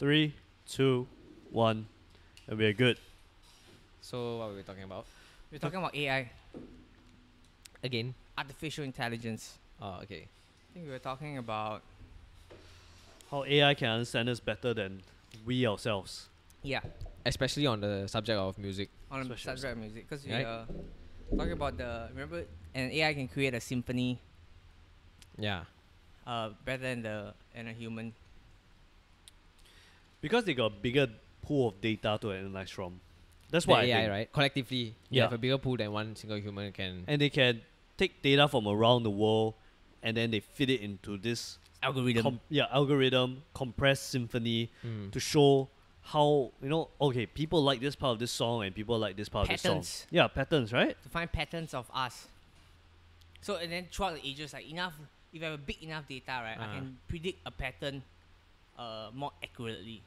3, 2, 1, and we're good. So what were we talking about? We're talking about AI, Again? artificial intelligence. Oh, okay. I think we were talking about How AI can understand us better than we ourselves. Especially on the subject of music. on the Special subject of music, because we Right. are talking about remember an AI can create a symphony Yeah. better than a human. Because they got a bigger pool of data to analyze from. That's The what I AI, think. right? Collectively, you Yeah. have a bigger pool than one single human can. And they can take data from around the world and then they fit it into this Algorithm. algorithm, compressed symphony Mm. to show how, okay, people like this part of this song and people like this part of this Patterns. song. Yeah, patterns, right? To find patterns of us. So and then throughout the ages, like enough, if I have a big enough data, right, I can predict a pattern, more accurately,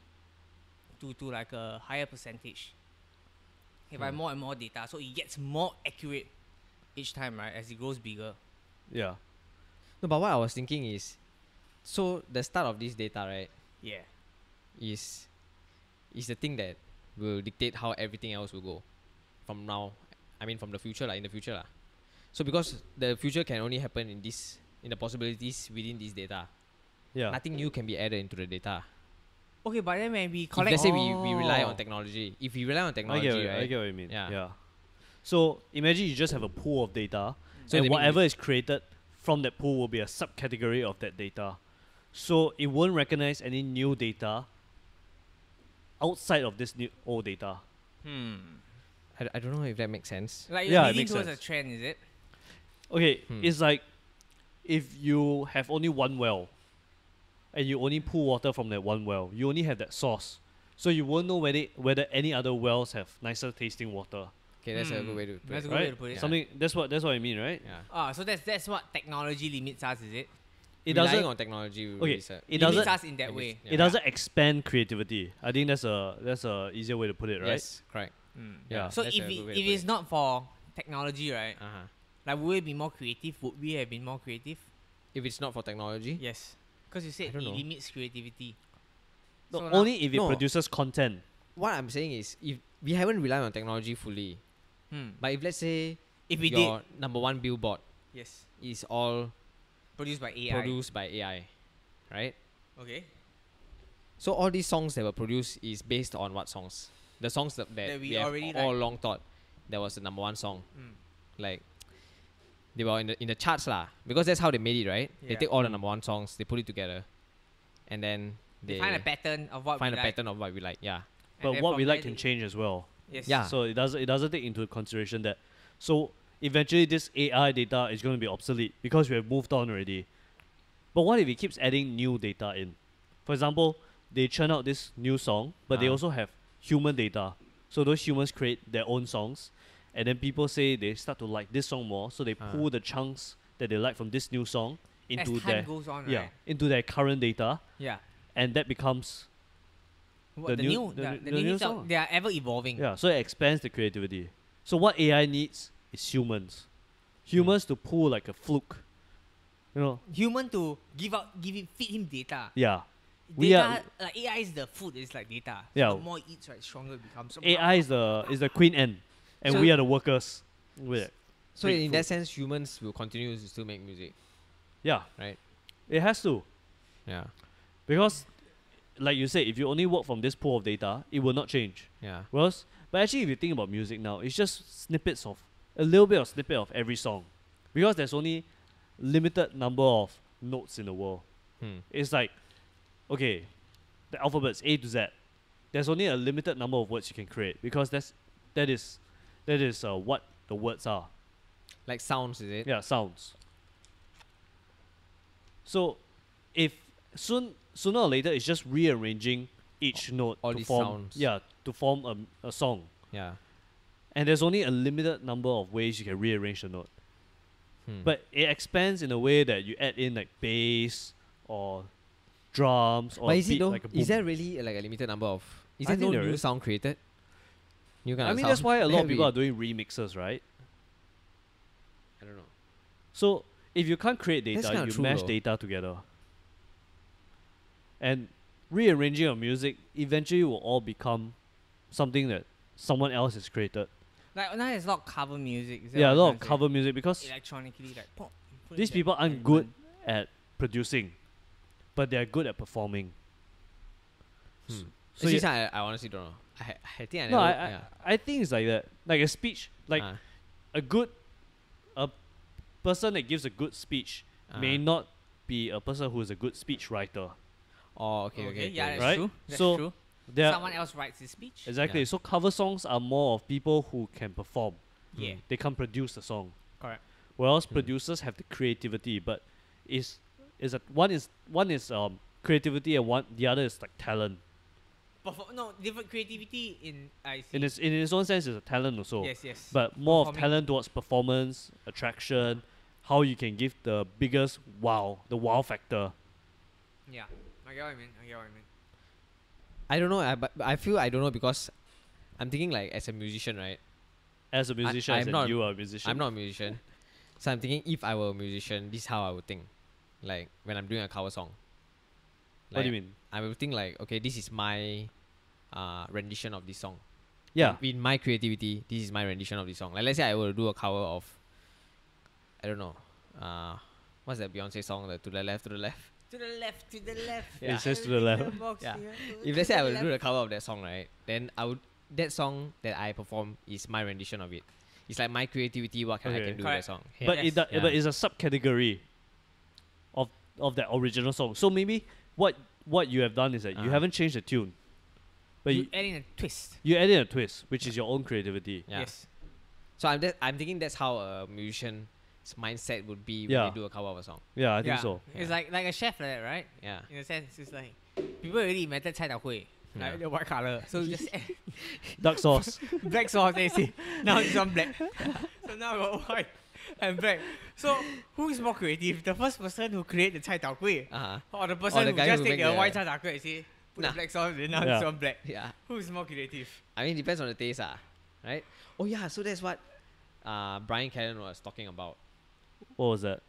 to like a higher percentage. If I have more and more data, so it gets more accurate each time, right, as it grows bigger. Yeah. No, but what I was thinking is, so the start of this data, right, Yeah. is the thing that will dictate how everything else will go from now. I mean, from the future, in the future, lah. So because the future can only happen in the possibilities within this data. Yeah. Nothing new can be added into the data. Okay, but then when we If collect, let's say we rely Oh. on technology. If we rely on I technology, get, right? I get what you mean. Yeah. So imagine you just have a pool of data, So and they make whatever is created from that pool will be a subcategory of that data. So it won't recognize any new data outside of this new old data. I don't know if that makes sense. like Yeah, you're it leading makes towards sense. a trend, is it? Okay, Hmm. it's like if you have only one well and you only pull water from that one well, you only have that source. So you won't know whether any other wells have nicer tasting water. Okay, that's a good way to put That's it. a good way Right? to put it. Something that's what I mean, right? Yeah. So that's what technology limits us, is it? It Relying doesn't on technology. okay, Is a, it limits doesn't us in that way. Yeah. it doesn't expand creativity. I think that's a easier way to put it, right? Yes, correct. Yeah. So that's if a good way if to put it's it. not for technology, right? Uh-huh. Like, would we be more creative? Would we have been more creative? If it's not for technology, Yes. Because you said I it don't know. limits creativity. No, So only if it No. produces content. what I'm saying is, if we haven't relied on technology fully, but if let's say If we your did, number one billboard yes, is all produced by AI. produced by AI, right? Okay. So all these songs that were produced is based on what songs? The songs that That we we have already all like. along thought that was the number one song. Like they were in the charts lah, because that's how they made it, right? They Yeah. take all the number one songs, they put it together, and then They find a pattern of what find we a like. pattern of what we like. Yeah. And But then what from we there like can they- change as well. Yes. Yeah. So it doesn't take into consideration that. So eventually this AI data is going to be obsolete because we have moved on already. But what if it keeps adding new data in? For example, they churn out this new song, but they also have human data. So those humans create their own songs, and then people say they start to like this song more, so they pull the chunks that they like from this new song into As time their goes on, yeah right? into their current data, Yeah. and that becomes What, the new- the new new song. they are ever evolving. yeah. So it expands the creativity. So what AI needs is humans, humans to pull like a fluke, Human to feed him data. Yeah. Data, We are- like AI is the food. It's like data. So Yeah. the more it eats, right, stronger it becomes. So AI is the queen ant, and So- we are the workers. With it. So Big in food. that sense, humans will continue to still make music, Yeah, right? it has to, Yeah. because, like you said, if you only work from this pool of data, it will not change. Yeah. But actually, if you think about music now, it's just snippets of a little bit of snippet of every song, because there's only limited number of notes in the world. It's like, okay, the alphabets A to Z. There's only a limited number of words you can create because that is what the words are. Like sounds, is it? Yeah, sounds. So, if sooner or later it's just rearranging each note all to these form sounds. to form a song, Yeah. and there's only a limited number of ways you can rearrange the note. But it expands in a way that you add in like bass or drums or But a is it beat though? like a Is boom. there really like a limited number of? Is I there no think there new is. sound created? New kind I of mean, sound? that's why a lot of That'd people be- are doing remixes, right? I don't know. So if you can't create That's data, kinda you true mash though. data together. And rearranging of music eventually will all become something that someone else has created. Like now there's a lot of cover music. Is that Yeah, a what lot you're of trying to cover music because say? Electronically, like pop, you put these that people aren't good element. at producing, but they're good at performing. Hmm. So Actually, yeah, I honestly don't know. I think I no, never. I, I think it's like that. Like a speech, like a person that gives a good speech may not be a person who is a good speech writer. Oh, okay. Yeah, that's Right? true. That's So true. There, Someone else writes the speech. exactly. Yeah. So cover songs are more of people who can perform. Yeah, They can't produce the song. correct. Whereas producers have the creativity, but one is creativity and the other is like talent. No, different creativity in I see. In its own sense, it's a talent also. Yes. But more of Performing. talent towards performance, attraction, how you can give the biggest the wow factor. Yeah, I get what you mean. I don't know. But I feel I don't know because I'm thinking like as a musician, right? As a musician, I'm not- you are a musician. I'm not a musician, so I'm thinking if I were a musician, this is how I would think. Like when I'm doing a cover song. What do you mean? I would think like, okay, this is my rendition of this song. Yeah. In my creativity, this is my rendition of this song. Like let's say I were to do a cover of, I don't know, what's that Beyonce song? The To the Left, to the Left. To the left, to the left. It says to the left. Yeah. If let's say I were to do the cover of that song, right, then that song that I perform is my rendition of it. It's like my creativity. What can I Okay. can do with Correct. that song? But Yes. but it's a subcategory of that original song. So maybe what you have done is that you haven't changed the tune, but you add in a twist. you add in a twist, which is your own creativity. Yeah. Yes. So I'm thinking that's how a musician's mindset would be when Yeah. they do a cover of a song. Yeah, I think so. It's like a chef like that, right? Yeah. In a sense, it's like people already invented cai tao hui, Yeah. like the white color. So you just add Duck sauce. black sauce. They see now it's on black. So now we got white and black. So who is more creative? The first person who created the cai tao hui, or the person the who guy just who take make the the- white chai tao hui and say put Nah. the black sauce and now Yeah. it's on black. Yeah. Who is more creative? I mean, it depends on the taste, right? Oh yeah, so that's what Brian Callen was talking about. What was that?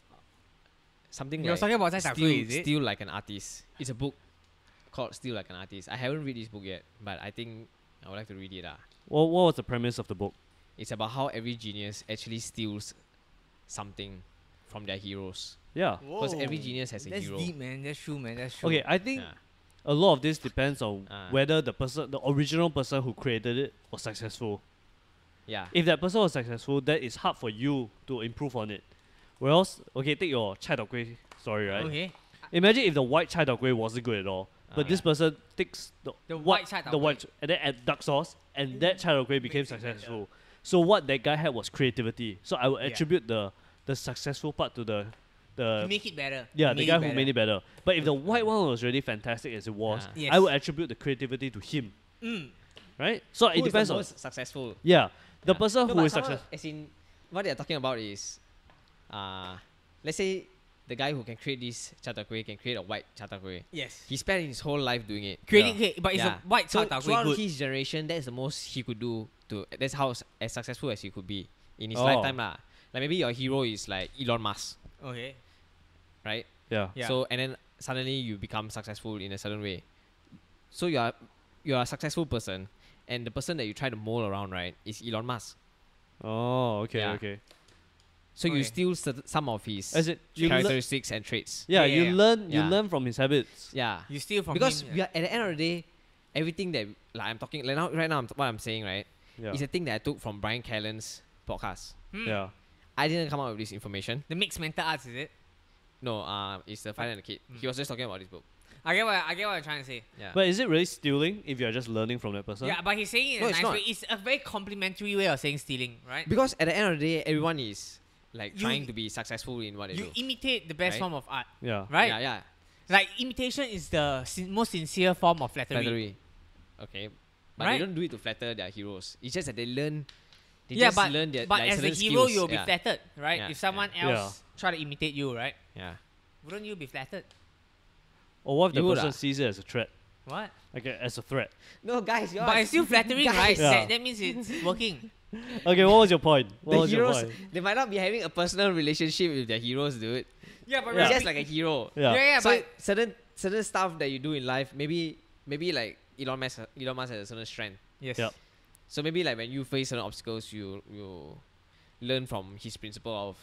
Something You're like talking about cai tao hui, is it? Still Like an Artist. It's a book called Still Like an Artist. I haven't read this book yet, but I think I would like to read it. What was the premise of the book? It's about how every genius actually steals something from their heroes. Yeah. Because every genius has a That's hero. deep, man. That's true, man. That's true. Okay, I think Yeah. a lot of this depends on Ah. whether the original person who created it was successful. Yeah. If that person was successful, then it's hard for you to improve on it. Whereas, okay, take your chai tao kueh story, right? Okay. Imagine if the white chai tao kueh wasn't good at all, but this Yeah. person takes The white chai tao the kueh. white, and then add duck sauce, and that chai tao kueh became Makes it better. successful. So what that guy had was creativity. So I would Yeah. attribute the successful part to the You make it better. yeah, You the made guy it who better. made it better. But if the white one was really fantastic as it was, Yeah. Yes. I would attribute the creativity to him, Mm. right? So it Who is the depends on most successful? yeah, the Yeah. person No, who but is somehow, successful. As in, what they're talking about is, let's say the guy who can create this chai tao kueh can create a white chai tao kueh. Yes. He spent his whole life doing it. Creating cake, but it's Yeah. a white So chai tao kueh throughout good. his generation, that's the most he could do. That's how as successful as he could be in his Oh. lifetime lah. Like maybe your hero is like Elon Musk, Okay. right? Yeah. Yeah. So and then suddenly you become successful in a certain way. So you're a successful person, and the person that you try to mold around, right, is Elon Musk. Oh, okay, Yeah. okay. So you Okay. steal some of his As it you learn, characteristics and traits. yeah, Yeah, you yeah. learn you Yeah. learn from his habits. Yeah. You steal from Because him. we are, at the end of the day, everything that like I'm talking like now right now what I'm saying, right, Yeah. is a thing that I took from Brian Callen's podcast. Yeah. I didn't come up with this information. The mixed mental arts, is it? No, it's the Father and the Kid. He was just talking about this book. I get what you're trying to say. Yeah. But is it really stealing if you're just learning from that person? Yeah, but he's saying it in No, a it's nice not. way. It's a very complimentary way of saying stealing, right? Because at the end of the day, everyone is like You- trying to be successful in what they You do. imitate the best Right? form of art, Yeah. right? Yeah, yeah. Like imitation is the most sincere form of flattery. Flattery. Okay. But Right? they don't do it to flatter their heroes. It's just that they learn. They Yeah, just but learn their, but like, as a certain hero, skills. you'll be Yeah. flattered, right? Yeah, If someone yeah. else try to imitate you, right? Yeah. Wouldn't you be flattered? Or what if the You would, person ah. sees it as a threat? What? Like as a threat. No, guys, you're But it's still flattering, Guys. right? Yeah. That means it's working. Okay, what was your point? What the was your heroes, point? they might not be having a personal relationship with their heroes, dude. Yeah, but Yeah. It's just like a hero. Yeah. yeah, So but certain stuff that you do in life, maybe like Elon Musk has a certain strength. Yes. Yep. So maybe like when you face certain obstacles, you learn from his principle of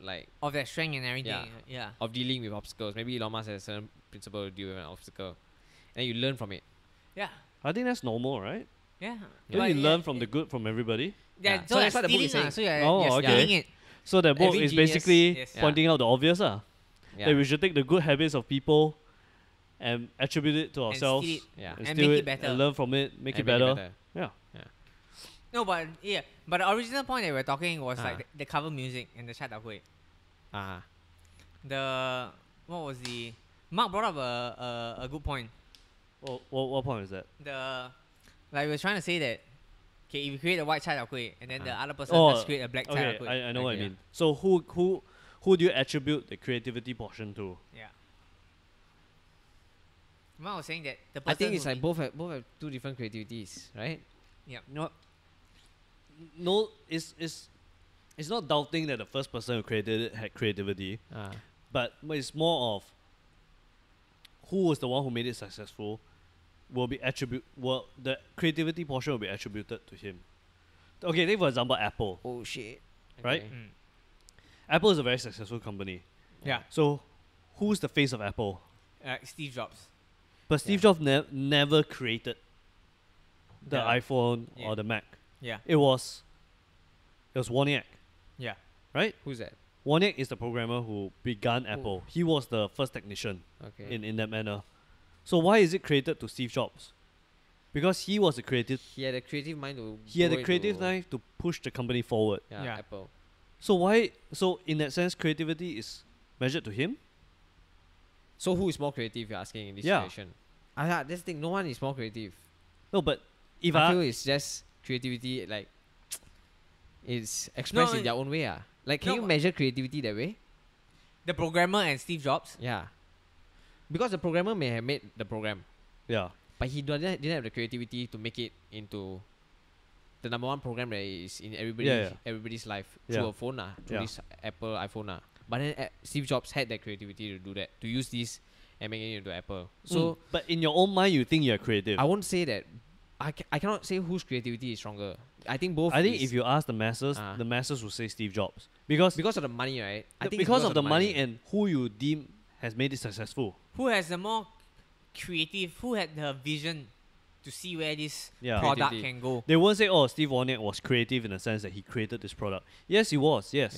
like Of their strength and everything. Yeah. Yeah. of dealing with obstacles. Maybe Elon Musk has a certain principle to deal with an obstacle, and you learn from it. Yeah. I think that's normal, right? Yeah. Don't But you yeah, learn from the good from everybody? Yeah. Yeah. So, So that's that's what the book is stealing, saying. so you're Oh, you're okay. stealing it. So that book Every is genius- basically Yes. pointing out the obvious, Yeah. that we should take the good habits of people and attribute it to And ourselves, steal it. Yeah. And steal make it better. and learn from it, make it And better. Yeah. No, but yeah. But the original point that we were talking was Ah. like the cover music and the Chai Tao Kueh. The what was the Mark brought up a good point. What point is that? The like we were trying to say that okay, if you create a white Chai Tao Kueh and then the other person Oh, just create a black Chai Okay, Tao Kueh. I know what I Okay, mean. So who do you attribute the creativity portion to? Yeah. Mark was saying that the I person think it's who like both have two different creativities, right? No, it's not doubting that the first person who created it had creativity, but it's more of who was the one who made it successful. The creativity portion will be attributed to him. Okay, take for example Apple. Oh shit! Right? Mm. Apple is a very successful company. Yeah. So who's the face of Apple? Steve Jobs. But Steve Yeah. Jobs never created the Yeah. iPhone Yeah. or the Mac. Yeah. It was Wozniak, Yeah. right? Who's that? Wozniak is the programmer who began Apple. He was the first technician Okay. in that manner. So why is it created to Steve Jobs? Because he was a creative. He had a creative mind to. He had grow a creative into- mind to push the company forward. Yeah, Yeah. Apple. So why? So in that sense, creativity is measured to him. So who is more creative? You're asking in this Yeah. situation. That's the thing. No one is more creative. No, but if I I, feel it's just creativity. Like it's expressed No, in their own way. Like, can no, you but- measure creativity that way? The programmer and Steve Jobs. Yeah. Because the programmer may have made the program, yeah, but he didn't have the creativity to make it into the number one program that is in everybody's life through Yeah. a phone through Yeah. this Apple iPhone But then Steve Jobs had that creativity to do that, to use this and make it into Apple. So but in your own mind, you think you're creative. I won't say that. I cannot say whose creativity is stronger. I think both. I think is- if you ask the masses will say Steve Jobs because because of the money, right? I think it's because of the money and who you deem has made it successful. Who has the more creative? Who had the vision to see where this Yeah. product Creativity. can go? They won't say, "Oh, Steve Wozniak was creative in the sense that he created this product." Yes, he was. Yes.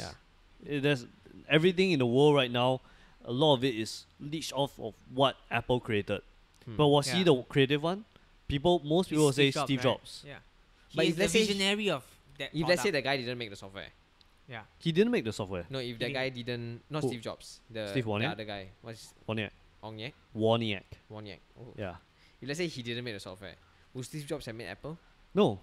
Yeah. There's everything in the world right now. A lot of it is leached off of what Apple created. But was he Yeah. the creative one? Most people will say Steve Jobs, Steve right? Jobs. Yeah. But He's if the let's say visionary of that If let's say the guy didn't make the software, yeah. He didn't make the software. no, if that didn't- guy didn't, not Who? Steve Jobs, the Steve Wozniak? other guy, what's Wozniak. Wozniak? Wozniak. Wozniak. Oh. Yeah. If let's say he didn't make the software, would Steve Jobs have made Apple? No.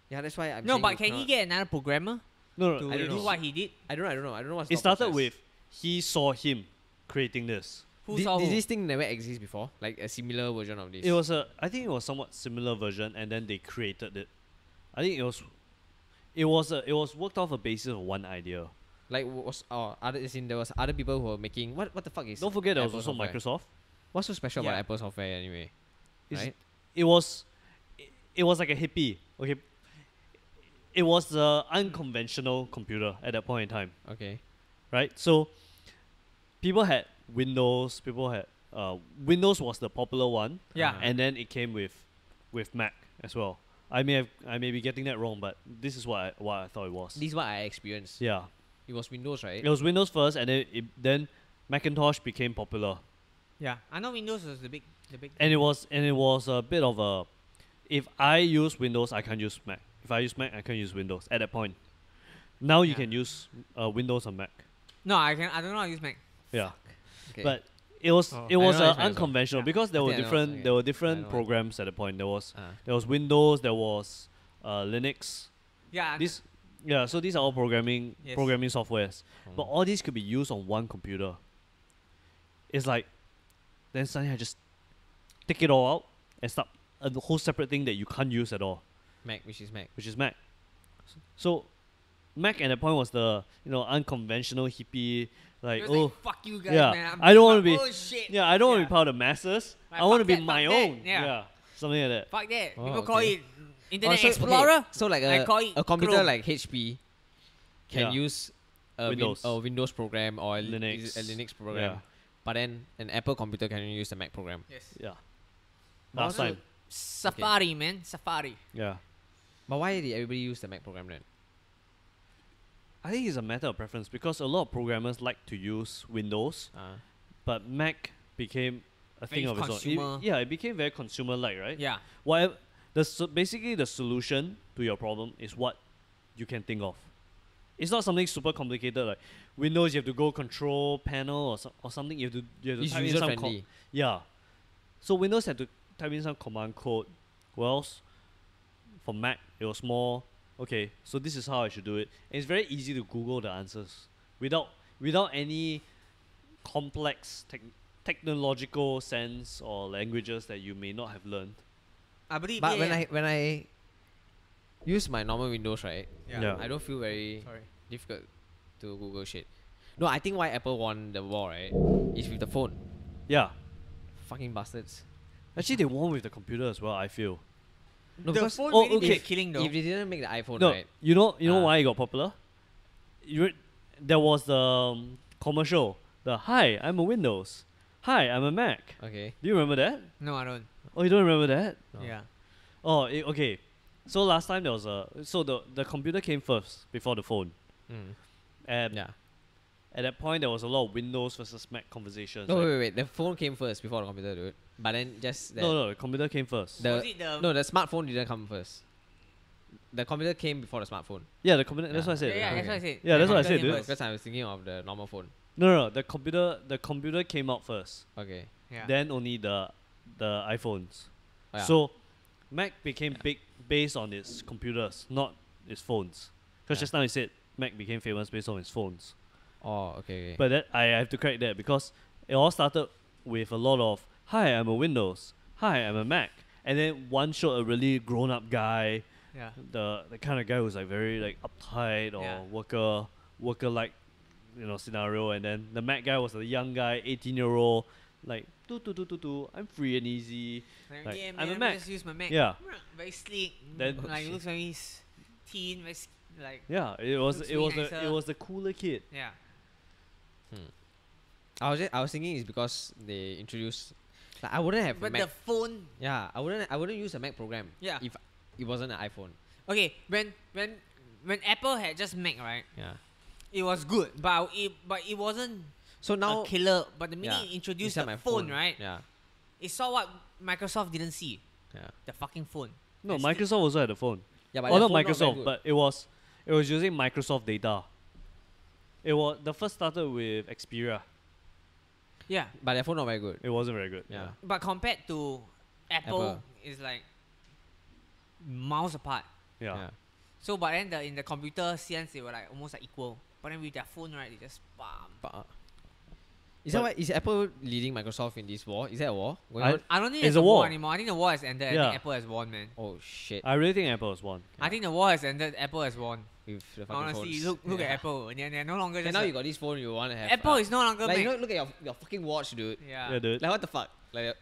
Yeah, that's why I'm No, saying but you can he cannot- get another programmer No. to I don't do know. what he did? I don't know what's It the started process. with he saw him creating this. Who Did, saw did who? this thing never exist before? Like a similar version of this? I think it was somewhat similar version, and then they created it. I think it was worked off a basis of one idea. Like was there was other people who were making what the fuck is? Don't forget there was Apple also software? Microsoft. What's so special about Yeah. Apple software anyway? It's- Right? It was like a hippie. Okay. It was the unconventional computer at that point in time, Okay. right? So people had Windows. Windows was the popular one, Yeah. Uh-huh. and then it came with Mac as well. I may be getting that wrong, but this is what I thought it was. This is what I experienced. Yeah, It was Windows, right? it was Windows first, and then Macintosh became popular, Yeah. I know Windows was the big. and it was a bit of a, if I use Windows, I can't use Mac. If I use Mac, I can't use Windows at that point. Now you Yeah. can use Windows on Mac. No, I don't know how to use Mac. Yeah, Okay. but it was Oh. it I was know it's Mac as well. unconventional Yeah. because there I were think I know, different okay. there were I different know. programs at the point. There was Uh, Windows, there was Linux. Yeah. So these are all programming Yes. softwares. But all these could be used on one computer. It's like then suddenly I just take it all out and start a whole separate thing that you can't use at all, Mac, which is Mac. which is Mac. So Mac at that point was the unconventional hippie Like, It was oh, like, fuck you guys, yeah, man. I'm I don't doing wanna my be- own shit. yeah, I don't want to Yeah. be part of the masses. Like, I want to fuck be that, my fuck that, own. yeah. Something like that. Fuck that. Oh, People call okay. it Internet so, Explorer. so like I call it a computer Chrome. like HP can Yeah. use a Windows. Windows program or a Linux. a Linux program, Yeah. but then an Apple computer can only use the Mac program. Yes. Yeah. But Last also- time. Safari, man. Safari. Yeah. But why did everybody use the Mac program then? I think it's a matter of preference because a lot of programmers like to use Windows, but Mac became a Very thing of its own. consumer. Yeah, it became very consumer-like, right? Yeah. Whatever. Basically, the solution to your problem is what you can think of. It's not something super complicated like Windows. You have to go control panel or something. You have to It's type in user some friendly. yeah. So Windows had to type in some command code. Whereas for Mac, it was more okay. So this is how I should do it. And it's very easy to Google the answers without any complex technological sense or languages that you may not have learned. I believe. But yeah, when I use my normal Windows, right, Yeah. I don't feel very Sorry. difficult to Google shit. No, I think why Apple won the war, right, is with the phone. Yeah. Fucking bastards. Actually, they won with the computer as well. I feel. No, the because phone oh, really okay. is killing though. if they didn't make the iPhone, No, right? you know Ah. why it got popular. There was the commercial. The hi, I'm a Windows. Hi, I'm a Mac. Okay. Do you remember that? No, I don't. Oh, you don't remember that? No. Yeah. Oh, okay. So last time there was the computer came first before the phone, Mm. and Yeah. at that point there was a lot of Windows versus Mac conversations. No, like- wait. The phone came first before the computer, dude. But then just that. no, the computer came first. The Was it the? no, the smartphone didn't come first. The computer came before the smartphone. Yeah, the computer. That's Yeah. what I said. yeah, that's Okay. what I said. Yeah, that's what I The said, computer dude. came first. Because I was thinking of the normal phone. No, the computer came out first. Okay. Yeah. Then only the iPhones. Oh, yeah. So Mac became big based on its computers, not its phones. Because Yeah. just now you said Mac became famous based on its phones. Oh, okay. But that I have to correct that because it all started with a lot of hi, I'm a Windows. Hi, I'm a Mac. And then one showed a really grown up guy, Yeah. the kind of guy who's like very like uptight or Yeah. worker like scenario, and then the Mac guy was a young guy, 18-year-old, like I'm free and easy. Like, yeah, I'm man, a let me Mac. just use my Mac. Yeah. Very sleek. Then- like shit. looks very teen, very like Yeah, it was Looks it was way the nicer. it was the cooler kid. yeah. I was thinking it's because they introduced. Like, I wouldn't have But Mac. the phone. Yeah, I wouldn't use a Mac program. Yeah. If it wasn't an iPhone. Okay, when Apple had just Mac, right? Yeah. It was good, but it wasn't So now a killer. But the minute yeah, it introduced inside the my phone, right? Yeah. It saw what Microsoft didn't see. Yeah. The fucking phone. No, That's Microsoft also had a phone. Yeah, Oh, their not phone very Microsoft, good. but it was using Microsoft data. It was the first started with Xperia. Yeah, But their phone not very good. It wasn't very good. Yeah. but compared to Apple, Apple. it's like miles apart. Yeah. So, but then in the computer sense, they were like almost like equal. But then with their phone, right, they just bam. But, is Apple leading Microsoft in this war? Is there a war going I- on? I don't think It's it's a a war war. anymore. I think the war has ended. I Yeah. think Apple has won, man. Oh shit! I really think Apple has won. I think the war has ended. Apple has won. With the fucking Honestly, phones. look Yeah. at Apple. They're no longer And just. now a- you got this phone you want to have. Apple is no longer. like Mac. look at your fucking watch, dude. Yeah. Yeah, dude. Like what the fuck? Like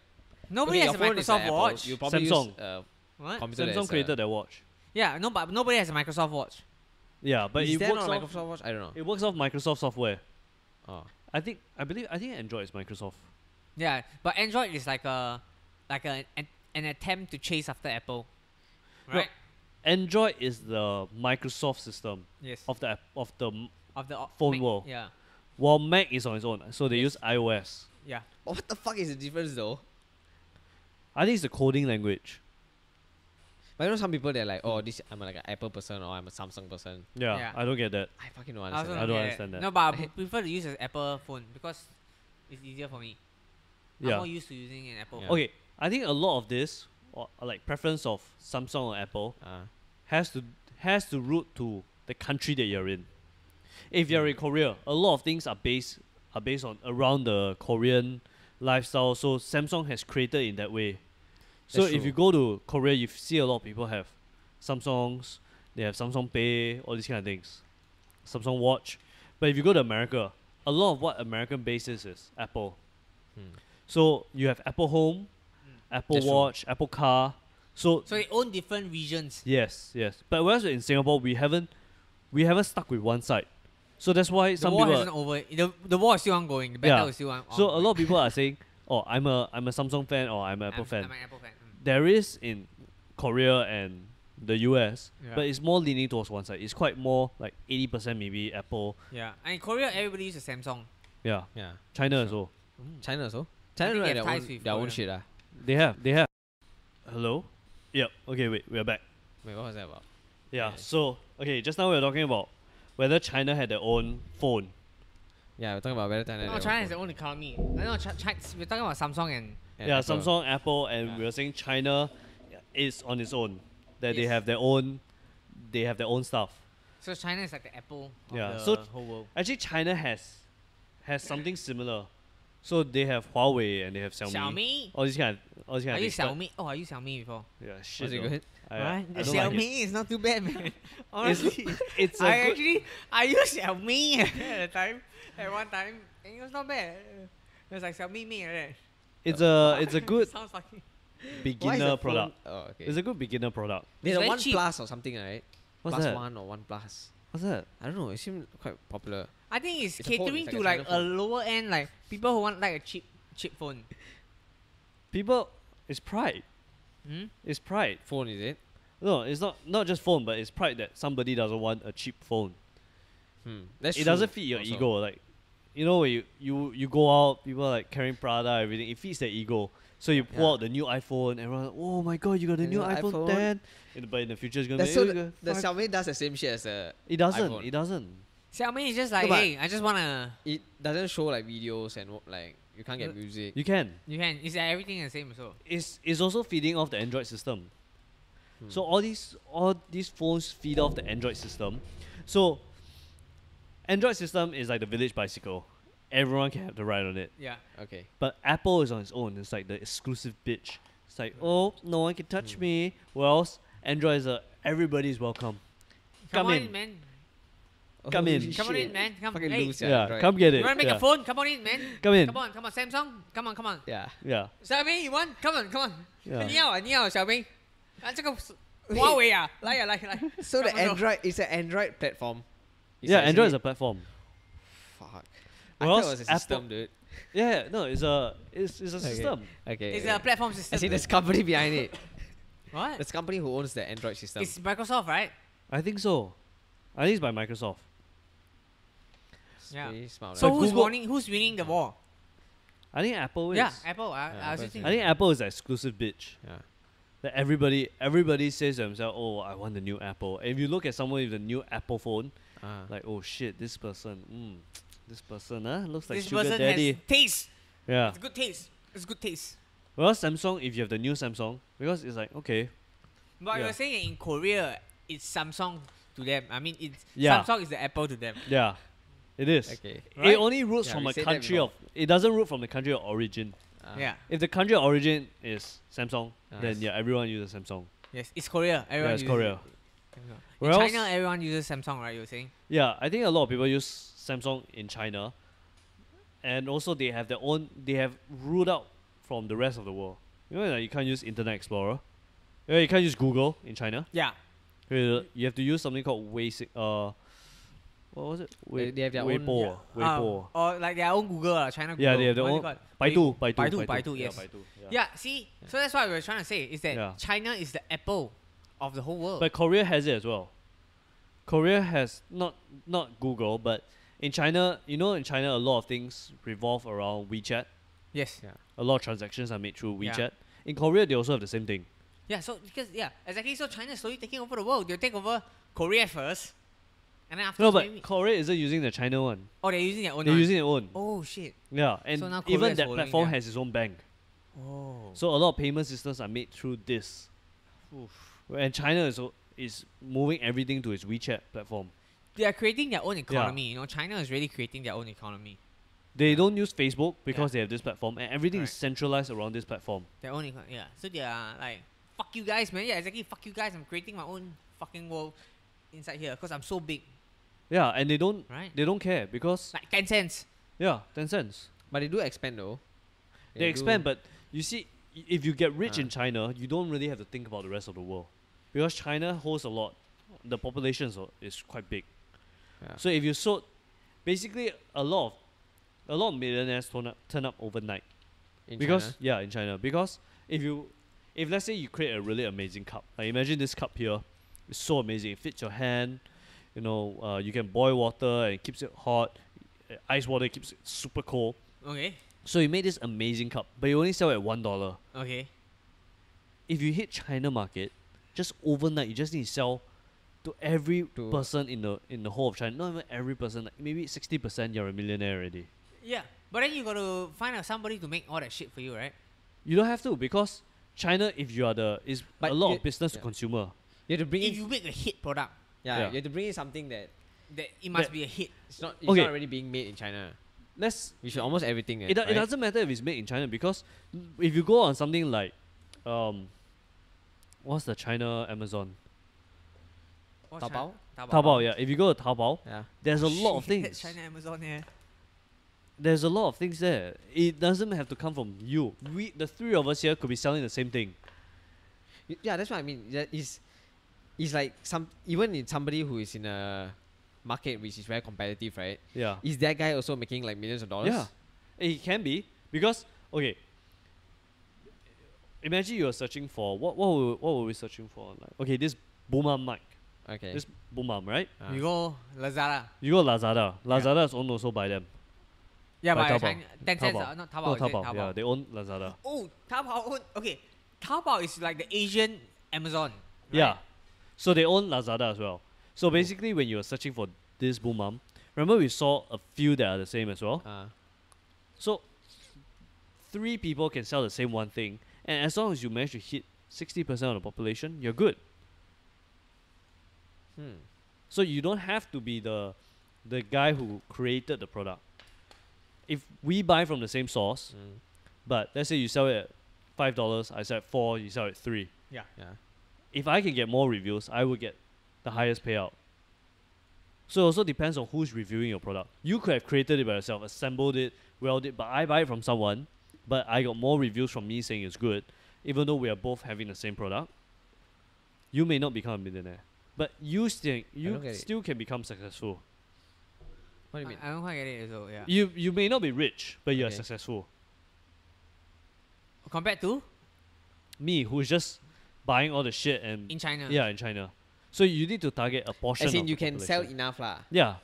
Nobody okay, has a your phone is like Microsoft Apple, Watch. You probably Samsung. use What? computer Samsung that's, created that watch. Yeah, no, but nobody has a Microsoft Watch. Yeah, but is it there works not a off. Microsoft Watch? I don't know. It works off Microsoft software. Oh. I think Android is Microsoft. Yeah, but Android is like an attempt to chase after Apple, No. right? Android is the Microsoft system Yes. of the Of the phone Mac, world. Yeah. while Mac is on its own. So they use iOS. Yeah. What the fuck is the difference though? I think it's the coding language. But you know some people they're like, oh, this I'm like an Apple person or I'm a Samsung person. Yeah, Yeah. I don't get that. I fucking don't I also understand. I don't get understand that. No, but I prefer to use an Apple phone because it's easier for me. I'm Yeah. more used to using an Apple Yeah. phone. Okay, I think a lot of this, or like preference of Samsung or Apple, has to root to the country that you're in. If you're in Korea, a lot of things are based on around the Korean lifestyle. So Samsung has created in that way. So That's if true. you go to Korea, you see a lot of people have Samsungs, they have Samsung Pay, all these kind of things, Samsung Watch. But if you go to America, a lot of what American bases is Apple. Hmm. So you have Apple Home, Apple That's true. Watch, Apple Car. So So they own different regions. yes, yes. But whereas in Singapore, we haven't stuck with one side. So that's why The some war people. hasn't over. The war is still ongoing. The battle Yeah. is still on. So a lot of people are saying, "Oh, I'm a Samsung fan or I'm an Apple fan." I'm an Apple fan. There is in Korea and the US, Yeah. but it's more leaning towards one side. It's quite more like 80% maybe Apple. Yeah. And in Korea, everybody uses Samsung. Yeah, Yeah. China as well. China also. think China they don't have have their ties own, with their own Korea. shit ah. They have. Hello. Yep. Okay. Wait. We're back. Wait, what was that about? Yeah. Yeah. So okay, just now we were talking about whether China had their own phone. Yeah, we're talking about whether China. No, have China their has their own economy. I know. We're talking about Samsung and. own Yeah, Apple. Samsung, Apple, and Yeah. we were saying China is on its own. That they Yes. have their own. They have their own stuff. So China is like the Apple of Yeah, the so whole world. Actually, China has something similar. So they have Huawei and they have Xiaomi. All All these kind Are of you things. but- Xiaomi? Oh, are you Xiaomi before? Yeah, shit. Was it though. good? I Right? don't Xiaomi like it. is not too bad, man. Honestly, It's a I good, actually I used Xiaomi at the time. At one time, and it was not bad. It was like Xiaomi me like that. it's a good Sounds fucking. Why is beginner the product. phone- Oh, okay. It's a good beginner product. There's It's a very One cheap. Plus or something, right? What's Plus that? One or One Plus. What's that? I don't know. It seemed quite popular. I think it's It's a phone, catering it's to like a like China a phone. lower end, like people who want like a cheap phone. People, it's pride. Hmm? It's pride. Phone is it? No, it's not just phone, but it's pride that somebody doesn't want a cheap phone. That's It true doesn't fit your also. ego. Like, you know, when you go out, people are like carrying Prada, everything. It feeds their ego. So you pull Yeah. out the new iPhone, everyone, like, oh my god, you got the And new the iPhone, iPhone. 10. But in the future, it's gonna That's be. so "Eh, the five." Xiaomi does the same shit as the. It doesn't. iPhone. It doesn't. Xiaomi is just like, No, but- hey, I just wanna. It doesn't show like videos and like you can't get music. You can. You can. It's like everything the same. So It's also feeding off the Android system. Hmm. So all these phones feed off the Android system. So Android system is like the village bicycle. Everyone can have the ride on it. yeah. Okay. But Apple is on its own. It's like the exclusive bitch. It's like, oh, no one can touch me. Whereas Android is everybody's welcome. Come on in. man. Come in. Holy Come on shit. in, man. Come. Fucking Hey, lose, Yeah, Android. come get you it. wanna make yeah. a phone? Come on in, man. Come in. Come on, Samsung. Come on. Yeah. Yeah. Xiaomi, you want? Come on. Yeah. 你要小明，这个华为啊，来。 So the Come on, Android is an Android platform. It's Yeah, Android is a actually- platform. Fuck. I Whereas thought it was a system, dude. Yeah, no, it's a system. Okay. It's a platform I system. see there's company behind it. What? There's company who owns the Android system. It's Microsoft, right? I think so. I think it's by Microsoft. It's Yeah. pretty smart, So But right? who's winning the war? I think Apple is. Yeah, Apple. I Yeah, was Apple's just thinking. I think Apple is the exclusive bitch. Yeah. That everybody says to themselves, oh, I want the new Apple. And if you look at someone with a new Apple phone, Ah. like, oh shit, this person, looks like this sugar person daddy. has taste. Yeah. It's good taste. It's good taste. Well, Samsung, if you have the new Samsung, because it's like, okay, But Yeah. you're saying in Korea, it's Samsung to them. I mean, it's Yeah. Samsung is the Apple to them. yeah, it is. Okay. Right? It only roots Yeah, from we a said that country before. of, it doesn't root from the country of origin. Ah. Yeah. If the country of origin is Samsung, Ah. then yeah, everyone uses Samsung. Yes, it's Korea. Everyone Yeah, it's uses Korea. it. In Where else? China, everyone uses Samsung, right? You're saying? Yeah, I think a lot of people use Samsung in China, and also they have their own. They have ruled out from the rest of the world. You know, like, you can't use Internet Explorer. Yeah, you can't use Google in China. Yeah. You have to use something called what was it? They have their own- Weibo. Weibo. Or like their own Google, China Google. Yeah, they have their What is it own- called? Baidu, Baidu, Yeah, yes. Baidu, Yeah, see? So that's what we were trying to say, is that Yeah. China is the Apple of the whole world. But Korea has it as well. Korea has not Google, but in China, in China, a lot of things revolve around WeChat. yes. Yeah. A lot of transactions are made through Yeah. WeChat. In Korea, they also have the same thing. Yeah, so exactly. So China is slowly taking over the world. They'll take over Korea first, and then after No, but Korea isn't using the China one. they're using their own. They're one. using their own. Oh shit. Yeah, and So now Korea even is that following platform them. has its own bank. Oh. So a lot of payment systems are made through this. And China is moving everything to its WeChat platform. They are creating their own economy. China is really creating their own economy. They don't use Facebook because they have this platform, and everything is Correct. centralized around this platform. Their own yeah. So they are like, fuck you guys, man. Yeah, exactly. Fuck you guys. I'm creating my own fucking world inside here because I'm so big, Yeah, and they don't right? care because Like 10 cents. Yeah, 10 cents. But they do expand though. They expand, do- but you see, if you get rich Ah. in China, you don't really have to think about the rest of the world, because China holds a lot. The population is quite big. Yeah. So if you sold, basically a lot of millionaires turn up overnight. in Because China. yeah, in China, because if let's say you create a really amazing cup, like imagine this cup here, it's so amazing, it fits your hand, you can boil water and it keeps it hot, ice water keeps it super cold. Okay. So you made this amazing cup, but you only sell at $1. Okay. If you hit China market, just overnight you just need to sell to every To- person in the whole of China. Not even every person, like maybe 60% you're a millionaire already. Yeah, but then you got to find out somebody to make all that shit for you, right? You don't have to, because China, if you are is But a lot you- of business to yeah. consumer. You have to bring If in. you make a hit product, Yeah, Yeah. you have to bring in something that that it must That- be a hit. it's Okay. not already being made in China. Let's We should almost everything. it right? doesn't matter if it's made in China, because if you go on something like what's the China Amazon? What's Taobao? Taobao, yeah. If you go to Taobao, Yeah. there's a lot of Shit, things. China Amazon, yeah. There's a lot of things there. It doesn't have to come from you. The three of us here could be selling the same thing. Yeah, that's what I mean. It's like even in somebody who is in a market which is very competitive, right? Yeah. Is that guy also making like millions of dollars? Yeah. It can be, because okay. Imagine you are searching for what were we searching for? Like, okay, this boom arm mic. Okay. This boom arm, right? Ah. You go Lazada. You go Lazada. Lazada is owned also by them. Yeah, By but Taobao. China, 10 cents, Taobao. not Taobao, No, is it? Taobao. Yeah, they own Lazada. Oh, okay. Taobao is like the Asian Amazon. Right? Yeah. So they own Lazada as well. So basically, when you are searching for this boom arm, remember we saw a few that are the same as well. So 3 people can sell the same one thing, and as long as you manage to hit 60% of the population, you're good. So you don't have to be the guy who created the product. If we buy from the same source, but let's say you sell it at $5, I sell at 4, you sell at 3. Yeah. Yeah. If I can get more reviews, I would get the highest payout. So it also depends on who's reviewing your product. You could have created it by yourself, assembled it, welded it, but I buy it from someone, but I got more reviews from me saying it's good, even though we are both having the same product. You may not become a millionaire, but you don't get it. still can become successful. What do you mean? I don't quite get it as well, yeah. You may not be rich, but you are Okay. successful. Compared to Me, who's just buying all the shit and in China. yeah, in China. So you need to target a portion. As in of you the can sell population. enough lah. Yeah.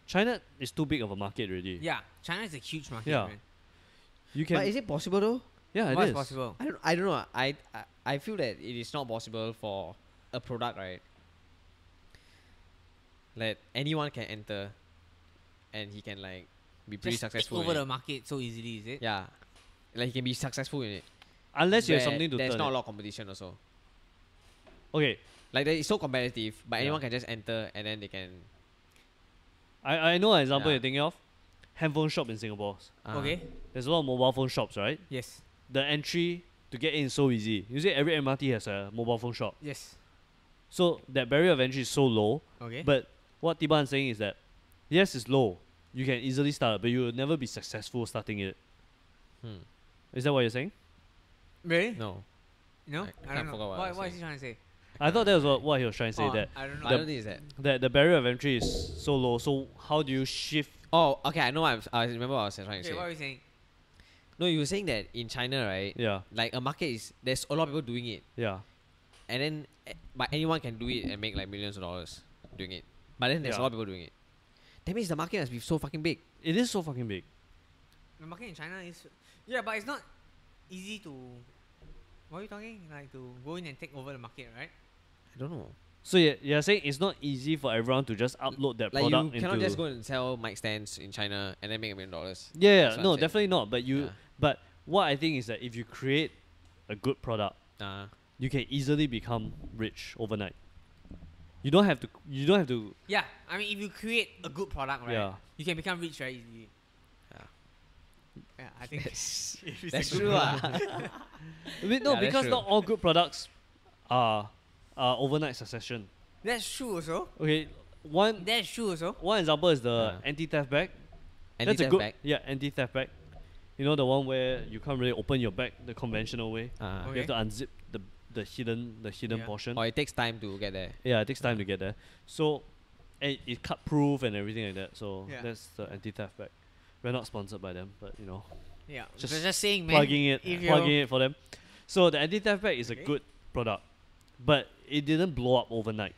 China is too big of a market already. Yeah, China is a huge market. Yeah. Man. You can. But is it possible though? Yeah, it What's is. possible? I don't know. I feel that it is not possible for a product, right? That anyone can enter, and he can like be pretty Just take successful. over in the it. market so easily, is it? Yeah, like he can be successful in it. Unless you have where something to there's turn not a it. lot of competition also. Okay, Like that it's so competitive, but Yeah. anyone can just enter and then they can. I know an example Yeah. you're thinking of. Handphone shop in Singapore. Okay. There's a lot of mobile phone shops, right? Yes. The entry to get in is so easy. You see, every MRT has a mobile phone shop. Yes. So that barrier of entry is so low. Okay. But what Tiban is saying is that, yes, it's low. You can easily start, but you will never be successful starting it. Hmm. Is that what you're saying? Really? No, No? I I, can't don't know. forget what I What, was what is saying. he trying to say? I thought that was what he was trying to say, Oh, that I don't know. I don't think it's that. the barrier of entry is so low. So how do you shift? Oh, okay. I know. I remember what I was trying to Okay, say. what are you saying? No, you were saying that in China, right? Yeah, Like a market is there's a lot of people doing it, yeah. and then but anyone can do it and make like millions of dollars doing it. But then there's a Yeah. lot of people doing it. That means the market must be so fucking big. It is so fucking big. The market in China is... Yeah, but it's not easy to... What are you talking? Like to go in and take over the market, right? I don't know. So you're saying it's not easy for everyone to just upload that Like you product cannot into... just go and sell mic stands in China and then make $1 million. Yeah, That's what no, I'm saying. definitely not. But Yeah. but what I think is that if you create a good product, you can easily become rich overnight. You don't have to. Yeah, I mean, if you create a good product, right, Yeah. you can become rich very easily. Yeah. Yeah, I think That's, if it's that's a good true. product. I mean, no, Yeah, that's because true. not all good products are overnight succession. That's true also. Okay, one That's true also. one example is the anti-theft bag. That's a Anti-theft good bag. yeah anti-theft bag. You know the one where you can't really open your bag the conventional way. Uh, You have to unzip the hidden Yeah. portion. Or it takes time to get there. Yeah, it takes time to get there. So, and it's cut proof and everything like that. So Yeah. that's the anti-theft bag. We're not sponsored by them, but you know, Yeah. Just Just saying, man. plugging it if plugging it for them. So the anti-theft bag is a Okay. good product, but it didn't blow up overnight.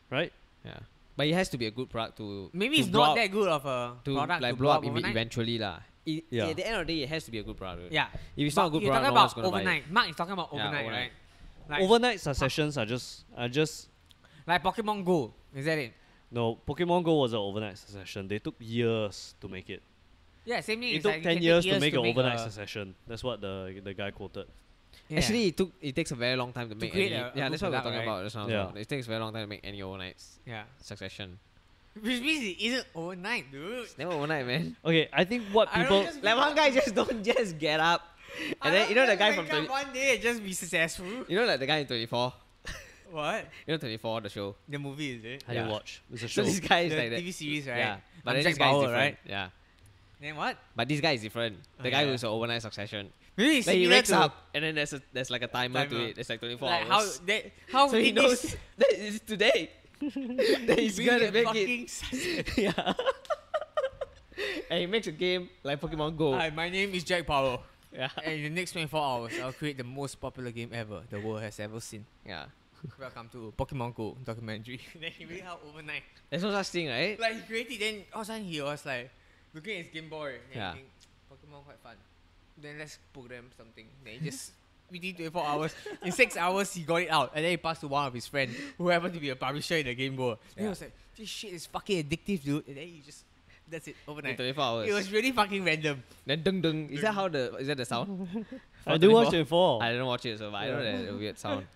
Right? Yeah. But it has to be a good product to Maybe to it's blow not up- that good of a to product like to blow up overnight. eventually lah. Yeah. At the end of the day, it has to be a good product. Yeah. If it's But not a good you're product, talking no one's about gonna buy it. overnight. Mark is talking about Yeah, overnight, overnight. right? Like, Overnight successions are just like Pokemon Go. Is that it? no. Pokemon Go was an overnight succession. They took years to make it. Yeah, same thing. It It's took like 10 can years take to make an overnight a- succession. That's what the guy quoted. Yeah. Actually, it takes a very long time to make create any. a Yeah, good that's what we're product, talking right? about just now. Yeah. So it takes a very long time to make any overnight Yeah. succession. Which means it isn't overnight, dude. It's never overnight, man. Okay, I think what I don't people just- Like one guy just don't just get up, and then you know the guy from 20, one day and just be successful. you know like the guy in 24, What? you know 24 the show. The movie is it? I didn't Yeah. watch. It's a So show. this guy is The like that. TV series, right? Yeah, but I'm then Jack this guy is Bauer, different. right? Yeah, Then what? but this guy is different. The Oh, guy yeah. who's an overnight succession. Maybe it's Like he similar wakes to up, and then there's like a timer to Timer. it. It's like 24 like hours. how So he did knows this that it's today. that he's being gonna a make it. fucking success? Yeah. And he makes a game like Pokemon Go. Hi, my name is Jack Bauer. Yeah. And in the next 24 hours, I'll create the most popular game ever the world has ever seen. Yeah. Welcome to Pokemon Go documentary. Then he made it out overnight. There's no such thing, right? Like he created, then all of a sudden he was like looking at his Game Boy. And Yeah. he think, Pokemon quite fun. Then let's program something. Then he just within 24 hours, in 6 hours he got it out, and then he passed to one of his friends who happened to be a publisher in the Game Boy. Then he Yeah. was like, "This shit is fucking addictive, dude." And then he just that's it In overnight. 24 hours. It was really fucking random. Then dung dung. Is that the sound? I do watch 24? 24. I didn't watch it, so but I know that a weird sound.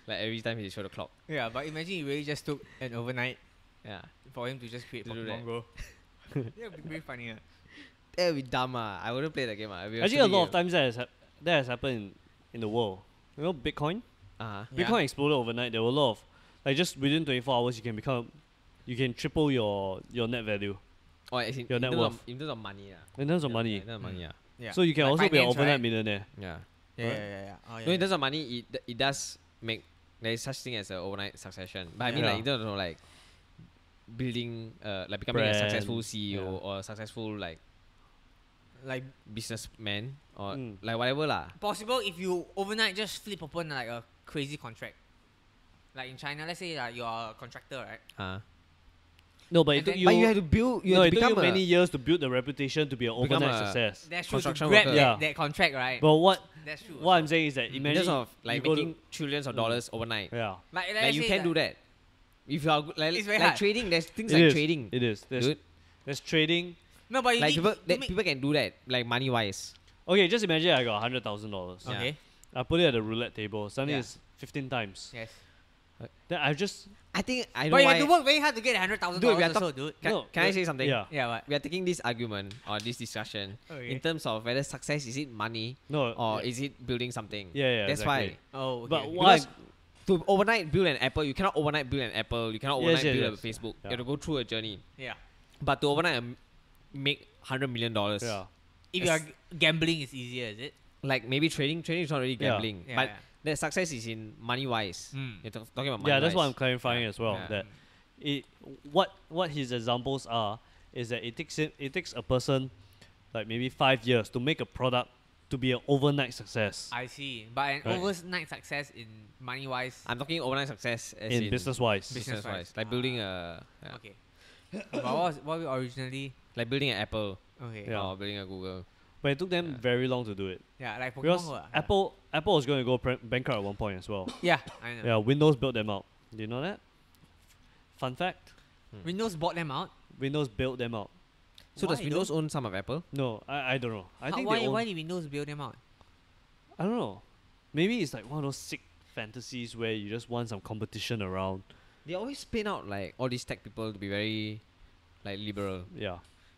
Like every time he showed the clock. Yeah, but imagine it really just took an overnight Yeah. for him to just create To do Pokemon that. Go. Yeah, it'd be very funny. That would be dumb. I wouldn't play the game. Actually, a lot of times that has happened in the world. You know, Bitcoin. Uh-huh. Yeah. Bitcoin exploded overnight. There were a lot of like just within 24 hours you can triple your net value Or as in, Your net worth. in terms of money. in terms of Yeah, money. In terms of money, yeah. Yeah. So you can Like also be an finance, overnight right? millionaire. Yeah. Yeah, Right? yeah. Oh, yeah. No, in terms of money, it does make there is such thing as an overnight succession. But I mean, Yeah. like in terms of like building, like becoming a successful Brand, CEO yeah. or a successful like Like businessman or Mm. like whatever lah. possible if you overnight just flip open like a crazy contract. Like in China, let's say you're a contractor, right? No, but And it took then- you. But you have to build. You no, have it to took you become many years to build the reputation to be an Become overnight a- success. That's true. To Construction grab worker. Yeah. that contract, right? But That's true. what I'm saying is that in imagine terms of like you go to- making trillions of dollars overnight. yeah, like, Like you can do that. If you are like, It's very like hard. trading, there's things It like is. trading. It is. Dude. There's trading. No, but you Like need people, to make- people can do that, like money wise. Okay, just imagine I got $100,000. Yeah. Okay. I put it at the roulette table. Suddenly Yeah. it's 15 times. Yes. Then I just I think I know But you why. have to work very hard to get $100,000 Dude, we are also, dude. Can, No, can I but- say something? yeah. Yeah, what? We are taking this argument or this discussion Okay. in terms of whether success is it money no or yeah. is it building something. Yeah, That's exactly. Oh, okay. But okay. why? Because to overnight build an Apple, you cannot overnight build an Apple. You cannot Yes, overnight yes, build yes. a Facebook. Yeah. You have to go through a journey. Yeah. But to overnight make $100 million. Yeah. If you are gambling, it's easier, is it? Like maybe trading is not really Yeah. gambling. Yeah, but yeah. the success is in money wise. Mm. You're talking about money. Yeah, that's what I'm wise. clarifying Yeah. as well. Yeah. That it what his examples are is that it takes a person like maybe 5 years to make a product to be an overnight success I see. But an Right. overnight success in money wise. I'm talking overnight success as in business wise. Business- wise. Like building a Okay. But what we originally. like building an Apple Okay. Yeah. or building a Google. But it took them Yeah. very long to do it Yeah, like Pokemon because Go. Apple was going to go bankrupt at one point as well. Yeah, I know. Yeah, Windows built them out. Do you know that? Fun fact: Windows bought them out. Windows built them out. So does Why Windows own some of Apple? No, I don't know. I think why they own, why did Windows build them out? I don't know. Maybe it's like one of those sick fantasies where you just want some competition around. They always spin out like all these tech people to be very like liberal, Yeah.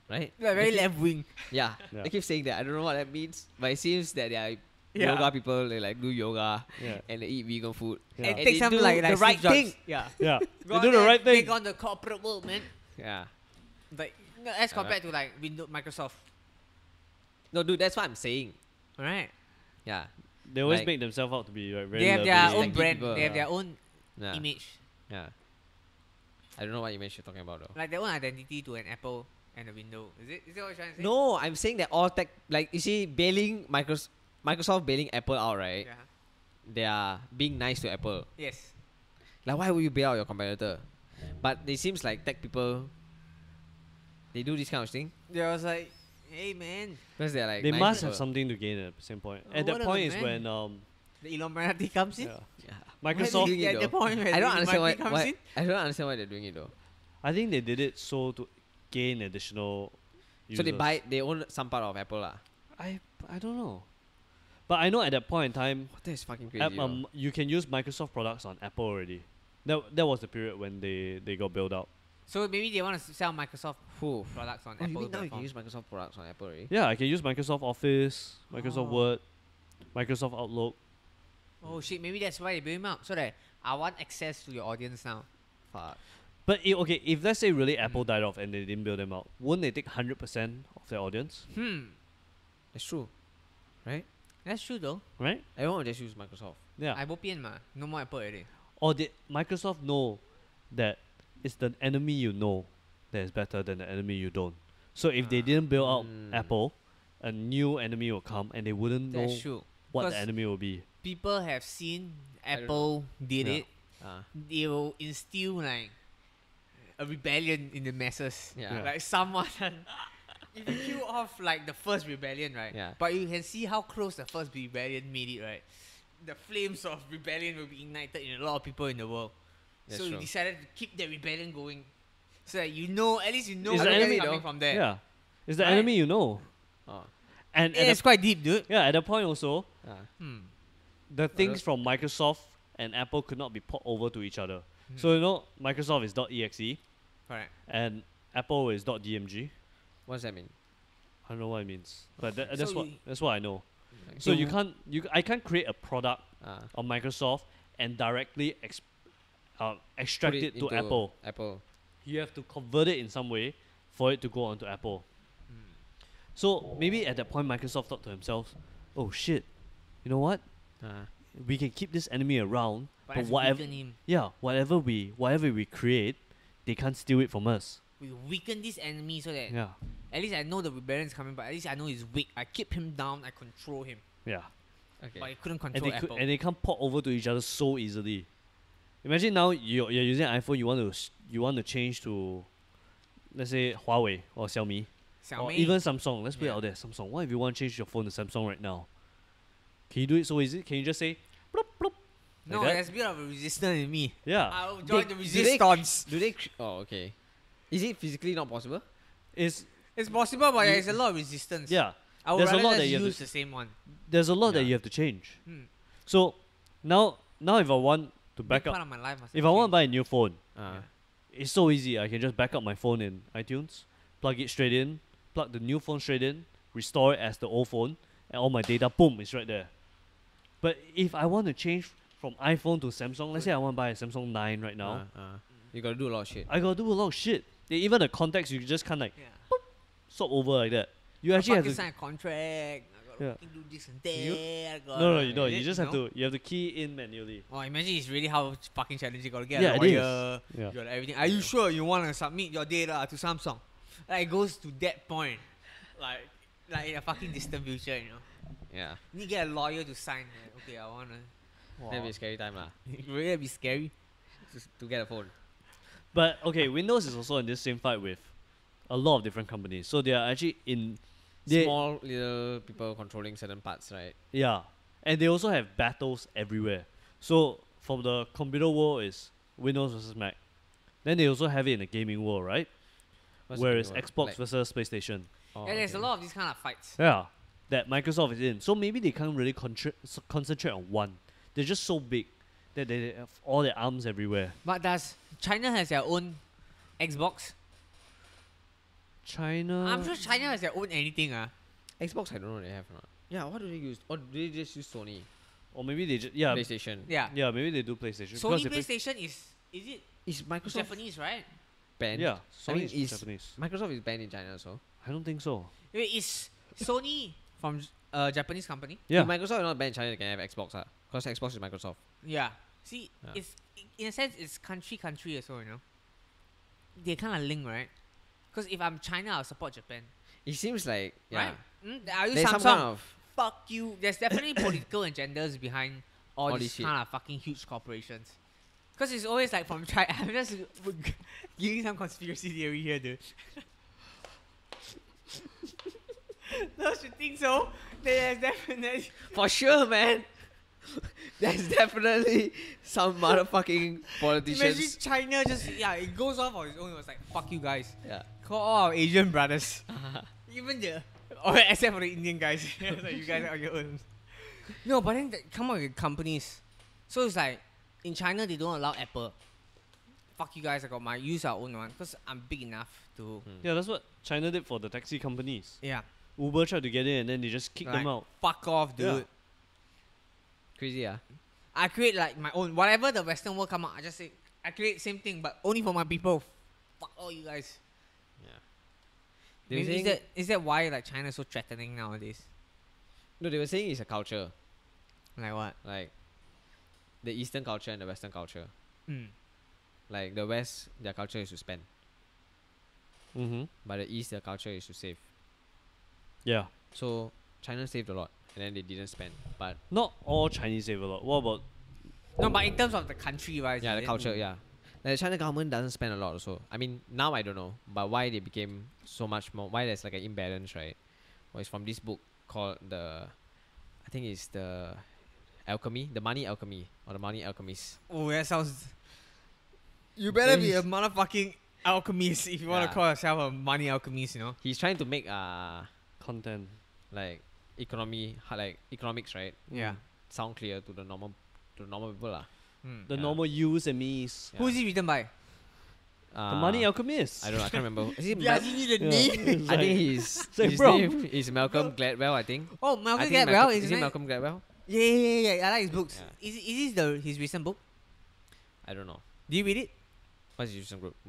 right? They're very They keep- left wing. Yeah, Yeah. they keep saying that. I don't know what that means, but it seems that they are Yeah. yoga people, they like do yoga Yeah. and they eat vegan food. Yeah. And And take they some do like the Steve right Jobs. thing. Yeah. Yeah. Go They out do the there, right thing. Take on the corporate world, man. Yeah. Like as compared to like Windows, Microsoft. No, dude, that's what I'm saying. Alright. Yeah. They always Like- make themselves out to be like, very They have lovely. their Like own brand. people, They have yeah. their own Yeah. image, Yeah. I don't know what image you're talking about though. like their own identity to an Apple and a Windows. Is that what you're trying to say? No, I'm saying that all tech, like you see, Microsoft bailing Apple out, right? Yeah. They are being nice to Apple. Yes. Like, why would you bail out your competitor? But it seems like tech people, they do this kind of thing They was like, hey man, because they're like They nice must people. have something to gain at the same point. Oh, At that whatever, point is man. when the Illuminati comes in. yeah. Yeah. Microsoft. doing it At the though? point where I don't the understand Illuminati comes in. I don't understand why they're doing it though. I think they did it so to gain additional users. So they own some part of Apple lah. I don't know. But I know at that point in time, What that is fucking crazy. you can use Microsoft products on Apple already. That was the period when they got built out. So maybe they want to sell Microsoft Who? products on Oh, you Apple mean now you can platform. use Microsoft products on Apple already? Yeah, I can use Microsoft Office, Microsoft Oh. Word, Microsoft Outlook. Oh shit, maybe that's why they build him out. So that I want access to your audience now. Fuck. But okay, if let's say really Apple died off and they didn't build them out, wouldn't they take 100% of their audience? That's true, right? That's true though. Right? Everyone will just use Microsoft. Yeah. I bopian ma. No more Apple already. Or did Microsoft know that it's the enemy you know that is better than the enemy you don't? So if they didn't build out Apple, a new enemy will come and they wouldn't know That's true. what 'Cause the enemy will be. People have seen I don't Apple did Yeah. it. They will instill like a rebellion in the masses. Yeah. Like someone. If you kill off like the first rebellion, right? Yeah. But you can see how close the first rebellion made it, right? The flames of rebellion will be ignited in a lot of people in the world. That's so true. you decided to keep the rebellion going, so that you know, at least you know Is what's the enemy coming though? from there. Yeah. It's the Right. enemy you know. Oh. And Yeah, at it's quite deep, dude. at that point also, Hmm. the things from Microsoft and Apple could not be port over to each other. Mhm. So Microsoft is .exe Correct. and Apple is .dmg. What does that mean? I don't know what it means, but So that's what I know. Like, So I can't create a product uh, on Microsoft and directly extract put it to into Apple. Apple. You have to convert it in some way for it to go onto Apple. So maybe at that point Microsoft thought to themselves, "Oh shit, you know what? We can keep this enemy around, But but as we whatever, weaken him, whatever we create, they can't steal it from us." we weaken this enemy so that Yeah, at least I know the rebellion is coming, but at least I know he's weak. I keep him down. I control him, yeah. Okay. but I couldn't And control Apple. and they can't port over to each other so easily. Imagine now you're using an iPhone, you want to change to, let's say Huawei or Xiaomi. Or Xiaomi. even Samsung. Let's put it Yeah. out there. Samsung. What if you want to change your phone to Samsung right now? Can you do it so easy? Can you just say, bloop, bloop? No, like that? there's a bit of a resistance in me. Yeah. I'll join the do they- resistance. Do they? Oh, okay. Is it physically not possible? It's It's possible, but there's a lot of resistance. yeah. I would There's a rather lot just that you have use to- the same one. There's a lot that Yeah. you have to change. Hmm. So now if I want to back Big up, part of my life must if have I want to changed. buy a new phone, Uh, it's so easy. I can just back up my phone in iTunes, plug it straight in, plug the new phone straight in, restore it as the old phone, and all my data, boom, is right there. But if I want to change from iPhone to Samsung, let's say I want to buy a Samsung 9 right now, you gotta do a lot of shit. I gotta do a lot of shit. Even the contacts, you just can't like Yeah. swap over like that. You I actually have fucking to. sign a contract. I gotta Yeah. fucking do this and You- that. I gotta- No, you don't. Is You it? just have No? to key in manually. Oh, imagine it's really how fucking challenging you gotta get Yeah, a it is. lawyer. Yeah. You got everything. Are you sure you wanna submit your data to Samsung? Like it goes to that point. Like in a fucking distant future, you know. Yeah. You need to get a lawyer to sign. Like, okay, I wanna. That'd be a scary time lah. It really be scary. Just to get a phone. But okay, Windows is also in this same fight with a lot of different companies. So they are actually Small little people controlling certain parts, right? Yeah, and they also have battles everywhere. So from the computer world is Windows versus Mac. Then they also have it in the gaming world, right? What's the Whereas big one? Xbox Like- versus PlayStation. Oh, Yeah, there's a okay. lot of these kind of fights. Yeah, that Microsoft is in. So maybe they can't really concentrate on one. They're just so big that they have all their arms everywhere. But does China has their own Xbox? China. I'm sure China has their own anything. Xbox, I don't know they have or not. Yeah, what do they use? Or do they just use Sony? Or maybe they just yeah PlayStation. Yeah. yeah maybe they do PlayStation. Sony because they PlayStation is it Is Microsoft Japanese, right? banned? yeah I Sony mean, is is Japanese. Microsoft is banned in China, so. I don't think so. Wait, is Sony from Japanese company? Yeah. If Microsoft is not banned in China, they can have Xbox, because Xbox is Microsoft. Yeah. See, Yeah. it's in a sense it's country as well, you know. They kind of link, right? Because if I'm China, I'll support Japan, It seems like right? Are you there's some Samsung? kind of Fuck you. There's definitely political agendas behind all All these this shit. kind of fucking huge corporations. Because it's always like from China. I'm just giving some conspiracy theory here, dude. Don't you think so? There's definitely. for sure, man. There's definitely some motherfucking Imagine politicians. China just it goes off on its own. It was like fuck you guys. Yeah. Call all our Asian brothers. Even except for the Indian guys. Like, you guys are on your own. No, but then they come up with companies. So it's like in China they don't allow Apple. Fuck you guys, I got my use our own one because I'm big enough to. Yeah, that's what China did for the taxi companies. Yeah. Uber tried to get in and then they just kicked them Like, out. Fuck off, dude. Yeah. Crazy, I create like my own. Whatever the Western world come out, I just say I create same thing, but only for my people. Fuck all you guys. They were Maybe saying, is that why like China is so threatening nowadays? no, they were saying it's a culture, Like what? like the Eastern culture and the Western culture. Mm. Like the West, their culture is to spend, Mm-hmm. but the East, their culture is to save. Yeah. So China saved a lot, and then they didn't spend. But Not all Chinese save a lot. What about No, but in terms of the country, right? yeah, the culture, yeah. Like the China government doesn't spend a lot also. I mean, now I don't know, but why they became so much more? Why there's like an imbalance, right? Well, it's from this book called I think it's the Alchemy, the Money Alchemy, or the Money Alchemist. Oh, that sounds. You better be a He's- motherfucking alchemist if you want Yeah. to call yourself a money alchemist, you know? He's trying to make content? like economics, right? Yeah. Sound clear to the normal people lah. The Yeah. normal yous and me's. Yeah. Who is he written by? The Money Alchemist. I don't know. I can't remember. Is he Yeah, Mal- you need a Yeah. name. It's I like- think his like, bro. name is Malcolm Gladwell. I think. Oh, I Malcolm think Gladwell. Malcolm, Is is it Malcolm Gladwell? Yeah. I like his books. Yeah. Is this his recent book? I don't know. Do you read it? What's his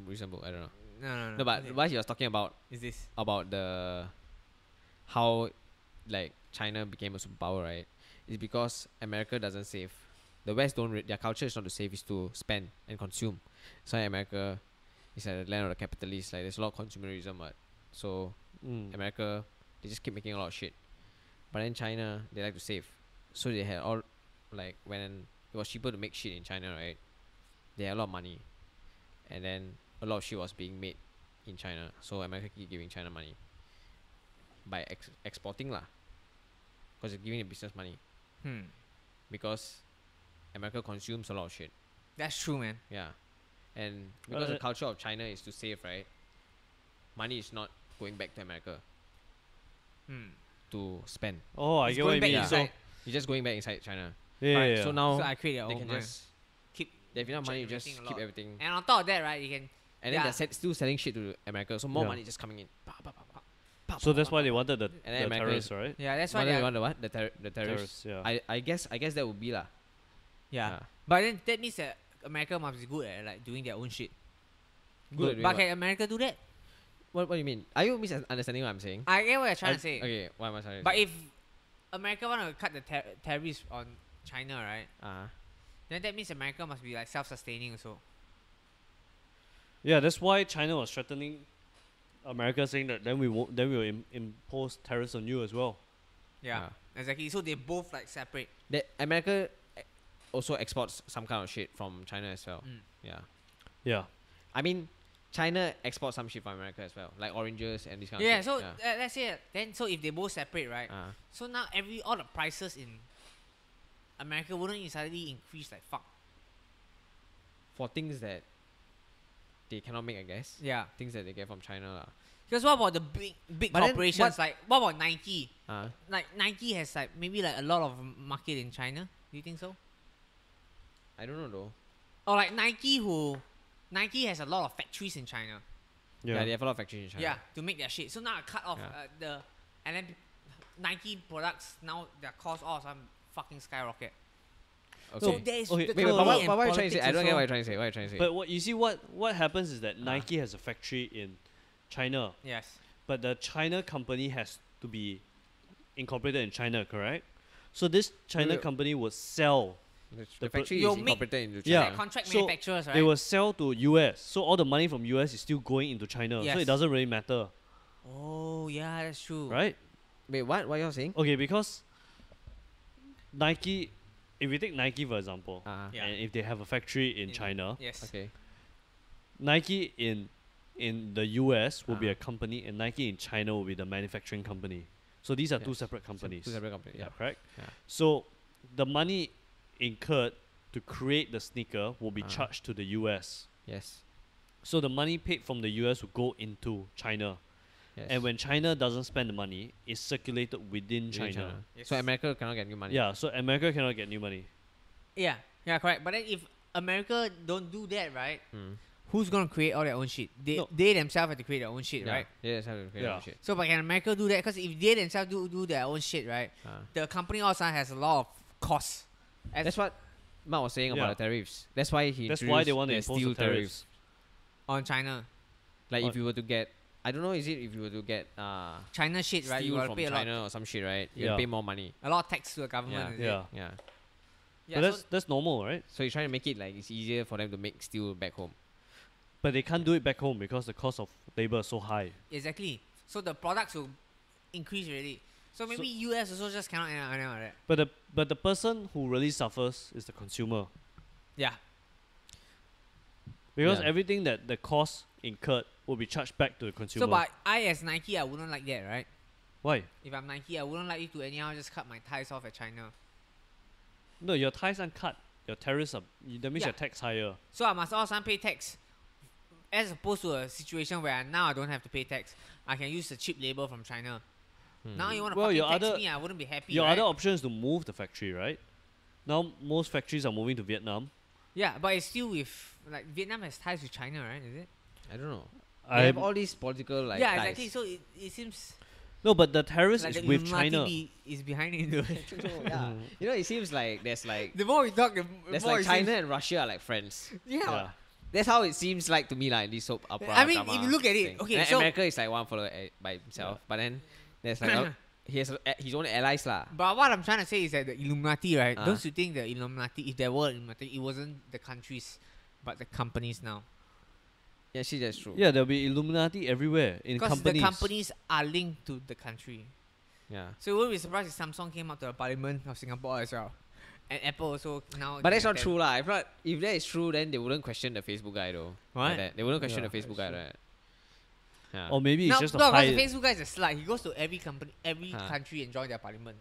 recent book? I don't know. No. No, but Okay. what he was talking about Is this? the how like China became a superpower, right? Is because America doesn't save. The West don't. Their culture is not to save; is to spend and consume. So America is like the land of the capitalists. Like there's a lot of consumerism, but so America they just keep making a lot of shit. But then China they like to save, so they had all like when it was cheaper to make shit in China, right? They had a lot of money, and then a lot of shit was being made in China. So America keep giving China money by exporting lah, because they're giving the business money because America consumes a lot of shit. That's true, man. Yeah, and because the culture of China is to save, right? Money is not going back to America to spend. Oh, I It's get what going you back mean. Yeah. So inside. It's just going back inside China. yeah, Right, yeah. So now So I create your they own. can Right. just Keep they have enough money, you just generating a keep lot. everything, And on top of that, right, you can. and then Yeah. they're still selling shit to America. So more Yeah. money just coming in. Pa, pa, pa, pa, pa, So pa, that's pa, why pa, they pa. wanted the And then America terrorists, right? Yeah, that's Why why do they they are, want the what? The terrorists. Yeah. I guess that would be lah. yeah. But then that means that America must be good at like doing their own shit. Good at doing But what? can America do that? What do you mean? Are you misunderstanding what I'm saying? I get what you're trying to say. Okay, what am I trying to But say? if America want to cut the tariffs on China, right? Then that means America must be like self-sustaining also. Yeah, that's why China was threatening America, saying that then we will impose tariffs on you as well. Yeah, exactly. So they both like separate. That America also exports some kind of shit from China as well. Yeah. Yeah. I mean, China exports some shit from America as well, like oranges and this kind Yeah. of So shit. Yeah. let's say then. So if they both separate, right? So now all the prices in America wouldn't it suddenly increase like fuck. For things that they cannot make, I guess. Yeah. Things that they get from China lah. Because what about the big But then corporations? Like what about Nike? Uh, Like Nike has like maybe like a lot of market in China. Do you think so? I don't know though. Or like Nike has a lot of factories in China. Yeah, they have a lot of factories in China. Yeah, to make their shit. So now I cut off Yeah. and then Nike products now their cost all of a sudden fucking skyrocket. Okay. So there is Okay, the Wait, no, but company what and are you trying to say? politics I don't get also. what you're trying to say. What are you trying to say? But you see what happens is that Nike has a factory in China, Yes. but the China company has to be incorporated in China, correct? So this China Wait. company would sell. the the factory You'll is make- incorporated into Yeah. China. Contract So manufacturers, right? They will sell to US. So all the money from US is still going into China. So Yes. it doesn't really matter, Oh yeah, that's true. right? Wait, what? What you're saying? Okay, because Nike, if you take Nike for example, Yeah. and if they have a factory in In- China, Yes. Okay. Nike in the US will be Uh-huh. a company, and Nike in China will be the manufacturing company. So these are two Yes. separate companies. Two separate companies. Yeah, Yeah. correct. Yeah. So the money incurred to create the sneaker will be Uh-huh. charged to the US. Yes. So the money paid from the US will go into China. Yes. And when China doesn't spend the money, it's circulated within Within China. Yes. So America cannot get new money. Yeah, so America cannot get new money. Yeah. Yeah, correct. But then if America don't do that, right? Mm. Who's gonna create all their own shit? No. They themselves have to create their own shit, Yeah. right? Yeah, that's how to create Yeah. shit. So but can America do that? Because if they themselves do their own shit, right? The company also has a lot of costs. As That's what Mark was saying Yeah. about the tariffs. That's why he. That's why they introduced want to the impose steel the tariffs. on China. Like On- if you were to get, I don't know, is it if you were to get China shit, right? You steel gotta from pay China or some shit, right? You Yeah. pay more money. a lot of tax to the government. is it? Yeah. Yeah. Yeah. But So that's normal, right? So he's trying to make it like it's easier for them to make steel back home. But they can't do it back home because the cost of labor is so high. exactly. So the products will increase already. So maybe US also just cannot end up like that. But the person who really suffers is the consumer. Yeah. Because Yeah. everything that the cost incurred will be charged back to the consumer. So but I as Nike, I wouldn't like that, right? Why? If I'm Nike, I wouldn't like you to anyhow just cut my ties off at China. No, your ties aren't cut. Your tariffs are. That means Yeah. your tax higher. So I must also pay tax. As opposed to a situation where now I don't have to pay tax. I can use the cheap labor from China. Now you want to Well, fucking your tax other- me, I wouldn't be happy, Your right? other option is to move the factory, right? Now most factories are moving to Vietnam. Yeah, but it's still with, like, Vietnam has ties with China, right? Is it? I don't know. I They have all these political like yeah, ties. exactly. So it seems no, but the tariffs like is the with Illuminati China. is behind it. though. yeah. You know, it seems like there's like The more we talk, the there's more like it China seems- and Russia are like friends. Yeah. Yeah. That's how it seems like to me, like in this soap opera. I mean, drama if you look at it, thing. okay, And so- America is like one follower by himself, but then there's like he has his own allies lah. But what I'm trying to say is that the Illuminati, right? Ah. Don't you think the Illuminati, if there were Illuminati, it wasn't the countries, but the companies now? Yeah, actually that's true. Yeah, there'll be Illuminati everywhere in Because companies. the companies are linked to the country. Yeah. So you won't be surprised if Samsung came up to the Parliament of Singapore as well. And Apple also now. But that's can not have true lah. If that is true, then they wouldn't question the Facebook guy though. What? Like that. They wouldn't question Yeah, the Facebook guy, that's right? Yeah. Or maybe No, it's just no, a because high. the Facebook guy is a slut. He goes to every company, every Huh. country and join their parliament.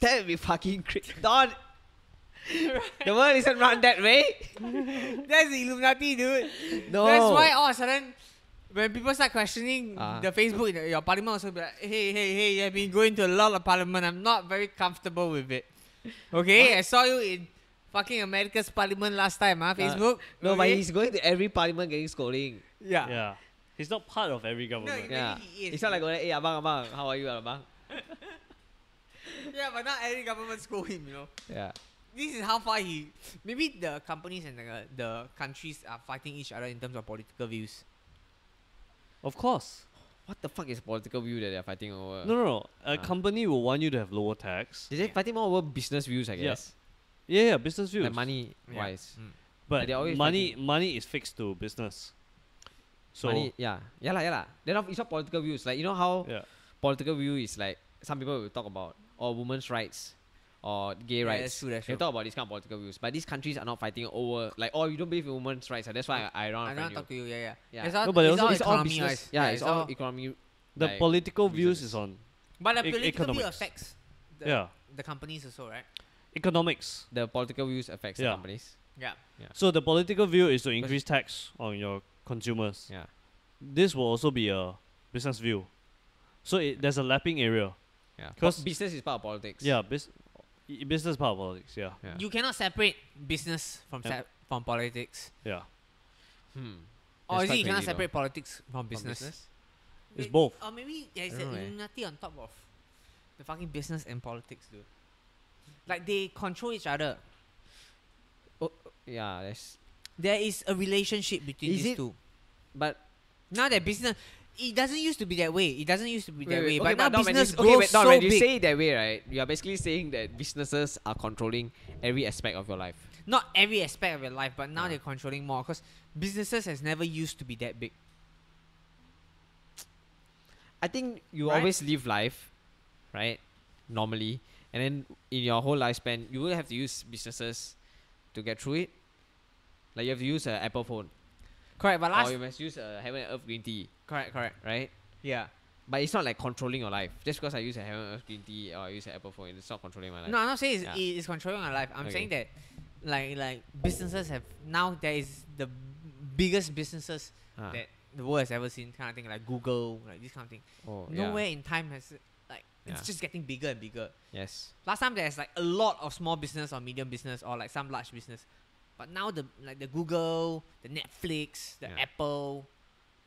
That would be fucking crazy. Don! The world isn't run that way. That's the Illuminati, dude. No. That's why all of a sudden, when people start questioning Ah. the Facebook, your parliament also be like, hey, I've been going to a lot of parliament. I'm not very comfortable with it. Okay, I saw you in fucking America's parliament last time, Facebook. No, but okay? he's going to every parliament getting scolding. yeah. Yeah, he's not part of every government. Maybe Yeah. he is. It's not like going, hey, abang, how are you, abang? Yeah, but not every government scold him, you know. Yeah. This is how far he. Maybe the companies and the countries are fighting each other in terms of political views. Of course. What the fuck is political view that they're fighting over? No. A company will want you to have lower tax. They're fighting more over business views, I Yeah. guess. Yeah, business views. Like money Yeah. wise. Mm. But Like they're always money is fixed to business. So Money, yeah lah. Then it's not political views. Like you know how yeah, political view is like some people will talk about or women's rights or gay Yeah, rights. that's true, that's They true. talk about these kind of political views, but these countries are not fighting over like, oh, you don't believe in women's rights, that's why I don't I want don't to talk to you. Yeah. Yeah. It's all, No, but it's also- all It's all economy business. wise. Yeah, it's all economy. the like, political views reasons. is on But the political view economics. affects yeah the companies also, right? economics. The political views affects the Yeah. companies. Yeah. So the political view is to increase tax on your consumers. Yeah. This will also be a business view. So there's a lapping area. Yeah. 'Cause- Business is part of politics. Yeah, business part of politics. Yeah, Yeah. You cannot separate business from Yeah. from politics. yeah. Hmm. Or That's is it quite you cannot crazy though. separate politics from From business? It's both. Or maybe there's I an don't know, eh. Illuminati on top of The fucking business and politics, dude. Like they control each other. Yeah, that's. There is a relationship between Is these it- two. But Now that business, it doesn't used to be that way. It doesn't used to be that way. okay, But now Dom, when business you, grows wait, Dom, so when you big. say it that way, right? You are basically saying that businesses are controlling every aspect of your life. Not every aspect of your life, but now Ah. they're controlling more. Because businesses has never used to be that big. I think you Right? always live life, right? Normally, and then in your whole lifespan, you will have to use businesses to get through it. Like you have to use an Apple phone, Correct, but or you must use a Heaven and Earth green tea, correct. right? Yeah. But it's not like controlling your life. Just because I use a Heaven and Earth green tea or I use an Apple phone, it's not controlling my life. No, I'm not saying Yeah. it's controlling my life. I'm Okay. saying that, like businesses have now there is the biggest businesses Ah. that the world has ever seen, kind of thing, like Google, like this kind of thing. Oh, yeah. Nowhere in time has like it's Yeah. just getting bigger and bigger. Yes. Last time there's like a lot of small business or medium business or like some large business, but now the Google, the Netflix, the Yeah. Apple,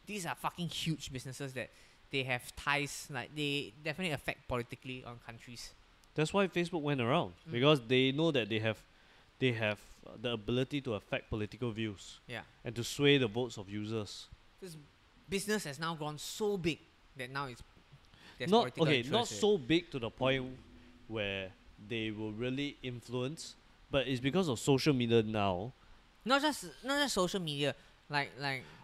these are fucking huge businesses that they have ties. Like they definitely affect politically on countries. That's why Facebook went around because they know that they have the ability to affect political views Yeah, and to sway the votes of users. this business has now gone so big that now there's Not political okay, interest not in it. so big to the point where they will really influence, but it's because of social media now. Not just social media, like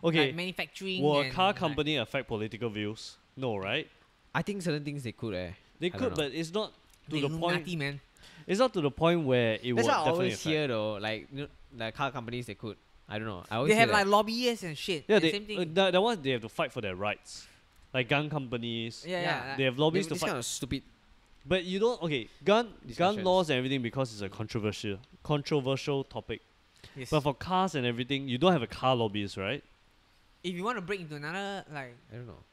Okay, like manufacturing. Will a and, car like- company affect political views? No, right? I think certain things they could. They don't could, know. but it's not to the the point. Illuminati, man. It's not to the point where it That's will what I definitely always affect. hear though. Like the car companies, they could. I don't know. I always They hear have that. like lobbyists and shit. Yeah, and they same thing. that one they have to fight for their rights, like gun companies. yeah. They have lobbies to this fight. kind of stupid. But you don't gun Discussions. laws and everything because it's a controversial topic. Yes. But for cars and everything, you don't have a car lobbyist, right? If you want to break into another, like, I don't know.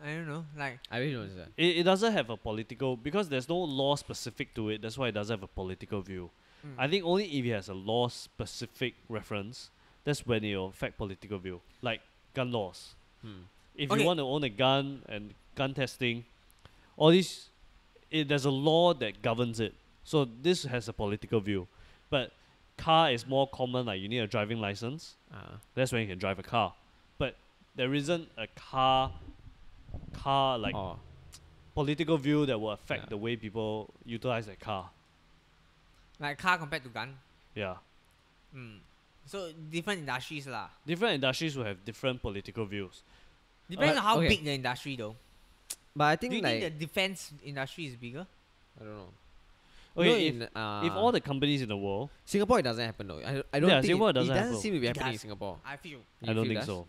I don't know, like, I really don't know that. It doesn't have a political because there's no law specific to it. That's why it doesn't have a political view. I think only if it has a law specific reference, that's when it will affect political view, like gun laws. Hmm. If Okay. you want to own a gun and gun testing, all these, there's a law that governs it. So this has a political view, but car is more common. Like you need a driving license. That's when you can drive a car. But there isn't a car like Oh, political view that will affect Yeah. the way people utilize their car. car compared to gun. Yeah. So different industries lah. Different industries will have different political views. Depends on how okay. big the industry though. but I Do think you like think the defense industry is bigger? I don't know. Okay, You know, if all the companies in the world, Singapore, it doesn't happen though. I don't Yeah, think Singapore it doesn't doesn't happen. seem to be It happening in does. Singapore. I feel. I You don't feel think does? so.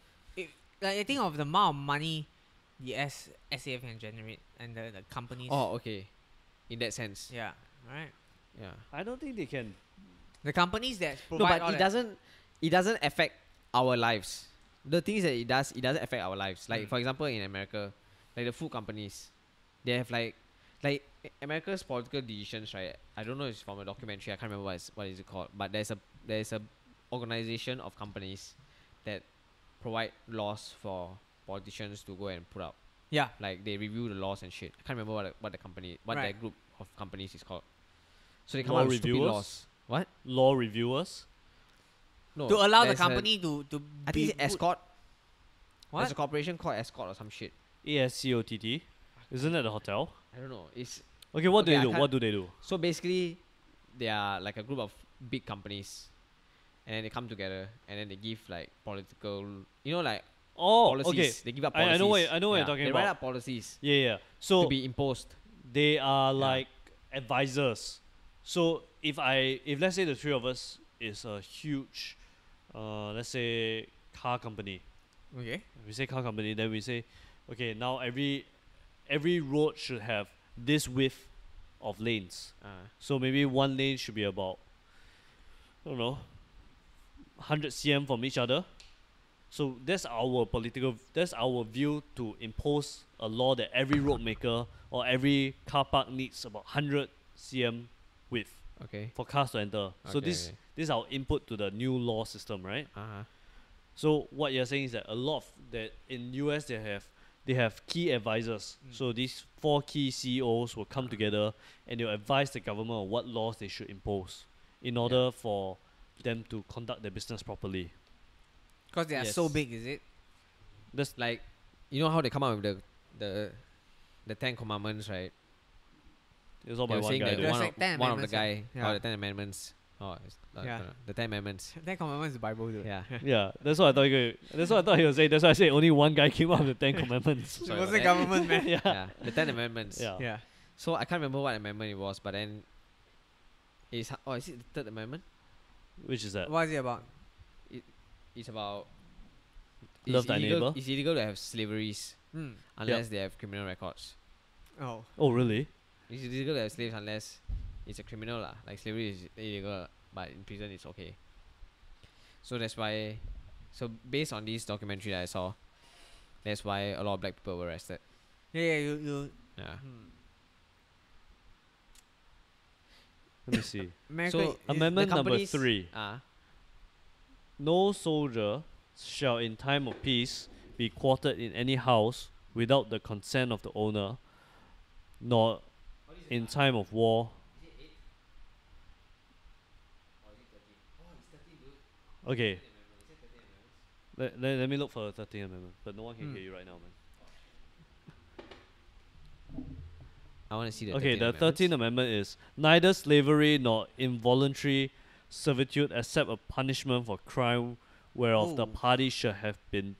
Like I think of the amount of money the SAF can generate and the companies. Oh, okay. In that sense, Yeah. Right. yeah. I don't think they can. The companies that No, provide but all it that- doesn't. It doesn't affect our lives. The things that it doesn't affect our lives. Like for example, in America, like the food companies, they have like America's political decisions, right? I don't know if it's from a documentary. I can't remember what is it called. But there's a organization of companies that provide laws for politicians to go and put out. Yeah. Like they review the laws and shit. I can't remember what the company, what Right. that group of companies is called. So they come Law out with stupid reviewers? laws. What? Law reviewers. No. To allow the there's a- company to I be think it's Escort. What? There's a corporation called Escort or some shit. ASCOTT. Isn't that the hotel? I don't know. It's Okay, what do Okay, they I do? can't- What do they do? so basically they are like a group of big companies, and then they come together and then they give like political, like Oh, policies. okay. They give up I policies. know what you're talking They write about. up policies Yeah, yeah. to So be imposed. they are like advisors. So if let's say the three of us is a huge, let's say car company. Okay. We say car company, then we say, okay, now every road should have this width of lanes. So maybe one lane should be about, I don't know, 100 cm from each other. So that's our view to impose a law that every road maker or every car park needs about 100 cm width Okay. for cars to enter. So Okay, this okay. is our input to the new law system, right? Uh-huh. So what you're saying is that a lot of that in US they have they have key advisors. So these 4 key CEOs will come together and they'll advise the government on what laws they should impose in order for them to conduct their business properly. Because they are so Yes. big, is it? That's Like, you know how they come out with the 10 Commandments, right? it's all They by were one saying guy. that though. There's one of, like 10 one of the amendments, guy, yeah. the 10 Amendments. Oh, it's, Yeah. the 10 Amendments. Ten Commandments is the Bible, dude. Yeah. Yeah, that's what I thought. That's what I thought he was saying. That's why I said only one guy came up with the 10 commandments. It Sorry wasn't about government, man. yeah. Yeah, the 10 Amendments. Yeah. Yeah. So I can't remember what amendment it was, but then is it the third amendment? Which is that? What is it about? It's about Love thy illegal, neighbor. It's illegal to have slaveries Mm. unless they have criminal records. Oh. Oh, really? It's illegal to have slaves unless it's a criminal lah. Like slavery is illegal, but in prison it's okay. So that's why. So based on this documentary that I saw, that's why a lot of black people were arrested. Yeah, you. Yeah. Let me see. America So, is- Amendment the number companies- 3. No soldier shall in time of peace be quartered in any house without the consent of the owner, nor in time of war. Okay. Let me look for the 13th amendment, but no one can hear you right now, man. I want to see the. Okay, 13 the amendments. 13th amendment is neither slavery nor involuntary servitude except a punishment for crime whereof the Oh. party shall have been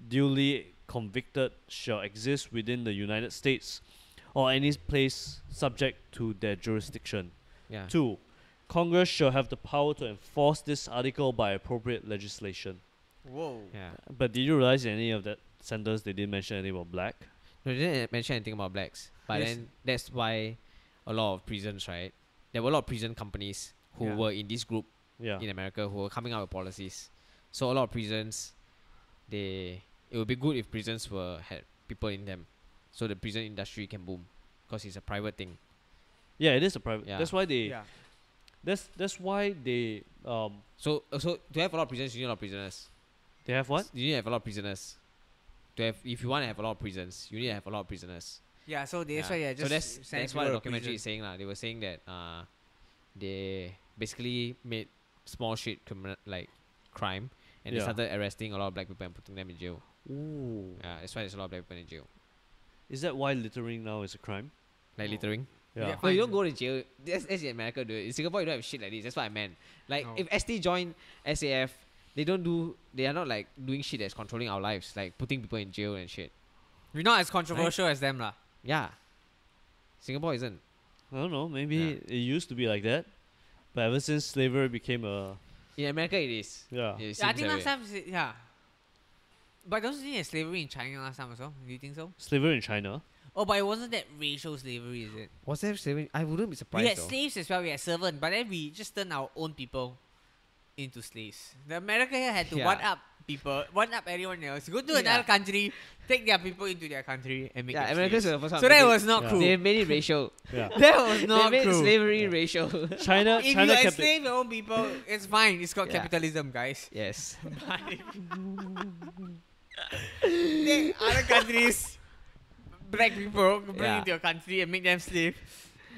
duly convicted shall exist within the United States or any place subject to their jurisdiction. Yeah. 2. Congress shall have the power to enforce this article by appropriate legislation. Whoa. Yeah. But did you realize in any of that sentence they didn't mention anything about black? No, they didn't mention anything about blacks. But Yes. then that's why a lot of prisons, right? There were a lot of prison companies who Yeah. were in this group Yeah. in America who were coming out with policies. So a lot of prisons, it would be good if prisons had people in them, so the prison industry can boom, because it's a private thing. Yeah, it is a private. Yeah. That's why they. Yeah. That's why they So to have a lot of prisons, you need a lot of prisoners. they have what? You need to have a lot of prisoners. If you want to have a lot of prisons, you need to have a lot of prisoners. Yeah. So that's why So just that's what the documentary is saying lah. They were saying that they basically made small shit like crime, and they Yeah. started arresting a lot of black people and putting them in jail. Ooh. Yeah, that's why there's a lot of black people in jail, Is that why littering now is a crime? like Oh. littering. Yeah. Yeah. No, you Fines, don't go to jail. That's in America, dude. In Singapore, you don't have shit like this. That's what I meant. Like, Oh. if ST join SAF, they are not like doing shit that's controlling our lives, like putting people in jail and shit. We're not as controversial as them, lah. Yeah. Singapore isn't. I don't know. Maybe Yeah. it used to be like that, but ever since slavery became a In America, it is. yeah. It Yeah, I seems think that last way. time, yeah. But don't you think there's slavery in China last time as well? Do you think so? slavery in China. Oh, but it wasn't that racial slavery, is it? Was there slavery? I wouldn't be We surprised. had though. slaves as well, we had servants, but then we just turned our own people into slaves. The America here had to Yeah. one up people, one up everyone else, go to another country, take their people into their country and make Yeah, them America's slaves. the first one. So to that make was not Yeah. cool. They made it racial. Yeah. That was They not made cool. slavery racial. China If China you kept it. enslave your own people, it's fine. It's called Yeah. capitalism, guys. Yes. Take other countries, black people, bring Yeah. into your country and make them slave.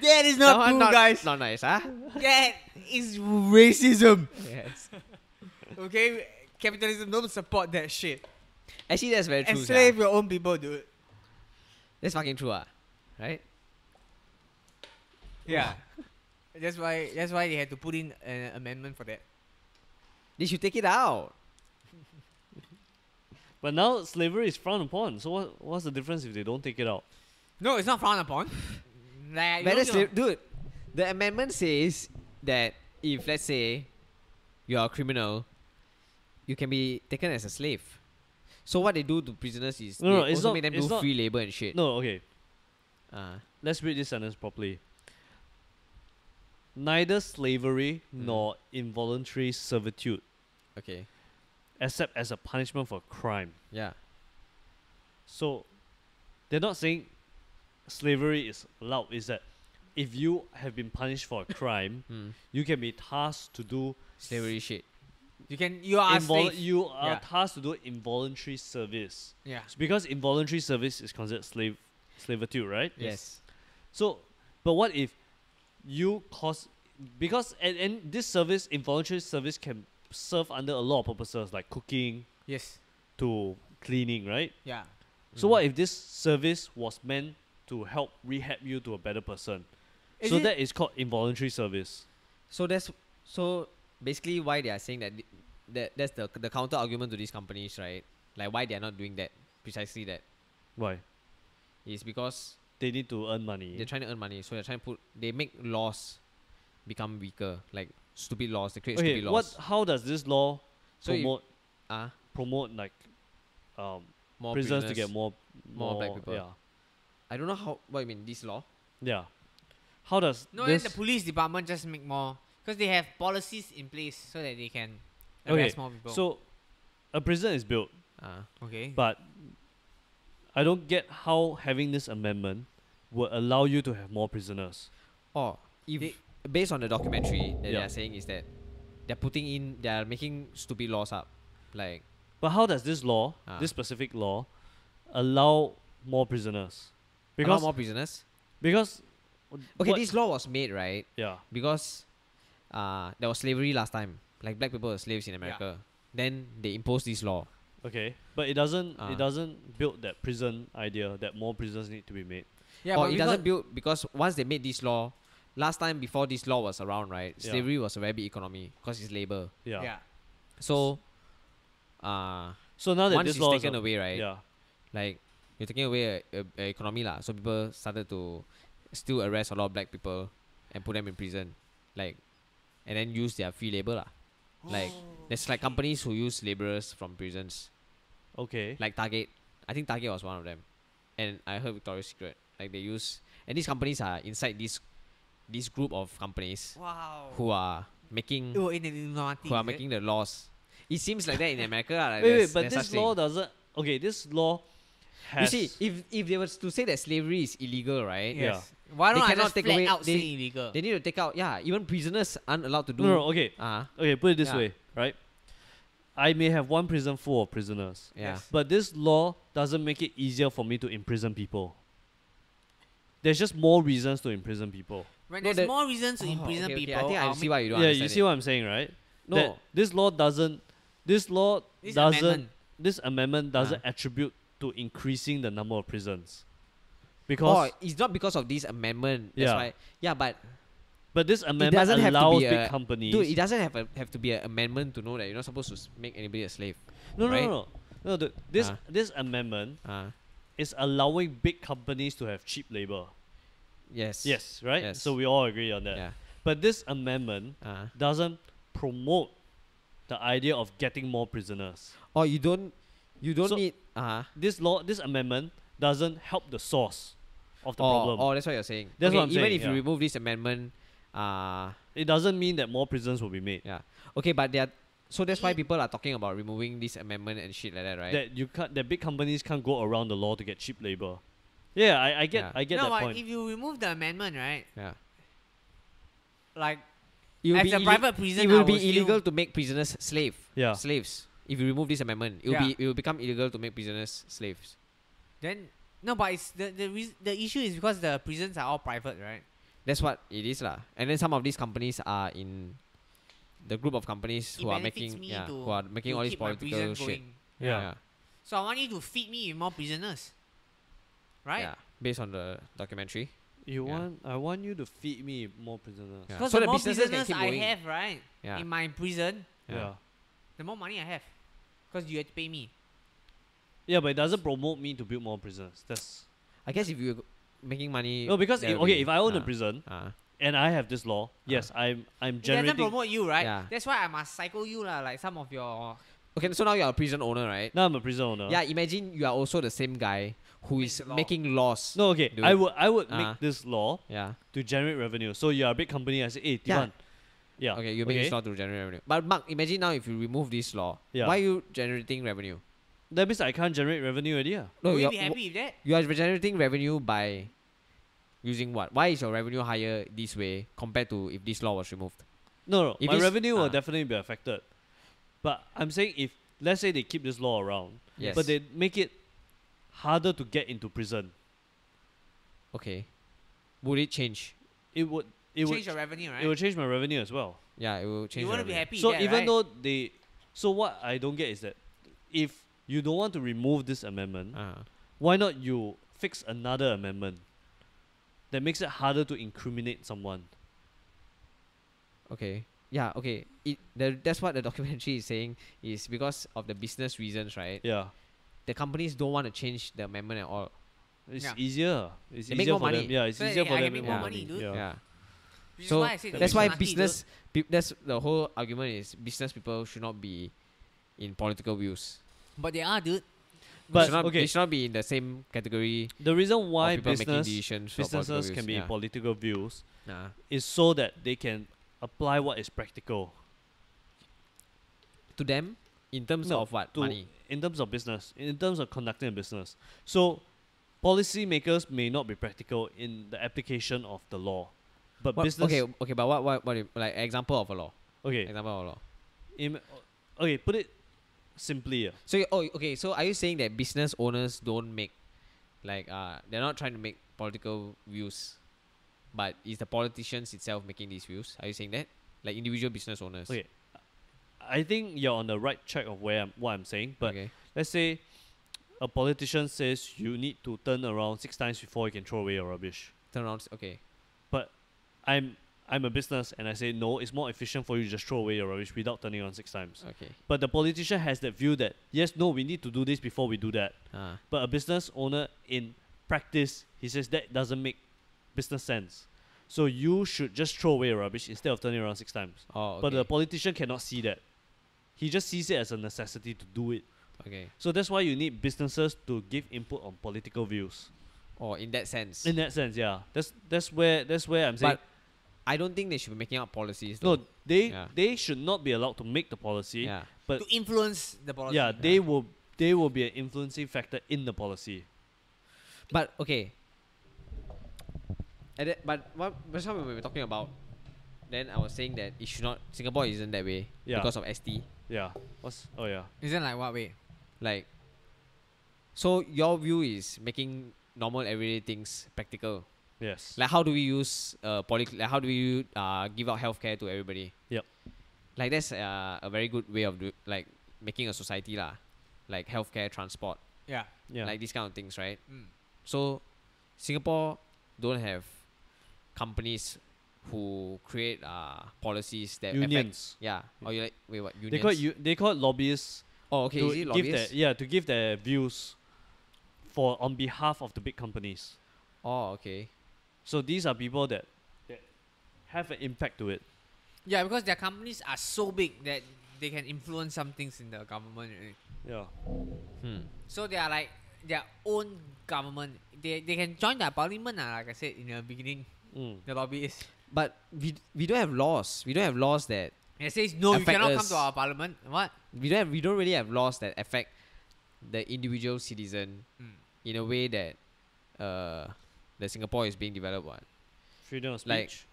That is not cool, guys. Not nice, huh? That is racism. Yes. Okay, capitalism don't support that shit. Actually, that's very true. Enslave sia. your own people, dude. That's fucking true, right? Yeah. That's why they had to put in an amendment for that. They should take it out. But now slavery is frowned upon. So what's the difference if they don't take it out? No, it's not frowned upon. Like, But you that's know- dude, the amendment says that if, let's say, you are a criminal, you can be taken as a slave. So what they do to prisoners is No, they it's also not- make them it's do not- free labor and shit. No, okay. Uh, Let's read this sentence properly. Neither slavery nor involuntary servitude, okay. except as a punishment for crime. Yeah. So they're not saying slavery is allowed. Is that if you have been punished for a crime, Mm. you can be tasked to do Slavery shit. You are a slave. You are Yeah. tasked to do involuntary service. Yeah. Because involuntary service is considered slavitude, right? Yes. So, but what if you cause, because and this service, involuntary service, can serve under a lot of purposes like cooking Yes. to cleaning, right? Yeah. So what if this service was meant to help rehab you to a better person? Is So it- that is called involuntary service. So basically why they are saying that's the counter argument to these companies, right? Like why they are not doing that, precisely that, Why? is because They need to earn money. they're trying to earn money, so they're trying to they make laws become weaker, like stupid laws. They create Okay, stupid laws. how does this law So if- promote like more prisons to get more black people. Yeah. I don't know how. What you mean? This law? Yeah. How does No, then this the police department just make more because they have policies in place so that they can Okay, arrest more people. so a prison is built, okay. but I don't get how having this amendment will allow you to have more prisoners. Oh, if They- based on the documentary that they Yeah. are saying is that they are making stupid laws up, like But how does this law, this specific law, allow more prisoners? a lot Because more prisoners. because Okay, what- this law was made right yeah. because there was slavery last time. Like black people were slaves in America. Then they imposed this law. Okay, but it doesn't Ah. build that prison idea that more prisons need to be made. Yeah, Or but it doesn't build because once they made this law, last time before this law was around, right? Yeah. Slavery was a very big economy because it's labor. Yeah. Yeah. So, So now that once this it's law taken away, right? yeah. Like you're taking away a economy lah. So people started to still arrest a lot of black people and put them in prison, like, and then use their free labor lah. Like there's like companies who use laborers from prisons, Okay. like Target. I think Target was one of them, and I heard Victoria's Secret. Like they use, and these companies are inside this group of companies Wow. who are making Oh, in the Illuminati. who are is it? making the laws. It seems like that in America lah. Like Wait, there's- but there's this such law thing. doesn't. Okay, this law You has. see, if they were to say that slavery is illegal, right? Yeah. Yes. Why They don't I cannot just take flat away- out they- say illegal? They need to take out. Yeah, even prisoners aren't allowed to do. no, okay, Uh-huh. okay. Put it this Yeah. way, right? I may have one prison full of prisoners, Yeah. Yes. but this law doesn't make it easier for me to imprison people. There's just more reasons to imprison people. When No, there's that- more reasons to Oh, imprison okay, okay. people, I think I I'll see make- why you don't Yeah, understand you see it. what I'm saying, right? No. That this law doesn't. This law This doesn't. amendment. This amendment doesn't Ah. attribute to increasing the number of prisons. Oh, Because it's not because of this amendment. That's Yeah. why. Yeah, but but this amendment doesn't have to allows be big a- companies. dude, it doesn't have to be an amendment to know that you're not supposed to make anybody a slave. no, right? no. This Ah. this amendment Uh, is allowing big companies to have cheap labor. yes. Yes, right? Yes. So we all agree on that. Yeah. But this amendment doesn't promote the idea of getting more prisoners. Oh, you don't So- need. This amendment doesn't help the source of the Oh, problem. oh, that's what you're saying. That's Okay, what I'm even saying, if you yeah. remove this amendment, It doesn't mean that more prisons will be made. yeah. Okay, but they are. So that's why people are talking about removing this amendment and shit like that, right? That you can't. That big companies can't go around the law to get cheap labor. Yeah, I get. Yeah. I get no, that but point. if you remove the amendment, right? Yeah. Like It will as be a illi- private prison, it I will be will still- illegal to make prisoners Yeah. slaves. If you remove this amendment, it will become illegal to make prisoners slaves. Then no, but it's the issue is because the prisons are all private, right? That's what it is lah. And then some of these companies are in the group of companies It who are benefits making me yeah, to- who are making to all this keep my political prison shit. going. Yeah. So I want you to feed me with more prisoners, right? Yeah. Based on the documentary. I want you to feed me more prisoners. Yeah. Because So the the more businesses can prisoners keep I going. have, right, Yeah. in my prison, Yeah. the more money I have, because you have to pay me. Yeah, but it doesn't promote me to build more prisons. That's I guess if you're making money. no, because there will be- if I own a prison uh, and I have this law, yes, I'm It doesn't generating. promote you, right? Yeah. That's why I must cycle you lah. Like some of your okay, so now you're a prison owner, right? Now I'm a prison owner. Yeah, imagine you are also the same guy who Makes is the law. making laws. No, okay. Dude. I would Uh-huh. make this law Yeah. to generate revenue. So you're a big company. I say, hey, Yeah. Tivan. Yeah. Okay, you make this law to generate revenue. But Mark, imagine now if you remove this law, Yeah. why are you generating revenue? That means I can't generate revenue already. Yeah. No, will you you're, be happy with that? you are generating revenue by using what? Why is your revenue higher this way compared to if this law was removed? No. If My this- revenue will ah. definitely be affected. But I'm saying if let's say they keep this law around, Yes. but they make it harder to get into prison, Okay. Would it change? it would it Change your would revenue, right? it would change my revenue as well. Yeah, it will change. You the want to be revenue. happy So with that, even right? though they, so what I don't get is that if you don't want to remove this amendment, why not you fix another amendment that makes it harder to incriminate someone? Okay. Yeah. Okay. That's what the documentary is saying. Is because of the business reasons, right? Yeah, The companies don't want to change the amendment at all. it's Yeah. easier. It's They make easier more for them. money. Yeah, it's So easier they for can them. make to more make money, dude. Yeah. Yeah. Which is So why I say the that's why business lucky, business. That's the whole argument is business people should not be in political views. dude. But they are, dude. They But should not, okay, they should not be in the same category the reason why of people making business decisions for political businesses views. can be Yeah. political views Nah. is so that they can apply what is practical. To them, in terms No, of what to money. in terms of business, in terms of conducting a business. So, policymakers may not be practical in the application of the law, but What, business. okay, but what like example of a law? Okay. Example of a law. Okay. Put it simply. So okay, so are you saying that business owners don't make like they're not trying to make political views, but it's the politicians itself making these views? Are you saying that? Like individual business owners. Okay. I think you're on the right track of what I'm saying. But okay. let's say a politician says you need to turn around 6 times before you can throw away your rubbish. Turn around. Okay. But I'm a business and I say no, it's more efficient for you to just throw away your rubbish without turning around 6 times. Okay. But the politician has that view that yes, no, we need to do this before we do that. But a business owner in practice, he says that doesn't make business sense. So you should just throw away your rubbish instead of turning around 6 times. Oh. Okay. But the politician cannot see that. He just sees it as a necessity to do it. okay. So that's why you need businesses to give input on political views. Or in that sense. In that sense, yeah. That's where I'm saying But I don't think they should be making up policies. Though. no, Yeah. they should not be allowed to make the policy. Yeah. But To influence the policy. yeah, they will be an influencing factor in the policy. But okay. But that's what we were talking about. Then I was saying that it should not. Singapore isn't that way Yeah. because of ST. Yeah. Oh yeah. Isn't like what way? Like, so your view is making normal everyday things practical. Yes. Like how do we use like how do we give out healthcare to everybody? Yep. Like that's a very good way of like making a society lah. Like healthcare, transport, Yeah. Yeah. like these kind of things, right? Mm. So Singapore don't have companies who create policies that affect, unions. yeah. Or you like wait what unions? They call it lobbyists. Oh okay, to is it give lobbyists? to give their views on behalf of the big companies. Oh okay. So these are people that have an impact to it. Yeah, because their companies are so big that they can influence some things in the government. Right? Yeah. So they are like their own government. They can join the parliament, like I said in the beginning, the lobbyists. But we don't have laws. We don't have laws that It says no, you Affect cannot us. come to our parliament. What? we don't really have laws that affect the individual citizen in a way that the Singapore is being developed. What? Freedom of speech. Like-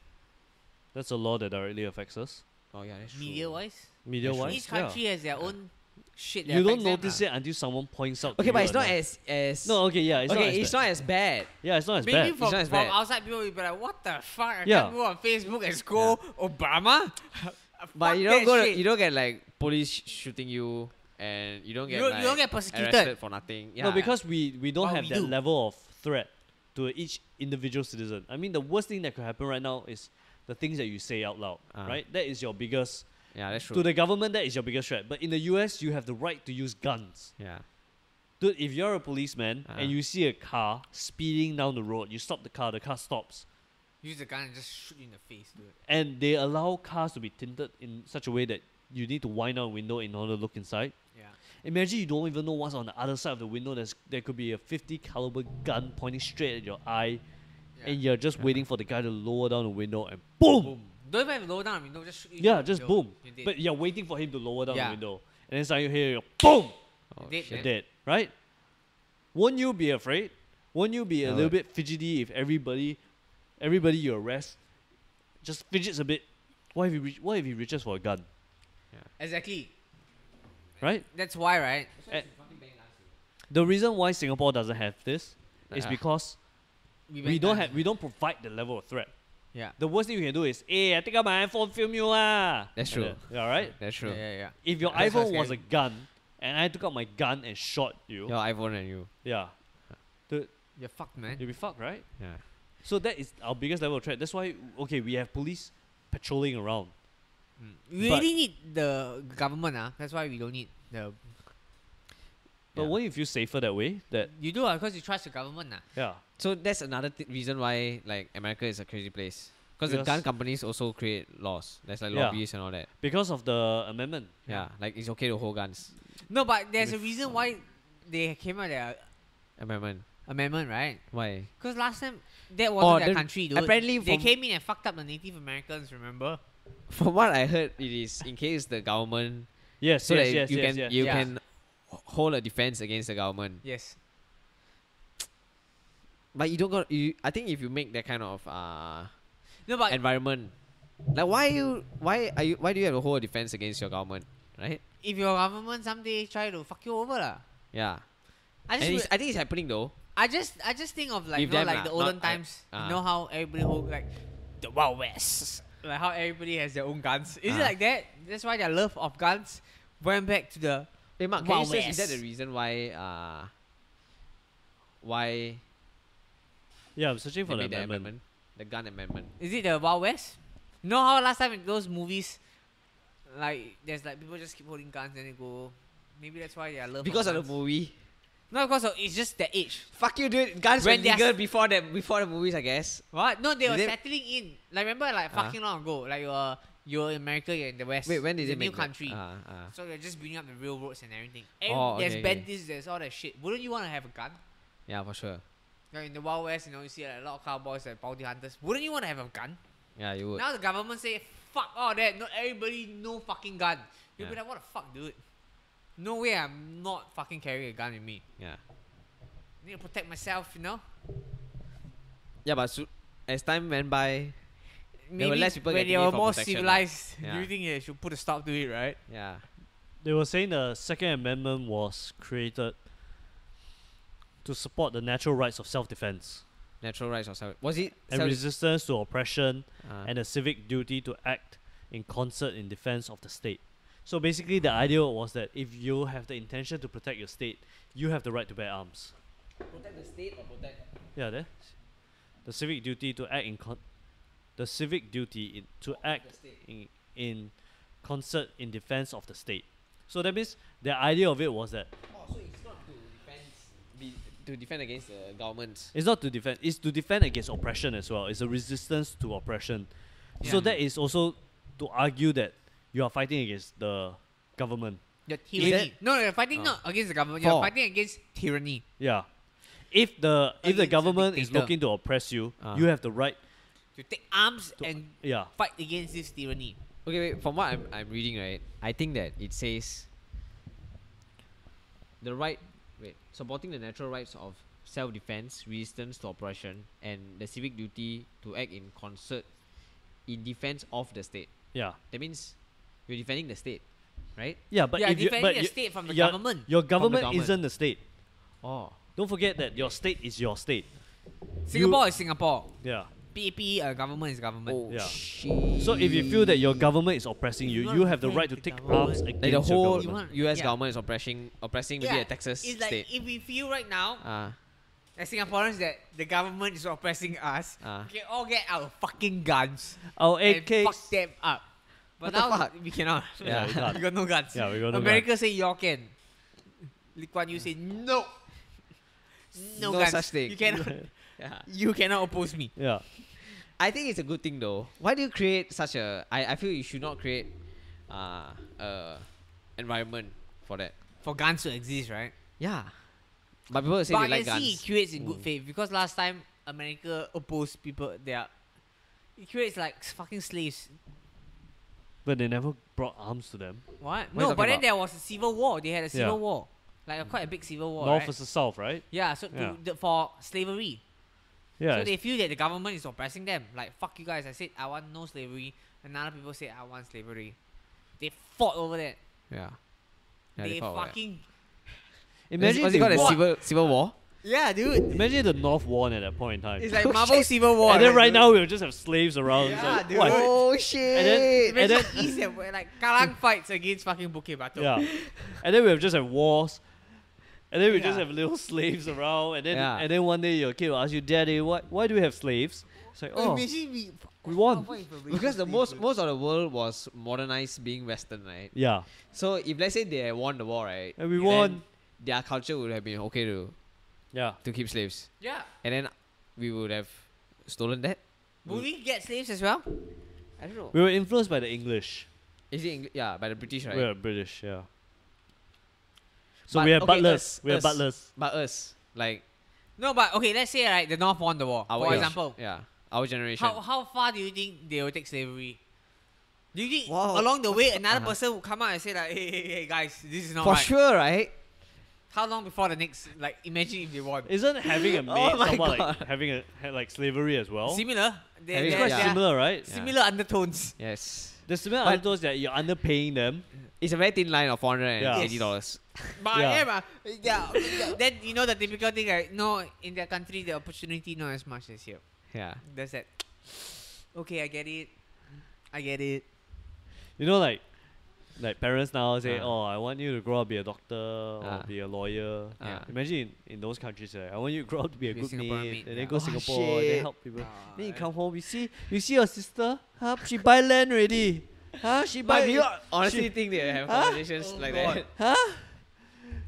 That's a law that directly affects us. Oh yeah, that's true. Media wise, Media wise. each country has their own shit. That You don't affects them, notice lah. it until someone points out. Okay, to but you it's not enough. as No, okay, yeah, it's okay, not as it's bad. not as bad. Yeah, it's not as Maybe bad. from, It's not as from bad. outside people will be like, what the fuck? I Yeah. can't go on Facebook and scroll Obama. But Fuck you don't that go. shit. You don't get like police shooting you, and you don't get You like, don't get persecuted. arrested for nothing. Yeah. No, because we don't But have we that do. level of threat to each individual citizen. I mean, the worst thing that could happen right now is the things that you say out loud, right? That is your biggest. yeah, that's true. To the government, that is your biggest threat. But in the US, you have the right to use guns. yeah. Dude, if you're a policeman Uh-huh. and you see a car speeding down the road, you stop the car stops. Use the gun and just shoot you in the face, dude. And they allow cars to be tinted in such a way that you need to wind out a window in order to look inside. Yeah. Imagine you don't even know what's on the other side of the window. There could be a 50 caliber gun pointing straight at your eye, and you're just waiting for the guy to lower down the window and boom! Boom. Don't even have to lower down the window, just shoot you. Yeah, in the just window. boom. You're dead. But you're waiting for him to lower down Yeah. the window, and then suddenly you hear boom! Oh, Dead, shit. You're man. dead, right? Won't you be afraid? Won't you be a I little would. bit fidgety if everybody you arrest just fidgets a bit? What if he reaches for a gun? Exactly. right? That's why, right? And the reason why Singapore doesn't have this is because we don't provide the level of threat. Yeah. The worst thing you can do is, hey, I take out my iPhone, film you lah. That's true. Yeah, right? That's true. Yeah. If your That's iPhone what's was a gun and I took out my gun and shot you, Your iPhone and you. yeah, You're fucked, man. you'll be fucked, right? Yeah. So that is our biggest level of threat. That's why, okay, we have police patrolling around. We really need the government, That's why we don't need the. But Yeah. won't you feel safer that way? That You do, because you trust the government, yeah, So that's another reason why like America is a crazy place. Because the Because- gun companies also create laws. There's like Yeah. lobbyists and all that. because of the amendment. Yeah. Like it's okay to hold guns. No, but there's a reason why they came out their Amendment. amendment, right? Why? Because last time that wasn't their the- country, dude. apparently they from- came in and fucked up the Native Americans. Remember? From what I heard, it is in case the government, Yes, so yes, that yes, you yes, can yes. you Yeah. can hold a defense against the government. Yes. But you don't got you. I think if you make that kind of No, but environment, like why do you have to hold a defense against your government, right? if your government someday try to fuck you over, Yeah. I And just, I think it's happening though. I just think of like, With you know, them, like the not olden I- times. You uh-huh. know how everybody hold like the Wild West, like how everybody has their own guns. Is it Uh-huh. like that? That's why their love of guns went back to the. Hey Mark, can you Wild search, is that West. the reason why Yeah, I'm searching they for the made the amendment. amendment? The gun amendment. Is it the Wild West? You know how last time in those movies, like there's like people just keep holding guns and they go. Maybe that's why their love. Because of guns. the movie. No, because of, it's just the age. Fuck you, dude. Guns When were they're legal s- before the movies, I guess. What? No, they Did were they- settling in. Like remember, like fucking long ago, like you're in America, you're in the West. Wait, when did it's they a new make that? country? So they're just building up the railroads and everything. And Oh, there's okay, bandits, there's all that shit. Wouldn't you want to have a gun? Yeah, for sure. Like in the Wild West, you know, you see like, a lot of cowboys and bounty hunters. Wouldn't you want to have a gun? Yeah, you would. Now the government say, fuck all that. Not everybody, no fucking gun. You'll be Yeah. like, what the fuck, dude? No way, I'm not fucking carrying a gun with me. Yeah. I need to protect myself, you know? Yeah, but as time went by, Maybe were less people when getting they it were for more protection, civilized, yeah. do you think they should put a stop to it, right? yeah. They were saying the Second Amendment was created to support the natural rights of self-defense Natural rights or self. Was it? and resistance to oppression uh, and a civic duty to act in concert in defense of the state. So basically, the idea was that if you have the intention to protect your state, you have the right to bear arms. protect the state or protect? Yeah, there. The civic duty to act to act in concert in defense of the state. So that means the idea of it was that Oh, so it's not to defend against the government. it's not to defend, it's to defend against oppression as well. It's a resistance to oppression. So Yeah. that is also to argue that you are fighting against the government. The tyranny. that- No, you're fighting Oh. not against the government. You're For- fighting against tyranny. Yeah. If the Against the government is dictator. looking to oppress you, Ah. you have the right To take arms to and yeah. fight against this tyranny. Okay, wait. From what I'm reading, right, I think that it says the right, supporting the natural rights of self-defense, resistance to oppression, and the civic duty to act in concert in defense of the state. Yeah. That means you're defending the state, right? Yeah, but Yeah, if you, defending but the you- state from the your- government. Your government government. isn't the state. Oh, Don't forget that your state is your state. Singapore is Singapore. Yeah. PAP, government is government. oh Yeah. shit. So if you feel that your government is oppressing you, You you wanna have the defend right to the take government. arms like against the your whole government. U.S. Yeah. government is oppressing maybe a Texas it's like state. if we feel right now Ah, as Singaporeans that the government is oppressing us, ah. we can all get our fucking guns Our and AKs. fuck them up. But What the now fuck? we cannot. Yeah, we can't. we got no guns. Yeah, we got no America say y'all can. Lee Kuan Yew say no. No, No guns. such thing. You cannot. Yeah. You cannot oppose me. Yeah. I think it's a good thing though. Why do you create such a? I feel you should not create, environment for that. For guns to exist, right? Yeah. But people say But they I like can see guns. it creates in good faith because last time America opposed people. It creates like fucking slaves. But they never brought arms to them. What? What are you No, but talking then about? there was a civil war. They had a Yeah. civil war, like quite a big civil war. North right? versus South, right? Yeah. So Yeah. for slavery. Yeah. So they feel that the government is oppressing them. Like fuck you guys. I said I want no slavery. And other people say I want slavery. They fought over that. Yeah. Yeah, they fought, fucking Imagine was they it called a won. civil war? yeah, dude. Imagine the North won at that point in time. It's like Marvel Civil War. And then right dude. now we'll just have slaves around. It's Yeah, like, dude. what? Oh shit! And Imagine then- East and West, like Kalang fights against fucking Bukit Batok. Yeah. And then we'll just have wars. And then we just Yeah. have little slaves around. And then Yeah. and then one day your kid will ask you, Daddy, why do we have slaves? It's like, oh, Imagine we won. because the most of the world was modernized, being Western, right? Yeah. So if let's say they won the war, right? And we then won. Their culture would have been okay Yeah. to keep slaves, Yeah. and then we would have stolen that. Will we get slaves as well? I don't know. We were influenced by the English. Is it yeah, by the British, right? We are British, yeah. So But, we have okay, butlers. us- We have us. butlers. But us, like No, but okay, let's say right, the North won the war. our For age, example, yeah, our generation. how far do you think they will take slavery? Do you think Wow. along the way another Uh-huh. person will come out and say like, hey guys, this is not For right? sure, right? How long before the next? Like, imagine if they won. Isn't having a maid Oh my somewhat like God. having like slavery as well? Similar. Having- It's There- quite yeah. there are similar, right? Yeah. Similar undertones. Yes. The similar But- undertones that you're underpaying them. It's a very thin line of $480. But Yeah. yeah, then you know the typical thing, right? No, in their country the opportunity not as much as here. Yeah. There's that. Okay, I get it. I get it. You know, like parents now say, Ah. "Oh, I want you to grow up be a doctor or Ah. be a lawyer." Yeah. Imagine in those countries, I want you to grow up to be a Be a good Singaporean maid, maid, and yeah. then go Oh, Singapore, shit. then help people. Then you come home, you see your sister, huh? She buy land already, huh? She buy. But do you honestly she- think they have Huh? conversations Oh like God. that? Huh?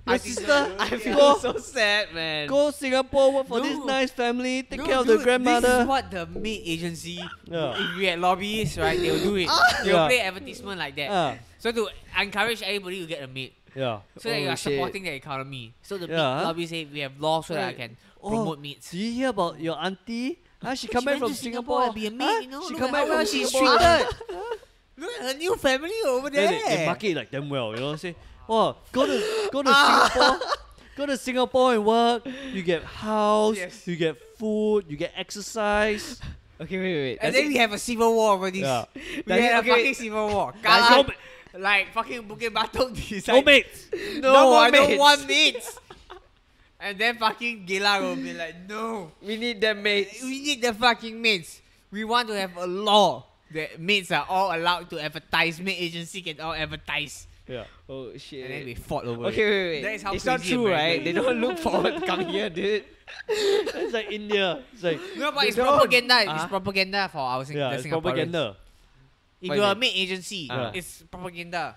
Your I think sister, so. I feel go, so sad, man. go Singapore, work for this No. nice family, take No, care of dude, the grandmother. This is what the maid agency. Yeah. If we had lobbyists, right, they will do it. They will Yeah. play advertisement like that. Ah, So to encourage everybody to get a maid, yeah. so that you Oh, are shit. supporting the economy. So the Yeah, maid huh? lobbyists say we have laws so that I Right. can Oh, promote maids. Do you hear about your auntie? Huh? She come She back went from to Singapore. and be a maid, Huh? you know. She Look come at back how from well she's Singapore. treated. Look at her new family over there. Then they market it like damn well, you know. Say, oh, go to Singapore, go to Singapore and work. You get house, Yes. you get food, you get exercise. Okay, wait. And then we have a civil war over this. Yeah. We Does it- had a okay, fucking civil war. Guys, Kalang, no, like fucking Bukit Batok no decide. mates. No, more I don't mates. want mates. And then fucking Gela will be like, no, We need them mates. we need the fucking mates. We want to have a law that mates are all allowed to advertise. Maid agency can all advertise. Yeah. Oh shit. And then we fought over Okay, it. wait. That is how It's not crazy true, America right? is. They don't look forward to coming here, dude. It's like India. It's like No, but it's don't. propaganda. It's Uh-huh. propaganda for our yeah, the it's Singaporeans. propaganda. If What you're you a mean? maid agency, Uh-huh. it's propaganda.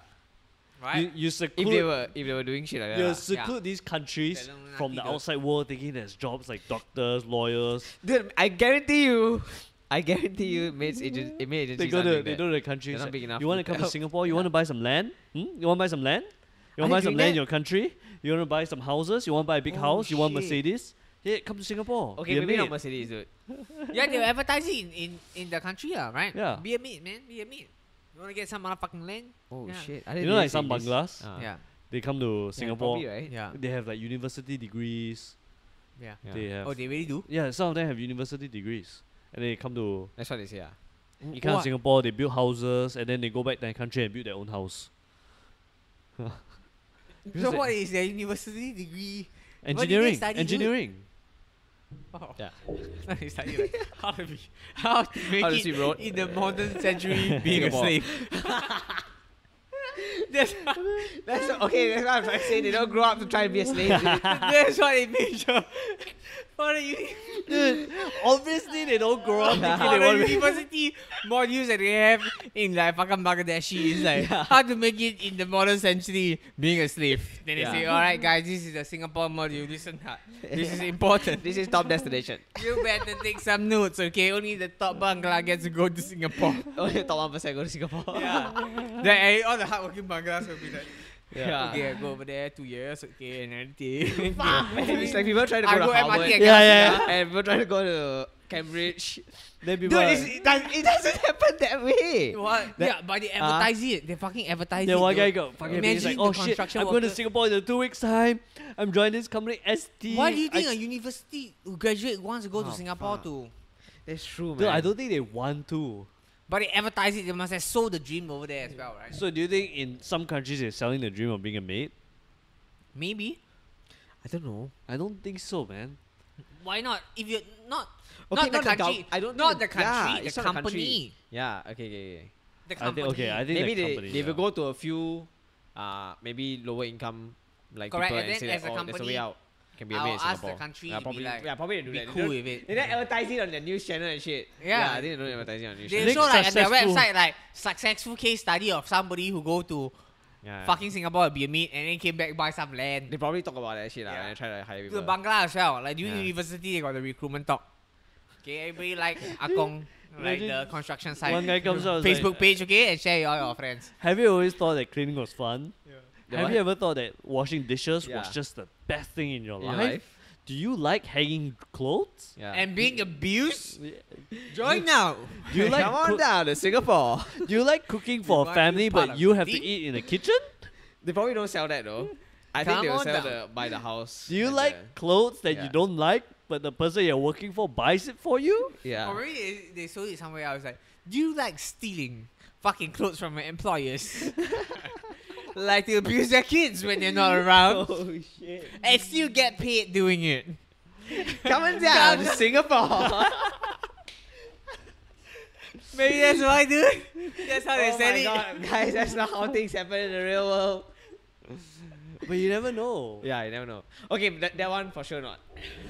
Right? You seclude. If they were doing shit like that. You lah. seclude these countries Telung from the lelaki tu. outside world, thinking there's jobs like doctors, lawyers. Dude, I guarantee you, maid agencies. They go to the countries. They're not like, big enough you want to to come to help. Singapore? You want to buy some land? You want to buy some land? You want to Are buy they some doing land in that? your country? You want to buy some houses? You want to buy a big Oh, house? You want shit. Mercedes? Yeah, come to Singapore. Okay, Be a maybe not maid. Mercedes, dude. Yeah, they'll advertise it in the country, right? Yeah. Be a maid, man. Be a maid. You want to get some motherfucking land? Oh Yeah. shit. You know, like some banglas, Yeah. they come to Singapore. Probably, right? Yeah. They have like university degrees. Yeah. Yeah. They have. Oh, they really do? Yeah, some of them have university degrees, and they come to That's what they say. you come to What? Singapore. They build houses, and then they go back to their country and build their own house. So what is their university degree? What did they Engineering, study, dude? engineering. Oh. Yeah. They study like how to make How to it sweep road. in the modern century being a Singapore. slave. That's That's okay. That's what I'm trying to say. They don't grow up to try and be a slave. dude. that's what it means. For the, Dude, obviously they don't grow up thinking for they the want to. university modules that they have in like fucking Bangladeshi is like how to make it in the modern century being a slave. Then they Yeah. say, alright guys, this is the Singapore module, listen hard. This is important. This is top destination. You better take some notes, okay? Only the top Bangla gets to go to Singapore. Only top 1% go to Singapore. Yeah. Then all the hardworking Banglas will be like, Yeah. okay, I go over there 2 years, okay, and everything. Fuck, man. It's like people trying to I go to go MRT Harvard. and Yeah, cannot yeah, sit down. And people trying to go to Cambridge. Then Dude, people. it doesn't happen that way. What? Yeah, but they advertise it. They fucking advertise it. Then one though. guy got fucking Imagine he's like, the oh shit, construction I'm going to worker. Singapore in 2 weeks' time. I'm joining this company ST. Why do you think I, a university who graduate wants to go to Oh, Singapore fuck. to? That's true, man. Dude, I don't think they want to. But they advertise it. They must have sold the dream over there as well, right? So do you think in some countries they're selling the dream of being a maid? Maybe. I don't know. I don't think so, man. Why not? If you're not Okay, not the not the country, I don't not think the country, it's the not the company, country. Yeah. Okay. the I company. think okay. I think Maybe the they company, they will yeah. go to a few maybe lower income like Correct, people and and then say as that a there's a company, way out. Can be a I'll maid in ask the Singapore. country yeah, to be probably, like, yeah, probably they do be that. cool with it. They don't advertise it on the news channel and shit. Yeah. I think they don't advertise it on news They channel. show like on their successful- website like successful case study of somebody who go to Yeah. fucking Singapore to be a maid and then came back buy some land. They probably talk about that shit Yeah. and they try to hire To people. the Bangla as well. Like during Yeah. university they got the recruitment talk. Okay, everybody like Akong, like the Imagine construction site. one guy comes out, is Facebook like, page, okay, and share it all your friends. Have you always thought that cleaning was fun? The Have what? you ever thought that washing dishes Yeah. was just the best thing in your In your life? life? Do you like hanging clothes? Yeah. And being abused? Do Join now. you like come on cook- down to Singapore. do you like cooking for a want family to be part but of you the have to team? eat in the kitchen? They probably don't sell that though. I think they will Come sell on the by the house. Do you and like clothes that yeah. you don't like but the person you're working for buys it for you? the, yeah. Or maybe they sold it somewhere else. Like, do you like stealing fucking clothes from your employers? Like to abuse their kids when they're not around Oh shit. and still get paid doing it. Come on down to Singapore. Maybe that's why, dude. That's how they Oh said my it. god, guys, that's not how things happen in the real world. But you never know. Yeah, you never know. Okay, that one for sure not.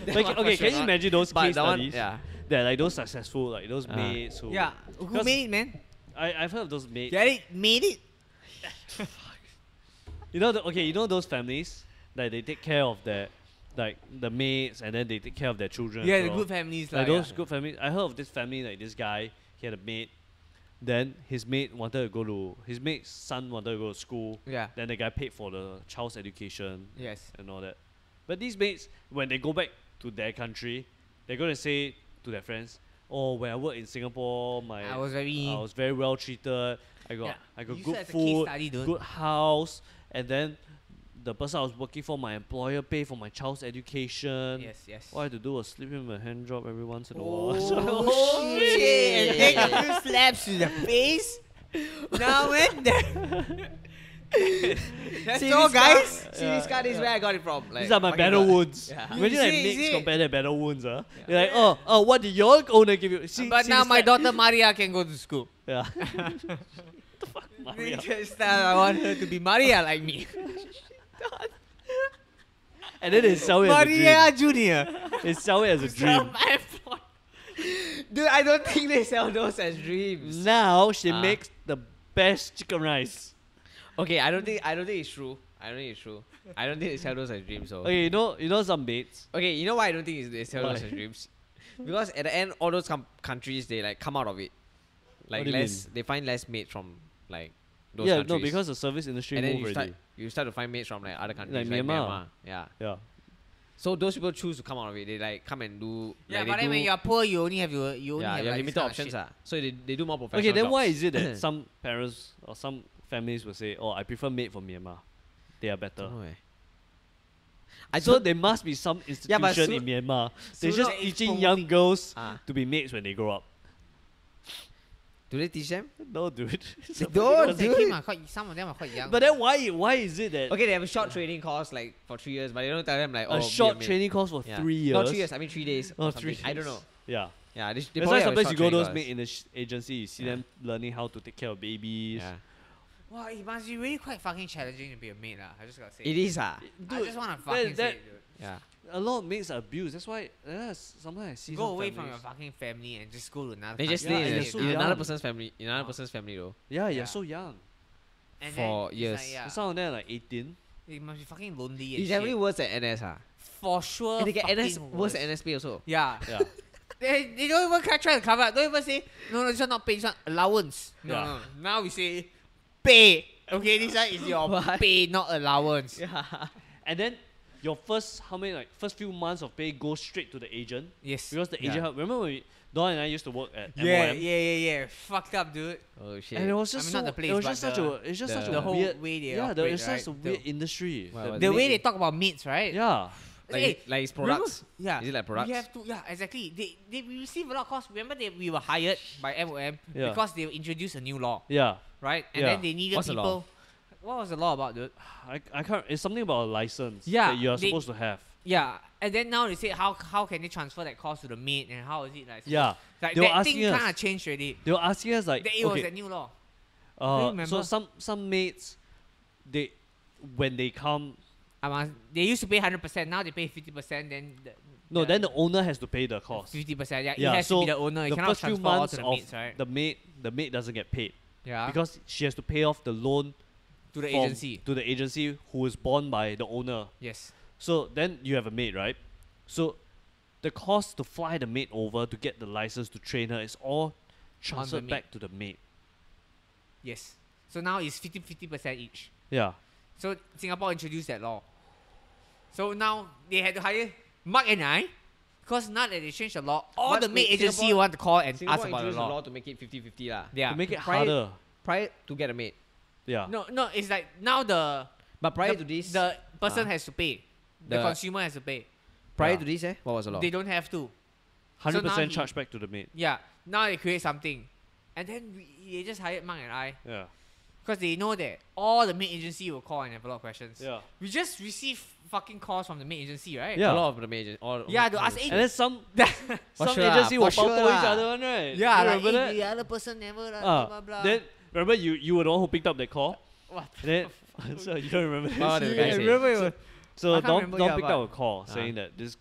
That Like, one for okay, sure can you not. imagine those But case that one, studies? yeah. That like those successful, like those maids who Yeah, who Because- made it, man? I've heard of those maids. Get it? Made it? You know you know those families that they take care of their like the maids and then they take care of their children. Yeah, as the well. good families. Like Like, those good families. I heard of this family, like this guy, he had a maid. Then his maid wanted to go to his maid's son wanted to go to school. Yeah. Then the guy paid for the child's education Yes. and all that. But these maids, when they go back to their country, they're gonna say to their friends, "Oh, when I worked in Singapore, I was very. well treated. I got Yeah. I got You good said it's a case food, study, dude. good house, and then the person I was working for, my employer paid for my child's education. Yes, yes. All I had to do was slip him a hand job every once in a Oh, while." shit! And take a few slaps to the face. Now and then. That's See all, this card? guys. See this card is where I got it from. Like, These are my fucking battle god. wounds. Yeah. Imagine You like see, mates see? compare their battle wounds, They're like, oh, what did your owner give you? See, But see now this my type- daughter Maria can go to school. Yeah. the fuck, Maria. Just, I want her to be Maria like me. And then they sell it as a Maria dream. Junior. They sell it as a dream. Dude, I don't think they sell those as dreams. Now she Ah. makes the best chicken rice. Okay, I don't think it's true. I don't think it's true. I don't think they sell those as dreams. So. Okay, you know some mates. Okay, you know why I don't think they sell those Why? as dreams? Because at the end, all those countries they like come out of it. Like do you less, they find less mates from like those Yeah, countries. no, because the service industry and then moved already. you start to find mates from like other countries Like like Myanmar. Yeah. Yeah. So those people choose to come out of it. They like come and do. Yeah, like, but they then do, when you're poor, you only have yeah, like you have this limited kind of options. shit. So they do more professional Okay, then why jobs. is it that some parents or some families will say, "Oh, I prefer maid from Myanmar. They are better." Don't know, eh. I So don't- there must be some Yeah, but institution in Myanmar. They're sooner just it's teaching promoting- young girls Ah. to be maids when they grow up. Do they teach them? No, dude. It's They a don't, fucking- They dude. came are quite, some of them are quite young. But then why is it that Okay, they have a short training course like for 3 years, but they don't tell them like a be short maid. training course for Yeah. 3 years? Not 3 years. I mean 3 days. Oh, or 3 something. I don't know. years. Yeah. Yeah, they That's probably why have a sometimes short you go training those course. maid in the agency, you see Yeah. them learning how to take care of babies. Yeah. wow, it must be really quite fucking challenging to be a maid, I just gotta say. It is I just wanna fucking say it, dude. Yeah. A lot of maids are abused. That's why sometimes I see Go some away from families. your fucking family and just go to another They just country. Yeah, stay and in, they're so in another young. person's family. In another person's family though. Yeah, Yeah. you're so young. And for then it's years. Like, yeah, Some of them are like 18. it must be fucking lonely and It's shit. definitely worse than NS For sure. And they get NS fucking worse than NSP also. Yeah. Yeah. They don't even try to cover up. Don't even say, no, this one not pay, this one allowance. No, Yeah. no. Now we say, pay. Okay, this one is your What? pay, not allowance. Yeah. And then your first first few months of pay goes straight to the agent Yes. because the Yeah. agent help. Remember when Don and I used to work at Yeah, MOM? yeah. Fucked up, dude. Oh shit. And it was I just mean, so, not the place, it was but just such the- a it's just such the a The whole weird way they yeah, operate, it's such a right? weird industry. Wow, The- wow, The way make- they talk about mates, right? yeah. Hey, Like his remember- products. Yeah. Is it like products? We have to, yeah, exactly. They receive a lot of calls. Remember we were hired by MOM Yeah. because they introduced a new law, Yeah. right? And Yeah. then they needed What's the law? people. What was the law about, dude? I can't. It's something about a license Yeah, that you are they- supposed to have. Yeah, and then now they say how can they transfer that cost to the maid and how is it like? Yeah. like They were that thing asking us- kind of changed already. They were asking us like, That it was okay, a new law. so remember. some mates, they when they come, They used to pay 100%. Now they pay 50%. Then then the owner has to pay the cost. 50%. Yeah, Yeah, it has so to be the owner. You the cannot first few transfer all months to the of maids, right? the maid doesn't get paid Yeah, because she has to pay off the loan to the from- agency. to the agency who is borne by the owner. Yes. So then you have a maid, right? So the cost to fly the maid over to get the license to train her is all transferred maid. back to the maid. Yes. So now it's 50% each. Yeah. So Singapore introduced that law. So now they had to hire Mark and I, because now that they changed the law, all But the maid wait, agency Singapore- want to call and Singapore ask about the introduced law. the law to make it 50-50 lah. Yeah. To make it Prior- harder. Prior to get a maid. Yeah. No, it's like now But prior the, to this, the person Ah. has to pay. The The- consumer has to pay. prior Yeah. to this, what was the law? They don't have to. 100% he- charge back to the maid. Yeah. Now they create something, and then they just hired Mark and I Yeah. because they know that all the maid agency will call and have a lot of questions. Yeah. We just receive fucking calls from the maid agency, right? Yeah. A lot of the major. All Yeah, to ask, And then some sure lah, agency will for sure pao each lah. other one, right? Yeah, You like remember that? the other person never blah, Ah, blah blah. Then remember you were the one who picked up that call. What? Then so you don't remember this? What did the guy I say? remember it was, So I can't Don remember, Don yeah, picked but- up a call saying that this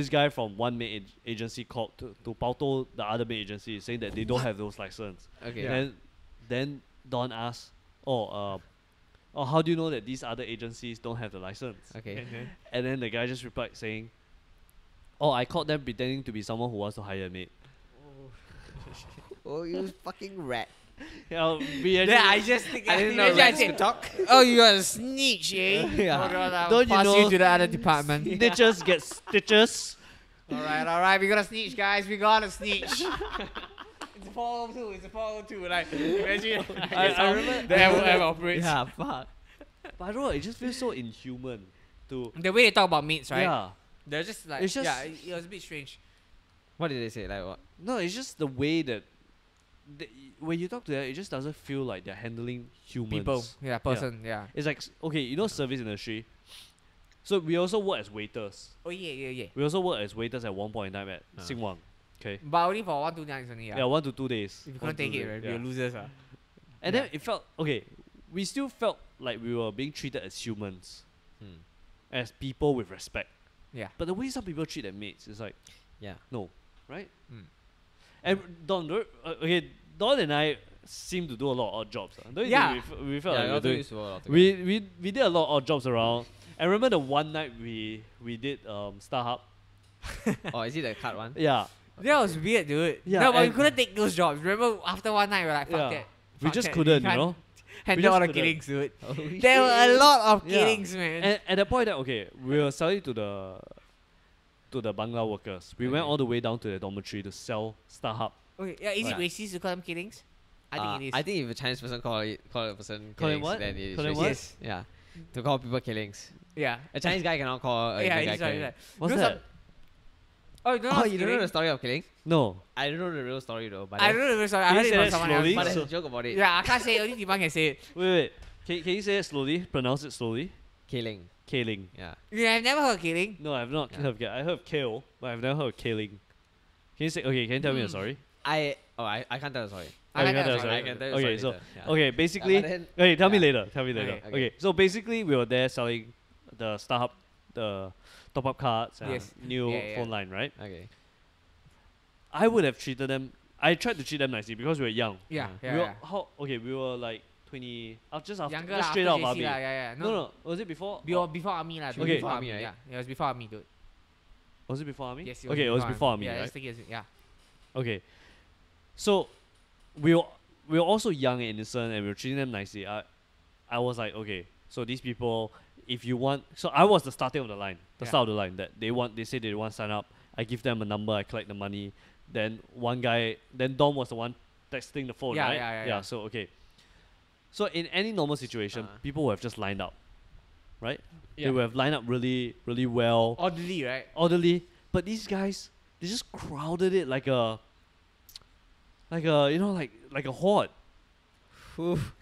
guy from one maid agency called to Pauto the other maid agency saying that they don't have those license. Okay. Yeah. Then Don asked, how do you know that these other agencies don't have the license? Okay. And then the guy just replied saying, "Oh, I called them pretending to be someone who wants to hire a maid." Oh, you fucking rat. Yeah, we actually, yeah, I just think I didn't know imagine I rats said, could talk. oh, you are a snitch, eh? Yeah. Hold on, I'll Don't you pass know- you to the other department. snitches get stitches. all right, we gotta snitch, guys. We gotta snitch. It's a 402. It's a 402. Like, imagine. I remember- the MOM operates. Yeah, fuck. But I don't know, it just feels so inhuman to The way they talk about mates, right? yeah. They're just like, It's just- yeah, it was a bit strange. What did they say? Like what? No, it's just the way that when you talk to them, it just doesn't feel like they're handling humans. People, yeah, person, yeah. It's like okay, you know, service industry. So we also work as waiters. Oh yeah. We also work as waiters at one point in time at Ah. Singwang. Okay. But only for 1 2 nights only, Yeah, 1 to 2 days. If you 1 couldn't to take 2 it, days, right, yeah. we're losers, And Yeah. then it felt okay. We still felt like we were being treated as humans, Hmm. as people with respect. Yeah. But the way some people treat their mates is like Yeah. no, right? Mm. And Don and I seem to do a lot of odd jobs. Don't you Yeah. think we felt Yeah, like you we were all doing used to work a lot together. we did a lot of odd jobs around. I remember the one night we did StarHub. Oh, is it the card one? Yeah. That was weird, dude. Yeah, No, but we and- couldn't take those jobs. Remember, after one night, we were like, fuck Yeah. that. We Fuck just that. couldn't, can't you know. Handle just all the couldn't. killings, dude. Oh, There were a shit. lot of Yeah. killings, man. And at that point, that okay, we were selling to the Bangla workers. We went Okay. all the way down to the dormitory to sell StarHub. Okay, yeah, is it Right. racist to call them killings? I think it is. I think if a Chinese person call a person Call it killings, what? then it is Call it racist. what? Yes. Yeah. To call people killings. yeah. A Chinese guy cannot call a Yeah, Indian guy he's right, killing. he's right. What's You know that? Oh, you don't know Oh, what's you don't know killing? the story of killing? No. I don't know the real story though. But I then- don't know. Sorry, I Can you heard it say from that someone slowly? else. But So- there's a joke about it. Yeah, I can't say it. Only Divan can say it. Wait. Can you say it slowly? Pronounce it slowly. Killing. Kaling. Yeah. Yeah, I've never heard of killing. No, I've not Yeah. heard of I heard of kale, but I've never heard of kaling. Can you say can you tell me a story? I can't tell the story. I you can't can't tell tell the the I story. can tell you the Okay, story so later. Yeah. okay, basically but then- okay, tell me yeah. later. Tell me later. Okay. Okay. So basically we were there selling the StarHub, the top up cards and Yes. new Yeah, yeah. phone line, right? Okay. I would have treated them I tried to treat them nicely because we were young. Yeah, Yeah. we yeah, were we were like 20 just after Younger just lah, straight after out of JC army. lah, yeah. No, was it before? Before army lah. Okay. Before army, Army, yeah. It was before army, dude. Was it before army? Yes, Okay, it was before army, Yeah, right? let's take it as- yeah. Okay. So we were also young and innocent and we were treating them nicely. I was like, okay, so these people, if you want so I was the starting of the line. The Yeah. start of the line that they say they want to sign up. I give them a number, I collect the money. Then Dom was the one texting the phone, Yeah, right? yeah. So okay. So in any normal situation, people would have just lined up. right? Yeah. They would have lined up really, really well, Orderly, right? orderly. But these guys, they just crowded it like a, like a horde, Oof.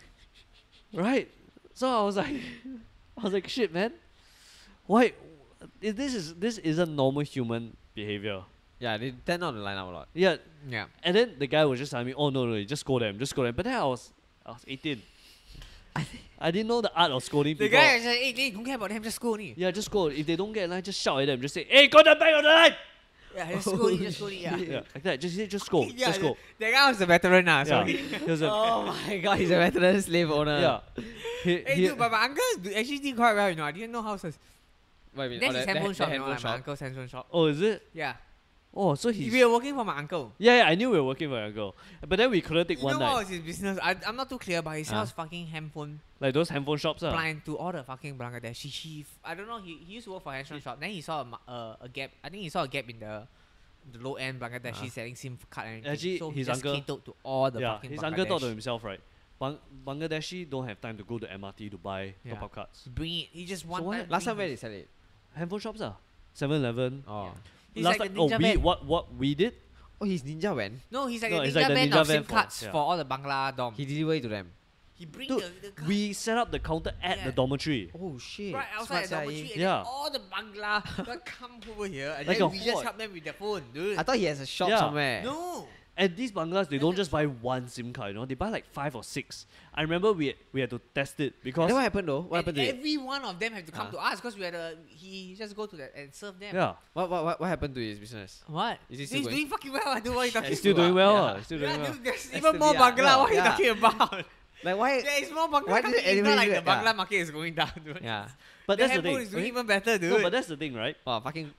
right? So I was like, shit, man. Why? This isn't normal human behavior. Yeah, they tend not to line up a lot. Yeah, Yeah. and then the guy was just telling me, oh no, just scold them, just scold them. But then I was 18. I didn't know the art of scolding The people. guy is like, hey, don't care about them, just go only. Yeah, just scold. If they don't get a line, just shout at them. Just say, hey, go back on the line! Yeah, just go only, just go only, yeah. Yeah, like that. Just scold. Yeah, just scold. The guy was a veteran now, Yeah. so. He was like, Oh my god, he's a veteran slave owner. yeah. Hey, dude, but my uncle actually did quite well, you know. I didn't know houses. What do you mean? That's Oh, his the handphone shop, you know, handphone like my shop. uncle's handphone shop. Oh, is it? Yeah. Oh, so he's... We were working for my uncle. Yeah, I knew we were working for a girl. But then we couldn't take You one know what night. was his business? I'm not too clear, but he sells fucking handphone Like those handphone shops. blind to all the fucking Bangladeshi. I don't know, he used to work for a handphone shop. Then he saw a gap. I think he saw a gap in the low end Bangladeshi selling SIM card and everything. Actually, so he his just uncle... catered to all the Yeah, fucking his Bangladesh. uncle thought to himself, right? Bangladeshi don't have time to go to MRT to buy Yeah. top-up cards. Bring it. He just what? wanted. Last time where they sell it? Handphone shops 7-Eleven. Oh. He's Last like the time, ninja van. what we did? Oh, he's Ninja Van. No, he's like No, a it's ninja like the van ninja of van SIM for- cards yeah. for all the Bangla dom. He delivered it to them. He bring Dude, the card. we set up the counter at Yeah. the dormitory. Oh shit. Right outside the Smart dormitory, sia, and Yeah. then all the Bangla will come over here, and Like then a we just horde. help them with their phone, dude. I thought he has a shop Yeah. somewhere. No. And these Banglas, they don't just buy one SIM card, you know, they buy like 5 or 6. I remember we had to test it because... Then what happened though? What happened to it? Every one of them have to come to us because we had he just go to that and serve them. Yeah, What happened to his business? What? Is he still He's going? doing fucking well. Dude, what are you talking he's still about? doing well. Yeah. He's still doing Yeah, well. dude, there's That's even the- more yeah, Bangla. What are you yeah. talking about? Like why? There is more Bangla Why coming did in. It's not like anybody the do it? Bangla market is going down, dude. Yeah. But The that's the handphone thing. is doing even better, dude. No, but that's the thing, right? Wow, fucking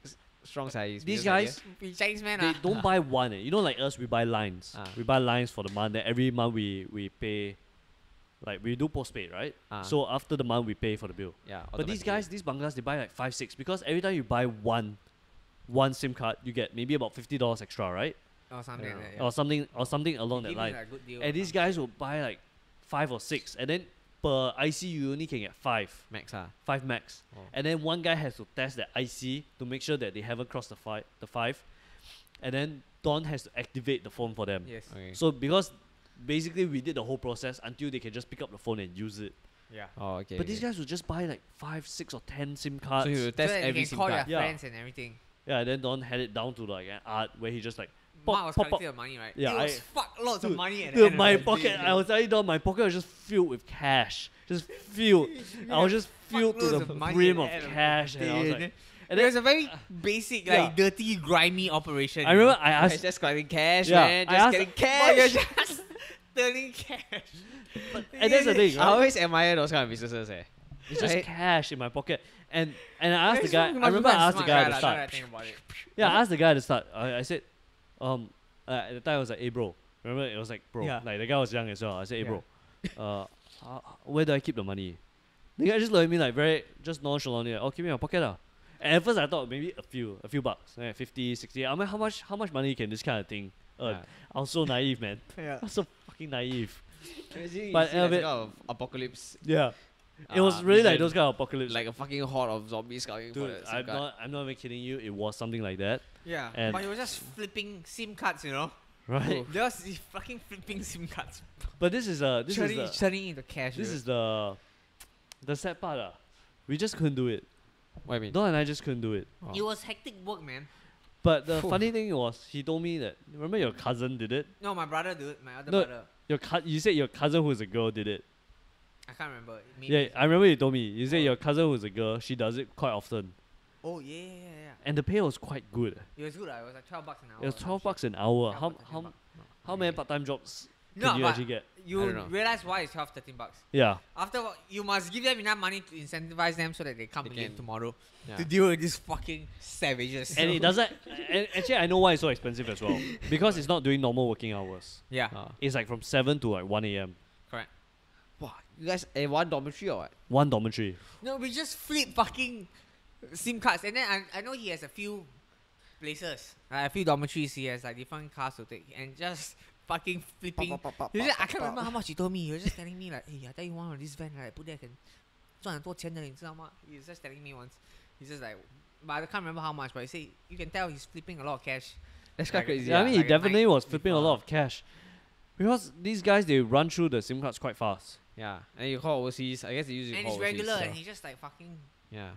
strong size. These guys, He's Chinese man. they don't buy one. You know, like us, we buy lines. Ah. We buy lines for the month. Then every month we pay, like we do postpaid, right? Ah. So after the month we pay for the bill. Yeah. But these guys, these Banglas, they buy like 5, 6 because every time you buy one SIM card, you get maybe about $50 extra, right? Or something like that. Yeah. Or something along that Give me, line. like, good deal And or these guys will buy like 5 or 6, and then per IC you only can get 5. Max 5 max. Oh. And then one guy has to test that IC to make sure that they haven't crossed the 5. And then Don has to activate the phone for them. Yes. Okay. So because basically we did the whole process until they can just pick up the phone and use it. Yeah. Oh, okay. But these guys will just buy like 5, 6 or 10 SIM cards. So you So test that they every can SIM call card. their Yeah. friends and everything. Yeah, and then Don had it down to like an art where he just like Mark was pop, collecting the money, right? Yeah, it was I- fuck lots of Dude, money at the Dude, end my of the pocket, day, I was telling you, Don, my pocket was just filled with cash. Just filled. I was just filled to Fuckloads the of money brim at of the end of the cash. day, And I was and like, then- and It was then a very basic, like dirty, grimy operation. I you know? remember I It's asked, just collecting cash, Yeah, man. I Just asked- getting But you're cash. just turning cash. and that's the thing, I right? always admire those kind of businesses. It's just Right? cash in my pocket. And I asked the That's guy, fucking I remember much I asked the smart guy at guy the lah, now that I start. think about it. Yeah, I asked the guy at the start. I said, at the time I was like, hey bro. Remember it was like, bro. Yeah. Like the guy was young as well. I said, hey Yeah. bro, where do I keep the money? The guy just looked at me like very, just nonchalantly, like, oh, keep it in my pocket lah. And at first I thought maybe a few bucks, 50, 60. I mean, how much money can this kind of thing earn? Yeah. I was so naive, man. Yeah. I was so fucking naive. Imagine But you see like bit- some kind of apocalypse, Yeah. It was really like vision, those kind of apocalypse. like a fucking horde of zombies coming for dude, the SIM card. I'm not even kidding you. It was something like that, Yeah. And- But he was just flipping SIM cards, you know? right? Oh. Just he fucking flipping SIM cards. But this is Turning into cash. this dude. is the sad part. We just couldn't do it. What do you mean? Don and I just couldn't do it. Oh. It was hectic work, man. But the Phew. funny thing was, he told me that, remember your cousin did it? No, my brother, dude. My other No. brother. You said your cousin who's a girl did it. I can't remember. Maybe Yeah, I remember you told me. You said your cousin who's a girl, she does it quite often. Oh, yeah. And the pay was quite good. It was good. It was like $12 an hour. It was or some 12 shit. bucks an hour. 12 How, bucks, how, 13 bucks. how many part-time jobs No, can you but actually get? I you don't know. realize why it's 12, 13 bucks. Yeah. After you must give them enough money to incentivize them so that they come They again can- tomorrow Yeah. to deal with these fucking savages. And it doesn't... and actually, I know why it's so expensive as well. Because it's not doing normal working hours. Yeah, It's like from 7 to like 1 a.m. correct. Wow, you guys in one dormitory or what? One dormitory. No, we just flip fucking SIM cards, and then I know he has a few places, a few dormitories. He has like different cars to take, and just fucking flipping. He was just- I can't remember how much he told me. He was just telling me like, hey, I tell you one of this van, right? Put there can 赚很多钱的，你知道吗? He's just telling me once. He's just like, but I can't remember how much. But he say you can tell he's flipping a lot of cash. That's quite Like- crazy. Yeah, I Yeah. mean, he like a definitely night was flipping a lot before. of cash. Because these guys, they run through the SIM cards quite fast. Yeah. And you call overseas. I guess they use it And for it's overseas. regular, so- and he just like fucking. Yeah.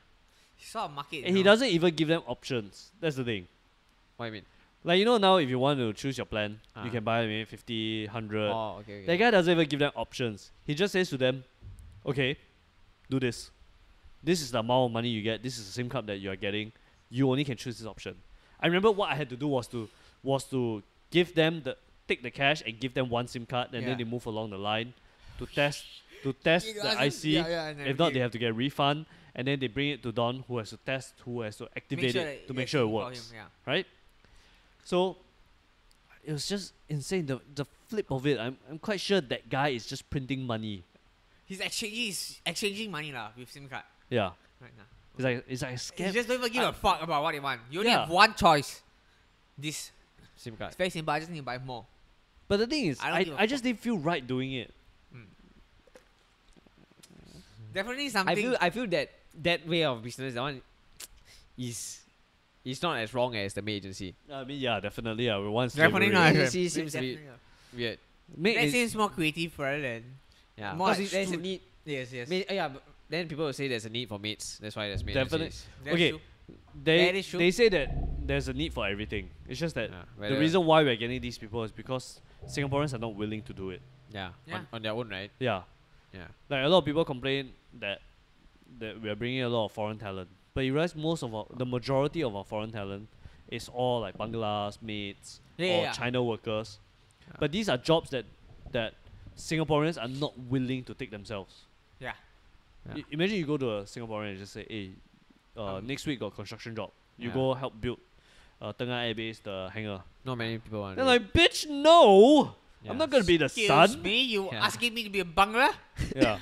He saw a market. And he doesn't even give them options. That's the thing. What do you mean? Like, you know, now if you want to choose your plan, you Ah. can buy maybe 50, 100. Oh, okay. That guy doesn't even give them options. He just says to them, okay, do this. This is the amount of money you get. This is the SIM card that you are getting. You only can choose this option. I remember what I had to do was to give them take the cash and give them one SIM card, and Yeah. then they move along the line to test the IC. and If not, they have to get a refund, and then they bring it to Don, who has to test, who has to activate it to make sure it works. Yeah. Right? So it was just insane. The flip of it, I'm quite sure that guy is just printing money. He's exchanging money lah with SIM card Yeah. right now. It's like a He scam. just don't even give a fuck about what they want. You only Yeah. have one choice. This. SIM card. It's very simple. I just need to buy more. But the thing is, I don't give a I just didn't feel right doing it. Definitely something. I feel that way of business, that one is not as wrong as the maid agency. I mean, yeah, definitely. Yeah, we want Definitely slavery. not. Agency That's seems to be definitely weird. Maid that is- seems more creative rather than. Yeah. More Because like there's a shoot. need. Yes, yes. Yeah, but then people will say there's a need for mates. That's why there's maid Definitely. agencies. That's okay. true. They That is true. they say that there's a need for everything. It's just that Yeah, the whether- reason why we're getting these people is because Singaporeans are not willing to do it. Yeah. Yeah. On their own, right? Yeah. Yeah. Like a lot of people complain that we are bringing a lot of foreign talent, but you realize the majority of our foreign talent is all like Bangladesh mates or Yeah. China workers. Yeah. But these are jobs that Singaporeans are not willing to take themselves. Yeah. Yeah. Imagine you go to a Singaporean and just say, hey, next week got construction job. You Yeah. go help build Tengah Air Base, the hangar. Not many people want. They're to do it. like, bitch, no! Yeah. I'm not gonna be the Excuse son. me, you Yeah. asking me to be a bungler? Yeah.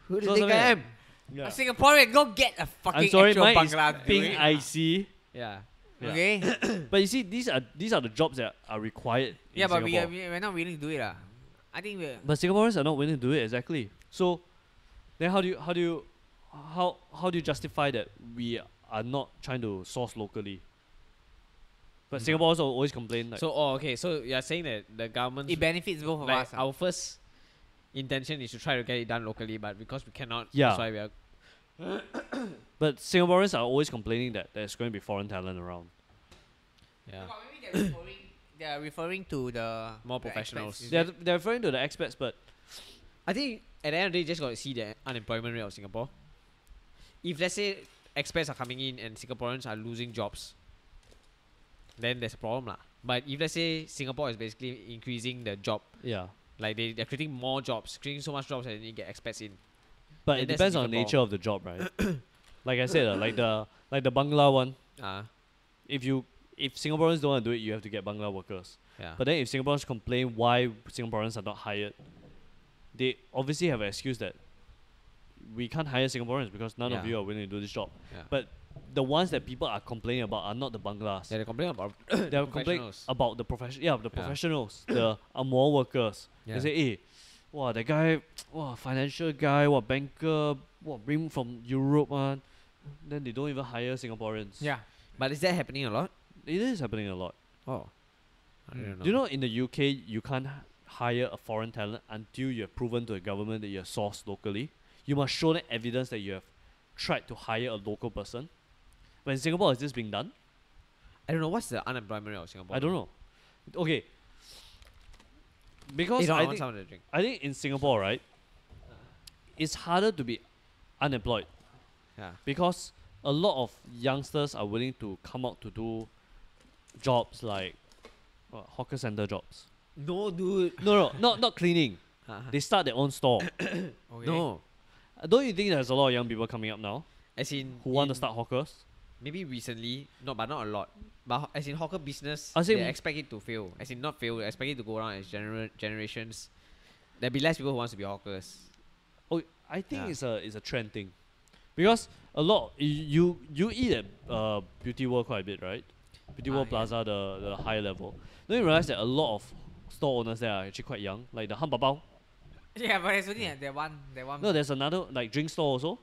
Who do So you think I something am? Yeah. A Singaporean, go get a fucking I'm sorry, actual mine is bungler. to do pink it. IC. Yeah. Yeah. Okay. But you see, these are the jobs that are required in Yeah, but Singapore. we're not willing to do it lah. I think we're. But Singaporeans are not willing to do it exactly. So then how do you justify that we are not trying to source locally? But Singaporeans always complain like, So, okay. So you're saying that the government, It benefits both of like us. our first intention is to try to get it done locally, but because we cannot, Yeah. that's why we are. but Singaporeans are always complaining that there's going to be foreign talent around. Yeah. But maybe they're referring to the More the professionals. expats, is They're, it? they're referring to the expats, but I think at the end of the day, you just got to see the unemployment rate of Singapore. If let's say expats are coming in and Singaporeans are losing jobs, then there's a problem lah. But if let's say Singapore is basically increasing the job, yeah. like they're creating more jobs, creating so much jobs, and they get expats in. But Then it that's a depends on the different nature of the job, right? Like I said, like the Bangla one. If Singaporeans don't want to do it, you have to get Bangla workers. Yeah. But then if Singaporeans complain why Singaporeans are not hired, they obviously have an excuse that we can't hire Singaporeans because none of Yeah. you are willing to do this job. Yeah. But the ones that people are complaining about are not the Banglas. They're complaining about They're complaining professionals. about the professionals, the Amor workers. Yeah. They say, hey, wow, that guy, wow, financial guy, wow, banker, wow, bring from Europe, man. Then they don't even hire Singaporeans. Yeah. But is that happening a lot? It is happening a lot. Oh. I don't know. Do you know in the UK you can't hire a foreign talent until you have proven to the government that you are sourced locally? You must show them evidence that you have tried to hire a local person. But in Singapore, is this being done? I don't know. What's the unemployment rate of Singapore? I don't know. Okay. Because I I want think, someone to drink. I think in Singapore, right, it's harder to be unemployed Yeah. because a lot of youngsters are willing to come out to do jobs like hawker center jobs. No, dude. No, not cleaning. They start their own store. Okay. No. Don't you think there's a lot of young people coming up now As in who want to in- start hawkers? Maybe recently, no, but not a lot. But as in hawker business, I say they m- expect it to fail. As in not fail, they expect it to go around as generations. There'll be less people who wants to be hawkers. Oh, I think Yeah. it's a trend thing, because a lot you eat at Beauty World quite a bit, right? Beauty World yeah. Plaza, the higher level. Don't you realize that a lot of store owners there are actually quite young, like the Han Bao Bao. Yeah, but it's only that one. No, there's another like drink store also.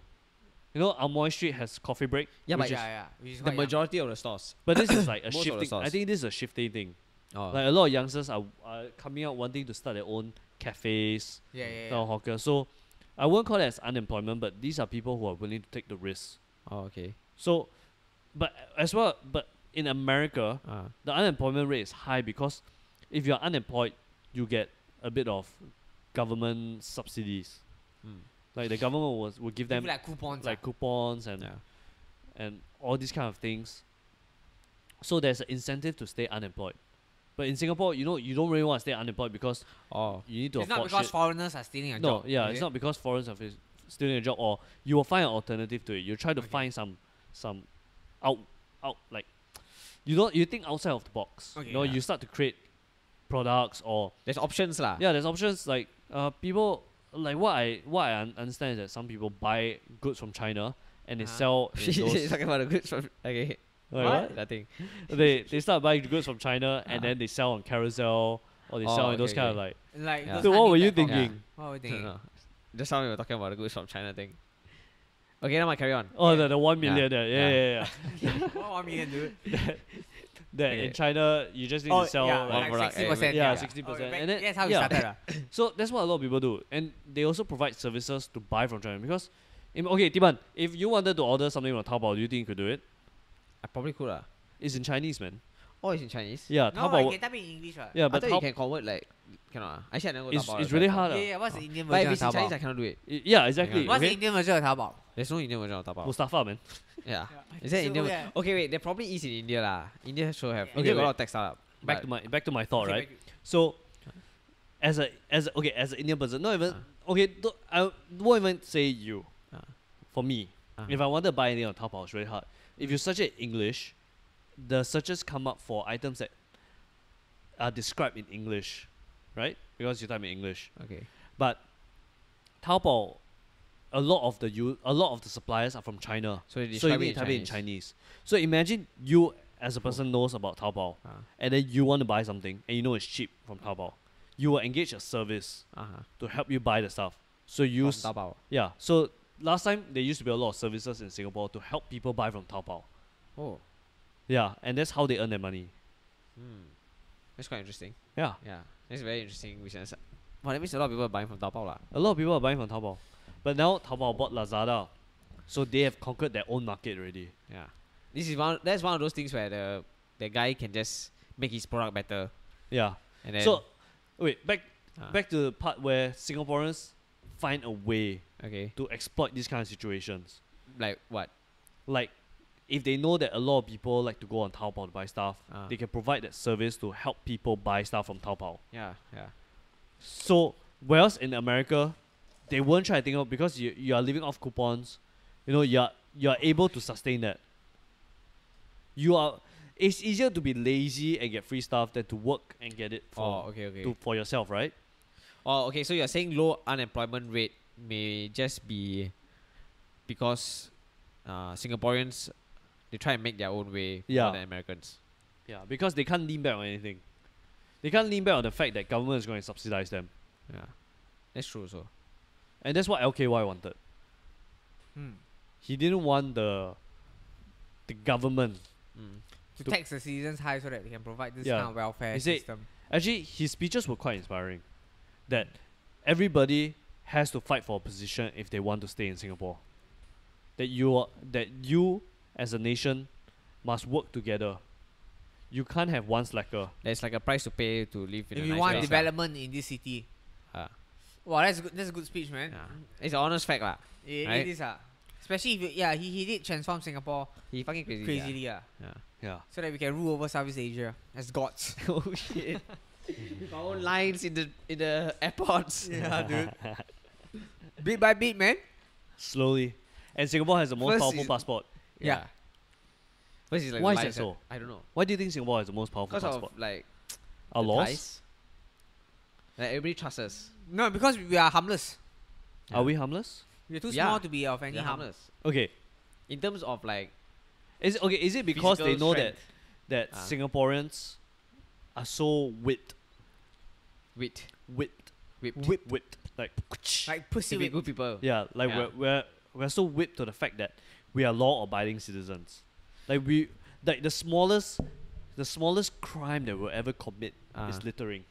You know, Amoy Street has coffee break. Yeah, which but is, yeah. Which is the quite young. majority of the stores. but this is like a Most of the shifting. I stores. think this is a shifting thing. Oh. Like a lot of youngsters are coming out wanting to start their own cafes, Yeah, yeah, kind of yeah. hawker. So I won't call it as unemployment, but these are people who are willing to take the risk. Oh, okay. So, but as well, but in America, Ah. the unemployment rate is high because if you're unemployed, you get a bit of government subsidies. Mm. Like the government will give them Give like coupons. like coupons and Yeah. and all these kind of things. So there's an incentive to stay unemployed. But in Singapore, you know, you don't really want to stay unemployed because Oh. you need to It's not afford because shit. foreigners are stealing a No, job. yeah, is it's it? not because foreigners are stealing a job, or you will find an alternative to it. You try to Okay. find some out like you think outside of the box. Okay, You know, yeah. you start to create products or There's options lah. yeah, there's options like people like what I understand is that some people buy goods from China and they Uh-huh. sell in He's those, talking about the goods from. Okay. Wait, what? Nothing. they start buying goods from China and Ah. then they sell on Carousel or they Oh, sell in those okay, kind of okay. like. Like Yeah. those So what honey were you platforms. thinking? What were you I don't thinking? know. Just now we were talking about the goods from China thing. Okay, now I carry on. Oh, the 1 Yeah. million there. Yeah. What 1 million, dude? That Okay. in China you just need Oh, to sell yeah, one like, like product, 60%. yeah, yeah. 60%. Oh, And then that's how we yeah. started. So that's what a lot of people do, and they also provide services to buy from China because, okay, Tiban, if you wanted to order something from Taobao, do you think you could do it? I probably could lah. It's in Chinese, man. Oh, it's in Chinese. Yeah, No, Taobao. you can type in English, right? Yeah, I but thought you Taobao. can convert like cannot. Actually, I never go It's Taobao. it's really like that. hard. Yeah, yeah. What's the Indian But if version it's of in Chinese, I Taobao? cannot do it. Yeah, exactly. What's the Okay, Indian version of Taobao? There's no Indian version of Taobao. Mustafa, man. Yeah. Yeah. Is there So, Indian? yeah. Okay, wait. There probably is in India lah. India should have. Okay, India got a wait. lot of tech startup. Back to my thought, Okay, right? back So, as an Indian person, not even okay. I won't even say you. Ah. For me, Ah. if I wanted to buy anything on Taobao, it's really hard. If you search it in English, the searches come up for items that are described in English, right? Because you type in English. Okay. But Taobao, a lot of the suppliers are from China, So they so you describe need it to type it in Chinese. Chinese. So imagine you as a person knows about Taobao, Ah. and then you want to buy something, and you know it's cheap from Taobao. You will engage a service Uh-huh. to help you buy the stuff. So From use Taobao. yeah. So last time there used to be a lot of services in Singapore to help people buy from Taobao. Oh. Yeah, and that's how they earn their money. Hmm. That's quite interesting. Yeah, Yeah. That's very interesting business. Well, that means a lot of people are buying from Taobao lah. a lot of people are buying from Taobao, but now Taobao bought Lazada, so they have conquered their own market already. Yeah. That's one of those things where the guy can just make his product better. Yeah. And then So wait, back Ah. back to the part where Singaporeans find a way okay. to exploit these kind of situations. Like what? Like, if they know that a lot of people like to go on Taobao to buy stuff, Ah. they can provide that service to help people buy stuff from Taobao. Yeah, yeah. So, whereas in America, they won't try to think of because you are living off coupons, you know, you are able to sustain that. It's easier to be lazy and get free stuff than to work and get it for Oh, okay. for yourself, right? Oh, okay. So you're saying low unemployment rate may just be because Singaporeans they try and make their own way Yeah. more than Americans. Yeah, because they can't lean back on anything. They can't lean back on the fact that government is going to subsidize them. Yeah, that's true. So And that's what LKY wanted. Hmm. He didn't want the government. To To- tax the citizens high so that they can provide this Yeah. kind of welfare He said- system. Actually, his speeches were quite inspiring. That everybody has to fight for a position if they want to stay in Singapore. That you as a nation must work together. You can't have one slacker. there's like a price to pay to live in If a you nice want place, development in this city. lah. Wow, that's good. That's a good speech, man. Yeah. It's an honest fact lah. It Right? is especially if he did transform Singapore He fucking crazy. crazily Yeah. Yeah. so that we can rule over Southeast Asia as gods. Oh shit. Our own lines in the airports. Yeah, dude. Bit by bit, man. Slowly. And Singapore has the most First powerful is- passport. Yeah. First is like Why is the that lines so? I don't know. Why do you think Singapore has the most powerful Because passport? of like Our the laws? ties. Like everybody trusts us. No, because we are harmless. Are we harmless? We're too Yeah. small to be of any They're harm. harmless. Okay. In terms of like Is it because they physical know strength. that Ah. Singaporeans are so whipped, Whipped. like Like pussy To be whip. good people. yeah, like Yeah. we're whipped to the fact that we are law-abiding citizens. Like the smallest crime that we'll ever commit is littering.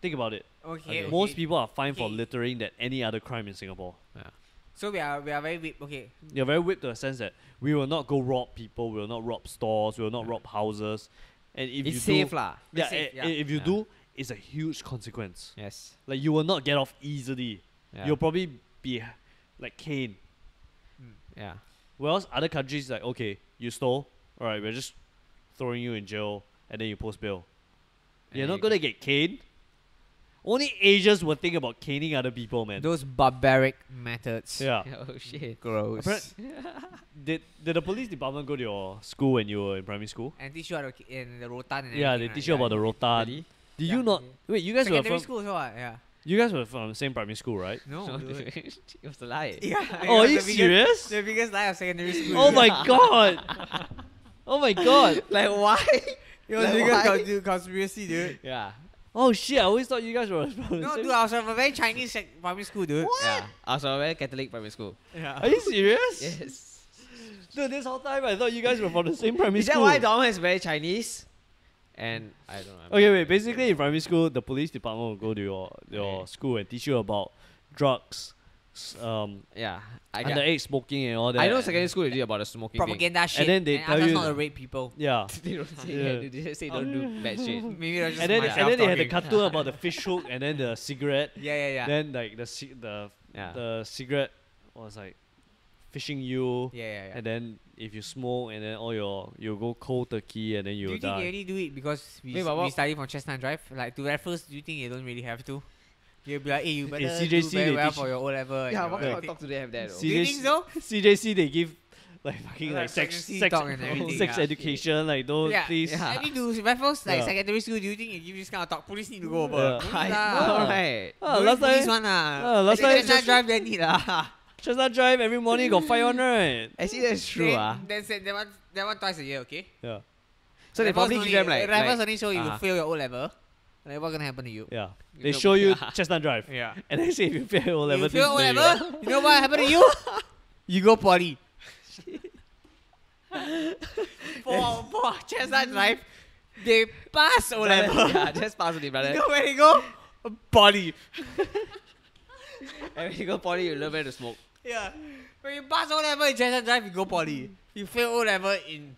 Think about it. Okay. Most people are fined for Okay. littering than any other crime in Singapore. So we are very whipped. Okay. You're very whipped to the sense that we will not go rob people, we will not rob stores, we will not rob houses, and if It's you safe do, lah. yeah, It's safe, yeah. if you Yeah. do, it's a huge consequence. Yes. Like you will not get off easily. Yeah. You'll probably be like caned. Yeah. Whereas other countries like, okay, you stole, alright, we're just throwing you in jail and then you post bail. You're And not you gonna get caned. Only Asians will think about caning other people, man. Those barbaric methods. Yeah. Oh shit. Gross. Did the police department go to your school when you were in primary school? And teach you how to in the rotan and Yeah, everything, they teach you about the rotan. Really? Did Yeah. you not? Wait, you guys were secondary from school so what? Yeah. you guys were from the same primary school, right? No. No, dude. it was a lie. Yeah. Oh, are it you was the biggest- serious? The biggest lie of secondary school. Oh my god! Oh my god! Like why? It was Like, the biggest why? conspiracy, dude. Yeah. Oh shit! I always thought you guys were from the No, same. dude, I was from a very Chinese primary school, dude. Yeah. I was from a very Catholic primary school. Yeah. Are you serious? Yes. Dude, this whole time I thought you guys were from the same primary Is school. that why Dharma is very Chinese? And I don't know. Okay, wait. Basically, in primary school, the police department will go to your Okay. school and teach you about drugs, Yeah. underage smoking and all that. I know secondary school they did about the smoking thing. Propaganda shit. then they and tell ask us you not that- to rape people. Yeah. They don't say Yeah. that. They just say don't do bad shit. Maybe they're just And then myself they had the talking. cartoon about the fish hook and then the cigarette. Yeah. Then like Yeah. the cigarette was like fishing you. Yeah. And then if you smoke and then you go cold turkey and then Do you you think they die. only do it because Wait, but what- we study from Chestnut Drive? Like to Raffles, do you think they don't really have to? You'll be like, hey, you better CJC do very they well teach- for your O level. and Yeah, your what kind of everything." talk do they have there though? Do you think so? CJC they give like fucking Like like sex pregnancy talk and everything, sex yeah. education like those Yeah. please. Yeah. I mean, do Raffles like Yeah. secondary school? Do you think they give this kind of talk? Police need to go over. Yeah. Don't need I lah. know, right? Ah, last police time one lah. last time Chestnut just- Drive then need lah. Chestnut Drive every morning got fight on, right? Actually, that's true. Then said that one twice a year, okay? Yeah. So they probably give them like. Raffles like only show you uh-huh. fail your O level. Like what's gonna happen to you? Yeah. You They know- show you Yeah. Chestnut Drive. Yeah. And they say if you fail O level, You fail O this is level, you know what happened to you? You go poly. for Chestnut Drive, they pass O level. Yeah, just pass it, brother. You know where they go? Poly. And when you go poly, you learn where to smoke. Yeah. When you pass O level in Chestnut Drive, you go poly. You fail O level in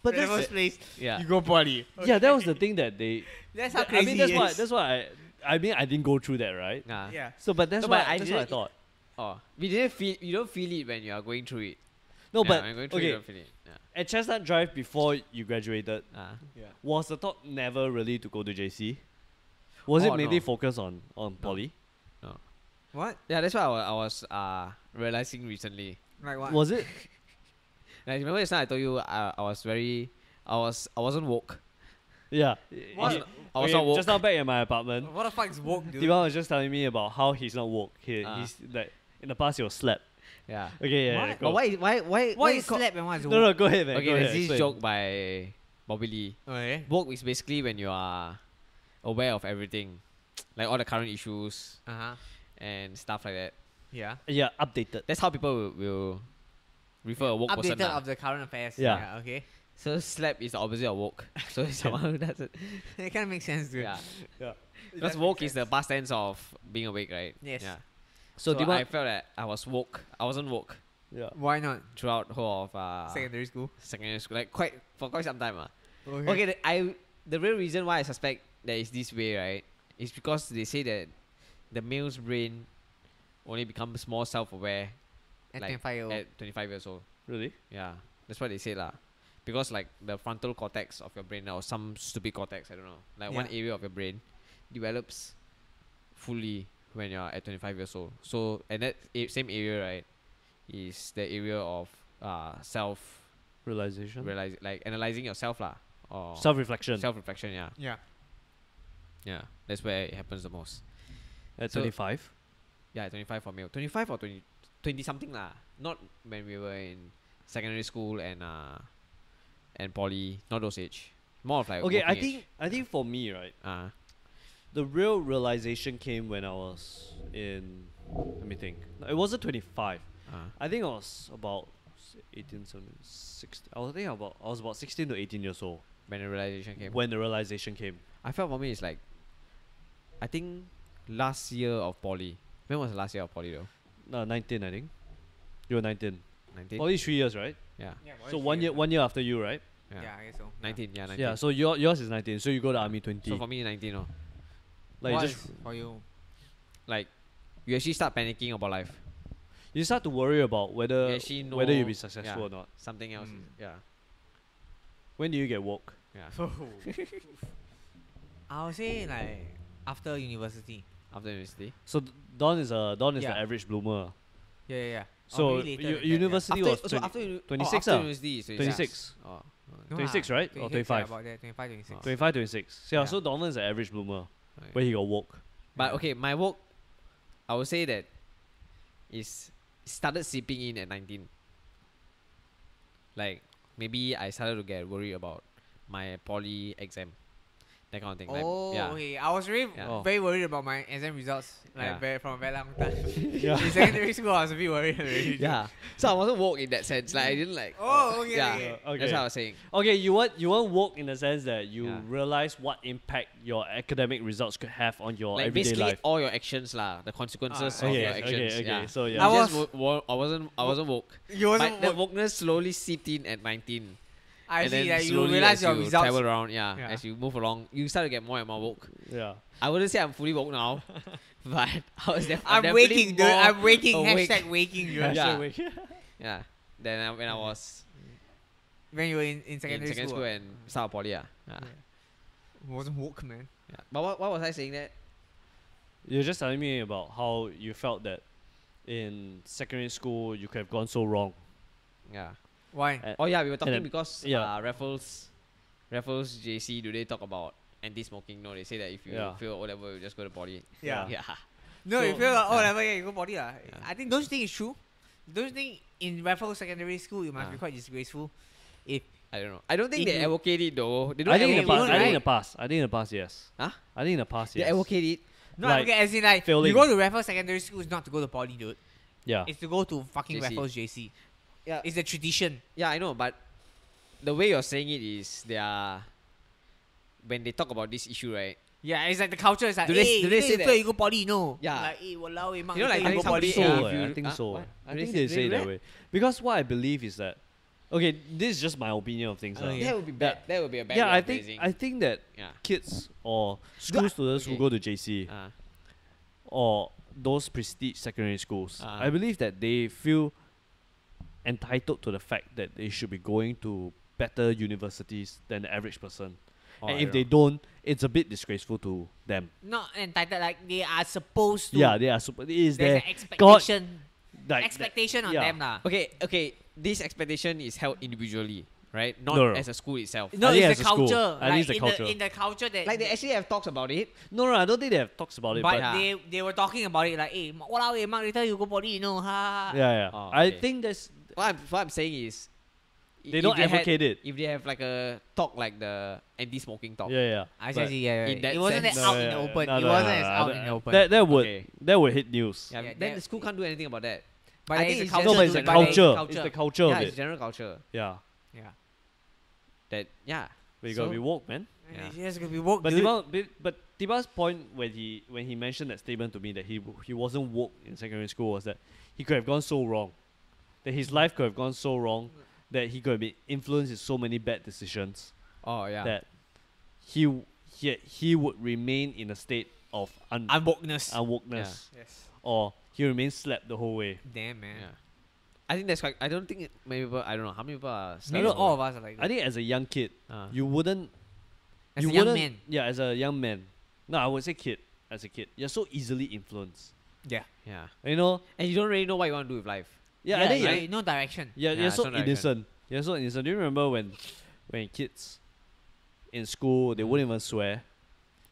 But that's Raffles Place, Yeah. you go poly. yeah, that was the thing that they. That's how I crazy mean, that's it why. is. That's why I mean, I didn't go through that, right? Nah. Yeah. So, but that's No, why but I that's what I didn't- thought. Oh, we didn't feel. You don't feel it when you are going through it. No, Yeah, but when you're going through it, you okay. don't feel it. Yeah. At Chestnut Drive before you graduated, Yeah. was the thought never really to go to JC? Was it Oh, mainly no. focused on poly? What? Yeah, that's what I was realizing recently. Like what? Was it? Like remember just now I told you I wasn't woke. Yeah. What? He- I was okay, not woke. just now back at my apartment. What the fuck is woke, dude? Diwan was just telling me about how he's not woke. He's like in the past he was slept. Yeah. Okay, yeah. What? yeah, But go. What you is call- slap and what is woke? No, go ahead, man. Okay, go there's ahead, this explain. joke by Bobby Lee. Okay. Woke is basically when you are aware of everything, like all the current issues Uh-huh. and stuff like that. Yeah. Yeah, updated. That's how people will refer a woke person. Updated lah. of the current affairs. Yeah. Okay. So slap is the opposite of woke. So it's someone who doesn't. It kind of makes sense, dude. Yeah. Yeah. Because woke is the past tense of being awake, right? Yes. Yeah. So, So Diwan, I felt that I was woke. I wasn't woke yeah. Why not? throughout the whole of Secondary school. secondary school, like for quite some time. Okay. Okay, the real reason why I suspect that it's this way, right, is because they say that the male's brain only becomes more self-aware At like, 25 years old. at 25 years old. Really? Yeah, that's what they say lah. Because like the frontal cortex of your brain or some stupid cortex, I don't know, like one Yeah. area of your brain develops fully when you're at 25 years old. So and that same area, right, is the area of self Realization. like analyzing yourself lah, or Self-reflection. self-reflection. Yeah, Yeah. yeah, that's where it happens the most. At So- 25? Yeah, 25 for male, 25 or 20 something lah. Not when we were in secondary school and poly, not those age. More of like Okay, working age. I think for me, right, the real realization came when I was in. Let me think. It wasn't 25. I think I was about 18, 17, 16. I was about 16 to 18 years old When the realization came. when the realization came. I felt for me it's like, I think last year of poly. When was the last year of poly though? 19, I think. You were 19. 19? Poly 3 years, right? Yeah. Yeah, So 1 year after you, right? Yeah. Yeah, I guess so. 19, yeah, 19. Yeah. So yours is 19. So you go to army 20. So for me, 19, oh. Like What just is for you? Like, you actually start panicking about life. you start to worry about You whether actually know whether you'll be successful yeah, or not. something else. Mm. Yeah. When do you get woke? Yeah. I would say like after university. After university. So Don is the Yeah. average bloomer. Yeah. So Or maybe later than that, yeah. university was so after uni- 26 after ah. university is 26. Oh. No 26, lah, right? Or 26, 25? About that, 25, 26. 25, 26. Yeah, Yeah. so Donovan is an average bloomer. Right. Where he got woke. But okay, my work, I would say that is started seeping in at 19. Like, maybe I started to get worried about my poly exam. That kind of thing. Oh, like, yeah. okay. I was really Yeah. very worried about my exam results. Like Yeah. from a very long time. Yeah. In secondary school, I was a bit worried already. Yeah. So I wasn't woke in that sense. Like, I didn't like. Oh, okay. Yeah. okay. Okay. That's what I was saying. Okay, you weren't woke in the sense that you Yeah. realize what impact your academic results could have on your Like, everyday basically, life. all your actions, lah, the consequences of Okay, your actions. okay. Yeah. So I yeah. was- I wasn't woke. You wasn't. But the wokeness slowly seeped in at 19. I and see then that you slowly realize as your you results. travel around, yeah, Yeah. as you move along, you start to get more and more woke. Yeah. I wouldn't say I'm fully woke now, but I was I'm definitely waking, dude. more I'm waking. awake. Hashtag waking, dude. Yeah. So wait. Yeah. Then when I was When you were in in secondary secondary school school. and start poly, yeah. Wasn't woke, man. Yeah. But what was I saying that? You're just telling me about how you felt that in secondary school you could have gone so wrong. Yeah. Why? And- Oh yeah, we were talking then- because yeah. Raffles JC, do they talk about anti-smoking? No, they say that if you Yeah. fail O level, you just go to poly. Yeah. Yeah. No, So- you feel like, oh, level, yeah, you go poly. Yeah. I think don't you think it's true? Don't you think in Raffles Secondary School you must Ah. be quite disgraceful? If I don't know. I don't think If they you- advocate it though. They don't I think in the advocate past. it, I think in right? the past. I think in the past, yes. Huh? I think in the past, They yes. advocate it. no, Like, okay, as in like failing. you go to Raffles Secondary School is not to go to poly, dude. Yeah. It's to go to fucking JC. Raffles JC. Yeah. It's a tradition. Yeah, I know, but the way you're saying it is when they talk about this issue, right? Yeah, it's like the culture is like, Do they- hey, do they you say know, that? fail, you go poly, no. Yeah. Like, hey, walao, hey, mak, You know, like you telling go poly. somebody, so, if I you- think so. what? I think they say that way. Because what I believe is that, okay, this is just my opinion of things. Okay. That would be bad. That would be a bad Yeah, way I of think phrasing. I think that Yeah. kids or school students who okay. go to JC or those prestige secondary schools, Ah. I believe that they feel entitled to the fact that they should be going to better universities than the average person. Oh, And I if don't they know. don't, it's a bit disgraceful to them. Not entitled, like they are supposed to. Yeah, they are super. It is There's their an expectation. like Expectation on yeah. them, lah. Okay. This expectation is held individually, right? Not No. as a school itself. No, I think it's as the a school. culture. I think Like it's the culture. in the culture that. Like they actually have talks about it. No, I don't think they have talks about it. but But they were talking about it like, hey, walao, hey, mak, later you go poly, you know, ha. yeah. Oh, I okay. think that's What I'm saying is, they if don't had- advocate it. If they have like a talk like the anti-smoking talk, Yeah. I But see, yeah. in that It wasn't sense- that No, out in yeah, the yeah. open. No, It no, wasn't no, as no, out no, in the no. open. Okay. That would hit news. Yeah, Yeah, then that- the school can't do anything about that. But I it's think a it's culture just- No, but it's the dude, but culture. it's It's the culture Yeah, of it's it. general culture. Yeah. Yeah. That But you gotta So- be woke, man. Yeah. He has to be woke, But dude. Tiba's point when he mentioned that statement to me that he wasn't woke in secondary school was that he could have gone so wrong, that his life could have gone so wrong, that he could have been influenced in so many bad decisions Oh yeah. that he would remain in a state of Unwokeness. unwokeness, Yes. or he remains slept the whole way. Damn, man. Yeah. I think that's quite. I don't think many people. I don't know how many people are. Maybe know, all of us are like that. I think as a young kid, Uh, you wouldn't. As you a young wouldn't- man. Yeah, as a young man. No, I would say kid. As a kid, you're so easily influenced. Yeah. yeah. You know. And you don't really know what you want to do with life. Yeah, I think like, no direction. Yeah, Yeah, you're so it's not direction. innocent. You're so innocent. Do you remember when kids in school they wouldn't even swear?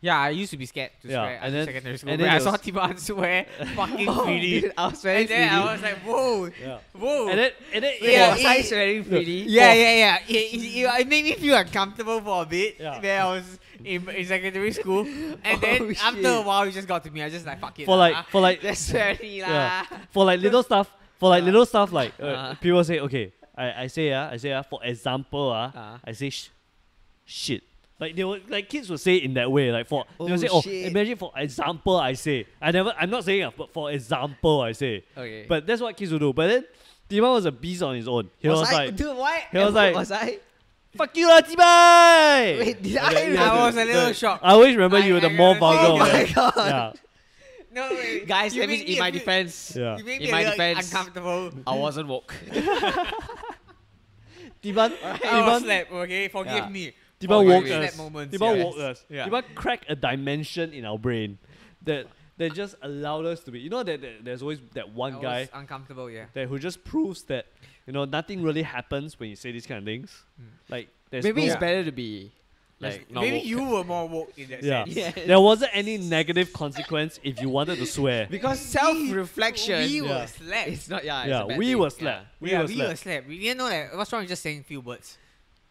Yeah, I used to be scared to Yeah, swear and after then- secondary school. and When then I there saw was- Tiban swear fucking Oh, freely. dude, I was very And then freely. I was like, whoa, Yeah. whoa. And then Yeah, was I swearing freely? Yeah. It made me feel uncomfortable for a bit. Yeah. Where I was in secondary school, and then after a while, you just got to me. I just like fuck it. For like That's very yeah, lah. for like little stuff. For like little stuff like Uh-huh. people say okay. I say for example Uh-huh. I say shit. Like they were like kids would say it in that way. Like they Oh, would say, oh, shit. imagine for example I say. I'm not saying but for example I say. Okay. But that's what kids would do. But then Tima was a beast on his own. He was like, dude, why? he was like- was I? fuck you lah, Tima! Wait, did I was a little shocked. I always remember you were the I more gotta say- vulgar Oh one. my god. Yeah. No, wait. Guys, You let me make in me my a bit- defense. Yeah. You made me In a my little defense, uncomfortable. I wasn't woke. Tiban, I was Tiban, slept, okay? Forgive Yeah. me. Tiban Oh, woke really? us. Slap moments, Tiban yes. woke us. Yeah. Tiban cracked a dimension in our brain that just allowed us to be. You know that there's always that one I guy was uncomfortable, yeah. that who just proves that nothing really happens when you say these kind of things. Like there's Maybe no, it's better to be like not Maybe woke. you were more woke in that Yeah. sense. Yes. there wasn't any negative consequence if you wanted to swear. Because self-reflection. We Yeah. were slept. It's not. Yeah. It's Yeah, a bad we thing. were slapped. We were we slapped. were slept. We didn't know that. What's wrong with just saying few words?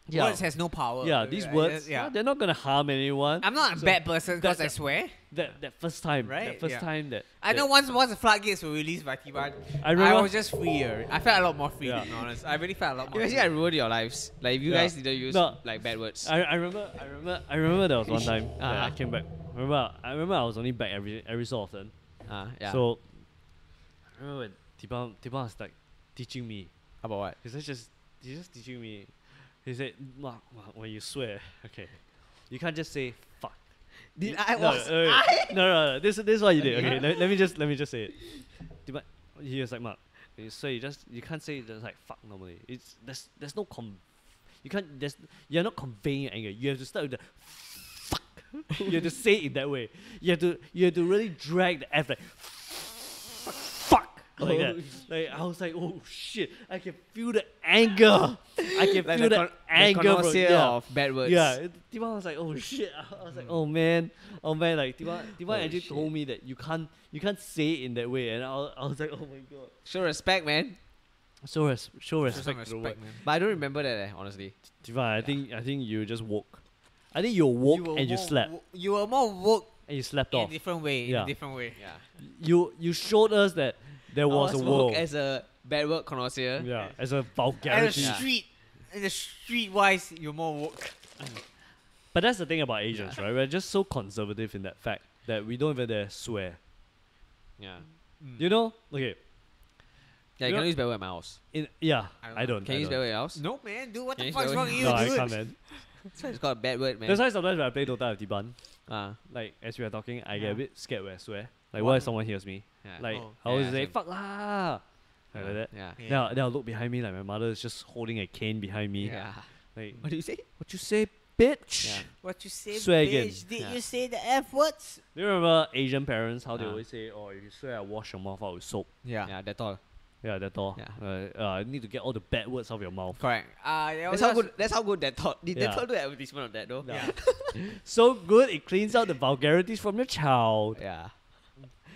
Yeah. Words has no power. Yeah, these words, Yeah. they're not gonna harm anyone. I'm not a So bad person because I that's- swear. That first time, Right? that first Yeah. time that I know that- once the floodgates were released by T.M.D, I remember. I was just freer. I felt a lot more free, Yeah. to be honest. I really felt a lot more Imagine free. I ruined your lives. Like if you Yeah. guys didn't use No. like bad words. I remember there was one time that I Uh-huh. came back. I remember I was only back every so often. Yeah. So I remember when Tiban was like teaching me. about what? He's just teaching me. He said, when you swear, okay, you can't just say fuck. Did You- I no, was wait, I? No. This is what you did. Okay, let me just say it. Tiban, he was like, Mark, when you swear, you can't say just like fuck normally. There's no you're not conveying your anger. You have to start with the fuck. You have to say it that way. You have to really drag the F like fuck like that. Like I was like, oh shit, I can feel the anger. I can Like feel the anger from connoisseur of bad words. yeah. Tiban was like, oh shit. I was like, oh man. Like Tiban Oh, actually shit. told me that you can't say it in that way, and I was like, oh my god. Show respect, man. Show Show respect some to the respect, word. man. But I don't remember that honestly. Tiban, I think you just woke. I think you woke were and you more slept You were more woke and you slept in a off. different way. Yeah. In a different way. Yeah. You showed us that there was a woke world. as a bad word connoisseur. Yeah, as a And vulgarity. the street wise, you're more woke. But that's the thing about Asians, right? We're just so conservative in that fact that we don't even dare swear. Yeah. You know? Okay. Yeah, You you know- can use bad word in my house. I I don't. Can you use bad word in your house? No, man, dude, what Can the you fuck's spell wrong it? with you, No, I dude? can't, man. That's why it's called a bad word, man. That's why sometimes when I play Dota with Tiban, Ah. like as we are talking, I get Yeah. a bit scared when I swear. Like, What? what if someone hears me? Yeah. Like, Oh. I always Yeah, say, same. fuck lah! Like that. Yeah. Yeah. Then I'll look behind me, like my mother is just holding a cane behind me. Yeah. Like, What do you say? what you say, bitch? Yeah. What you say, Swear bitch? again. Did Yeah. you say the F words? Do you remember Asian parents, how they Ah. always say, oh, if you swear, I wash your mouth out with soap. Yeah, that's all. Yeah, that's all. Yeah. You need to get all the bad words out of your mouth. Correct. That's how good. That's how good that thought. Did Yeah. that thought do advertisement of that though? Yeah. So good, it cleans out the vulgarities from your child. Yeah.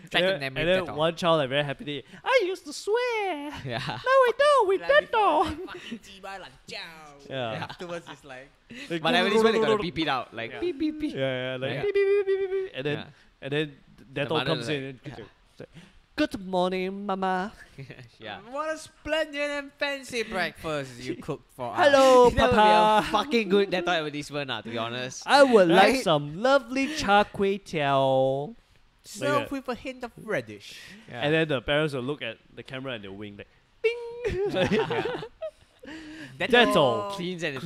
Threaten And them then, with and that then one child like very happy. I used to swear. Yeah. No, I don't. We did though. Fucking T.M.D like, ciao. Yeah. And afterwards, it's like, Like, But advertisement they gotta beep it out like Yeah. beep beep beep. Yeah, like Yeah. beep, beep, beep, beep, beep, beep. And then Yeah. that The all mother comes is in. like- And it's like, good morning, mama. Yeah. what a splendid and fancy breakfast you cooked for us. Hello, That would be a papa. fucking good that thought advertisement to be honest. I would like Right? some lovely char kway teow. Served Like that. with a hint of radish. Yeah. And then the parents will look at the camera and they'll wink like, ding. Like, That's all. Cleans and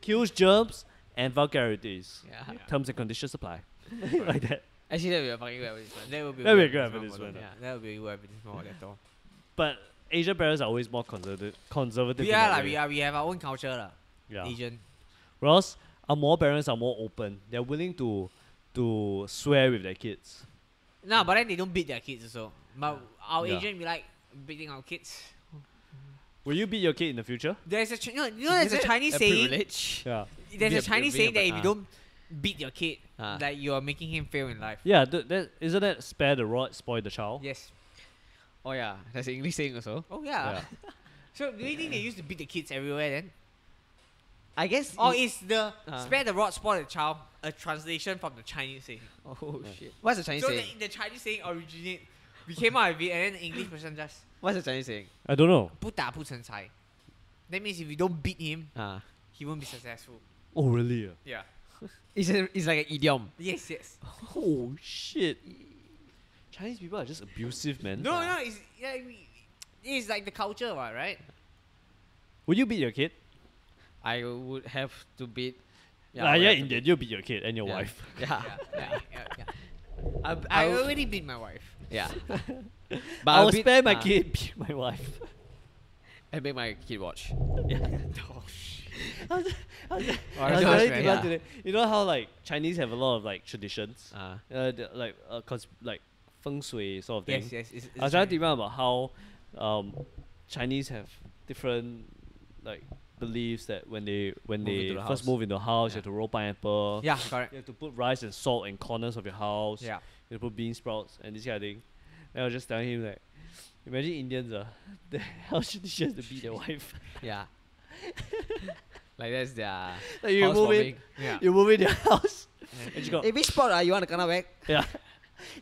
kills germs and vulgarities. Yeah. Terms and conditions apply. Like that. Actually that would be a fucking good advertisement. That would be That'd be a good good advertisement. advertisement. Yeah, that would be a good advertisement. That's all. But Asian parents are always more conservative. We in are that like, way. we have our own culture lah. Yeah. Asian. Whereas our more parents are more open. They're willing to swear with their kids. No, but then they don't beat their kids also. But our Yeah. Asian, we like beating our kids. Will you beat your kid in the future? There's a there's a Chinese saying. privilege. Yeah. There's Be a a- Chinese be a saying that if bad- you don't beat your kid, Ah. that you are making him fail in life. Yeah, isn't that spare the rod, spoil the child? Yes. Oh yeah, that's an English saying also. Oh yeah. Yeah. So do you think they used to beat the kids everywhere then? I guess. Or is the Ah. spare the rod, spoil the child a translation from the Chinese saying. Oh shit. What's the Chinese So saying? the Chinese saying originate, we came out with it, and then the English person just What's the Chinese saying? I don't know. 不打不成才. That means if you don't beat him, Ah. he won't be successful. Oh really? Yeah. It's like an idiom. Yes, yes. Oh shit. Chinese people are just abusive, man. No, no, it's yeah, it's like the culture, right? Would you beat your kid? I would have to beat. Yeah, I would yeah, have to Indian. You beat your kid and your Yeah. wife. Yeah. Yeah. I I would- already beat my wife. Yeah. But I will beat- spare my kid beat my wife. and make my kid watch. Yeah. Oh shit. I was that's telling right. Tiban Yeah. today, you know how like Chinese have a lot of like traditions, Ah. like feng shui sort of thing. Yes, yes. I was telling Tiban about how Chinese have different like beliefs that when they into the first house. move into a house, you Yeah. have to roll pineapple. Yeah, correct. You have to put rice and salt in corners of your house. Yeah. You have to put bean sprouts and this kind of thing. And I was just telling him like, imagine Indians how should they have to beat their wife? Yeah. Like that's their. Like you move in, Yeah. you move in your house, and she go, Hey, which spot you want to come back? yeah.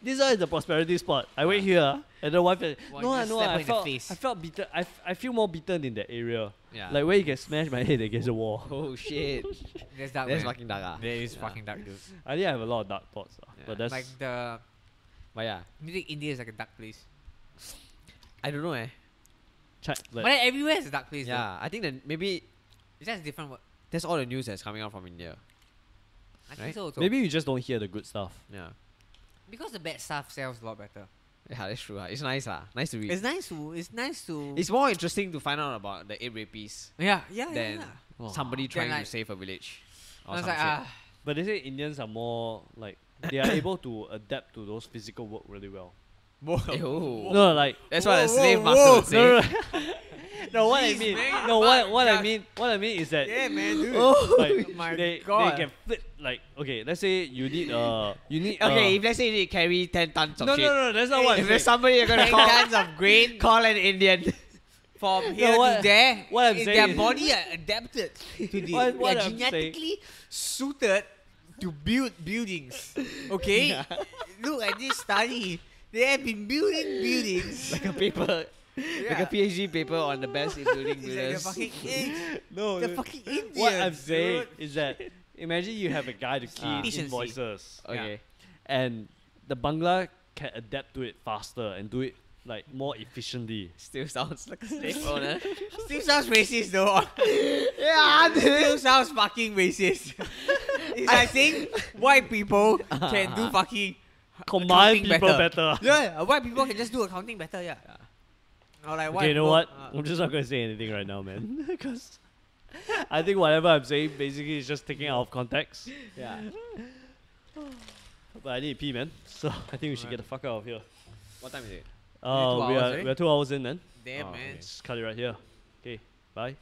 This one is the prosperity spot. I wait here, and the wife said, Why no, you just no, slap her I in the felt, face? I felt beaten. I feel more beaten in that area. Yeah. Like where you get smashed my head against the wall. Oh shit. That's dark. That's man. fucking dark. Ah. That is Yeah. fucking dark, dude. I think I have a lot of dark thoughts, Yeah. but that's Like the But yeah, music India is like a dark place. I don't know. like, But then everywhere is a dark place. Yeah, I think that maybe It's just different. that's all the news that's coming out from India. I think Right? so. Also. maybe you just don't hear the good stuff. Yeah. Because the bad stuff sells a lot better. Yeah, that's true. It's nice lah. Nice to read. It's nice to. It's nice to. It's more interesting to find out about the 8 rapists yeah, yeah, than yeah. somebody trying like- to save a village. I Or was some like, shit. But they say Indians are more like they are able to adapt to those physical work really well. Ew. No, like That's what a Whoa, slave whoa, master whoa. would say. no, no. No, what I Jeez, mean, man, no, fuck, what I gosh. mean, what I mean is that yeah, man, dude. like my they God. can flip like okay, let's say you need Okay, if let's say you carry 10 tons of no, shit. no, no, that's not what I'm If there's saying. somebody you're gonna 10 call, tons of grain call an Indian. from here what- to there. what I'm is saying their is- body are adapted to this. What They are I'm saying- genetically suited to build buildings. Okay, look at this study. They have been building buildings. Like a paper. Like a PhD paper on the best in building It's like the builders. fucking No, the fucking Indians. what I'm saying dude. is that imagine you have a guy to key in Efficiency. invoices, Okay. and the Bangla can adapt to it faster and do it like more efficiently. Still sounds like a slave owner. Still sounds racist though. Yeah, Still sounds fucking racist. It's like saying white people can do fucking Command accounting people better. Yeah, white people can just do accounting better, yeah. Or like white Okay, you know people, what? I'm just not gonna say anything right now, man, because I think whatever I'm saying basically is just taken out of context. Yeah. But I need to pee, man. So I think we should get the fuck out of here. What time is it? We hours, eh? are 2 hours in, man. Damn, Oh, man. okay. Just cut it right here. Okay, bye.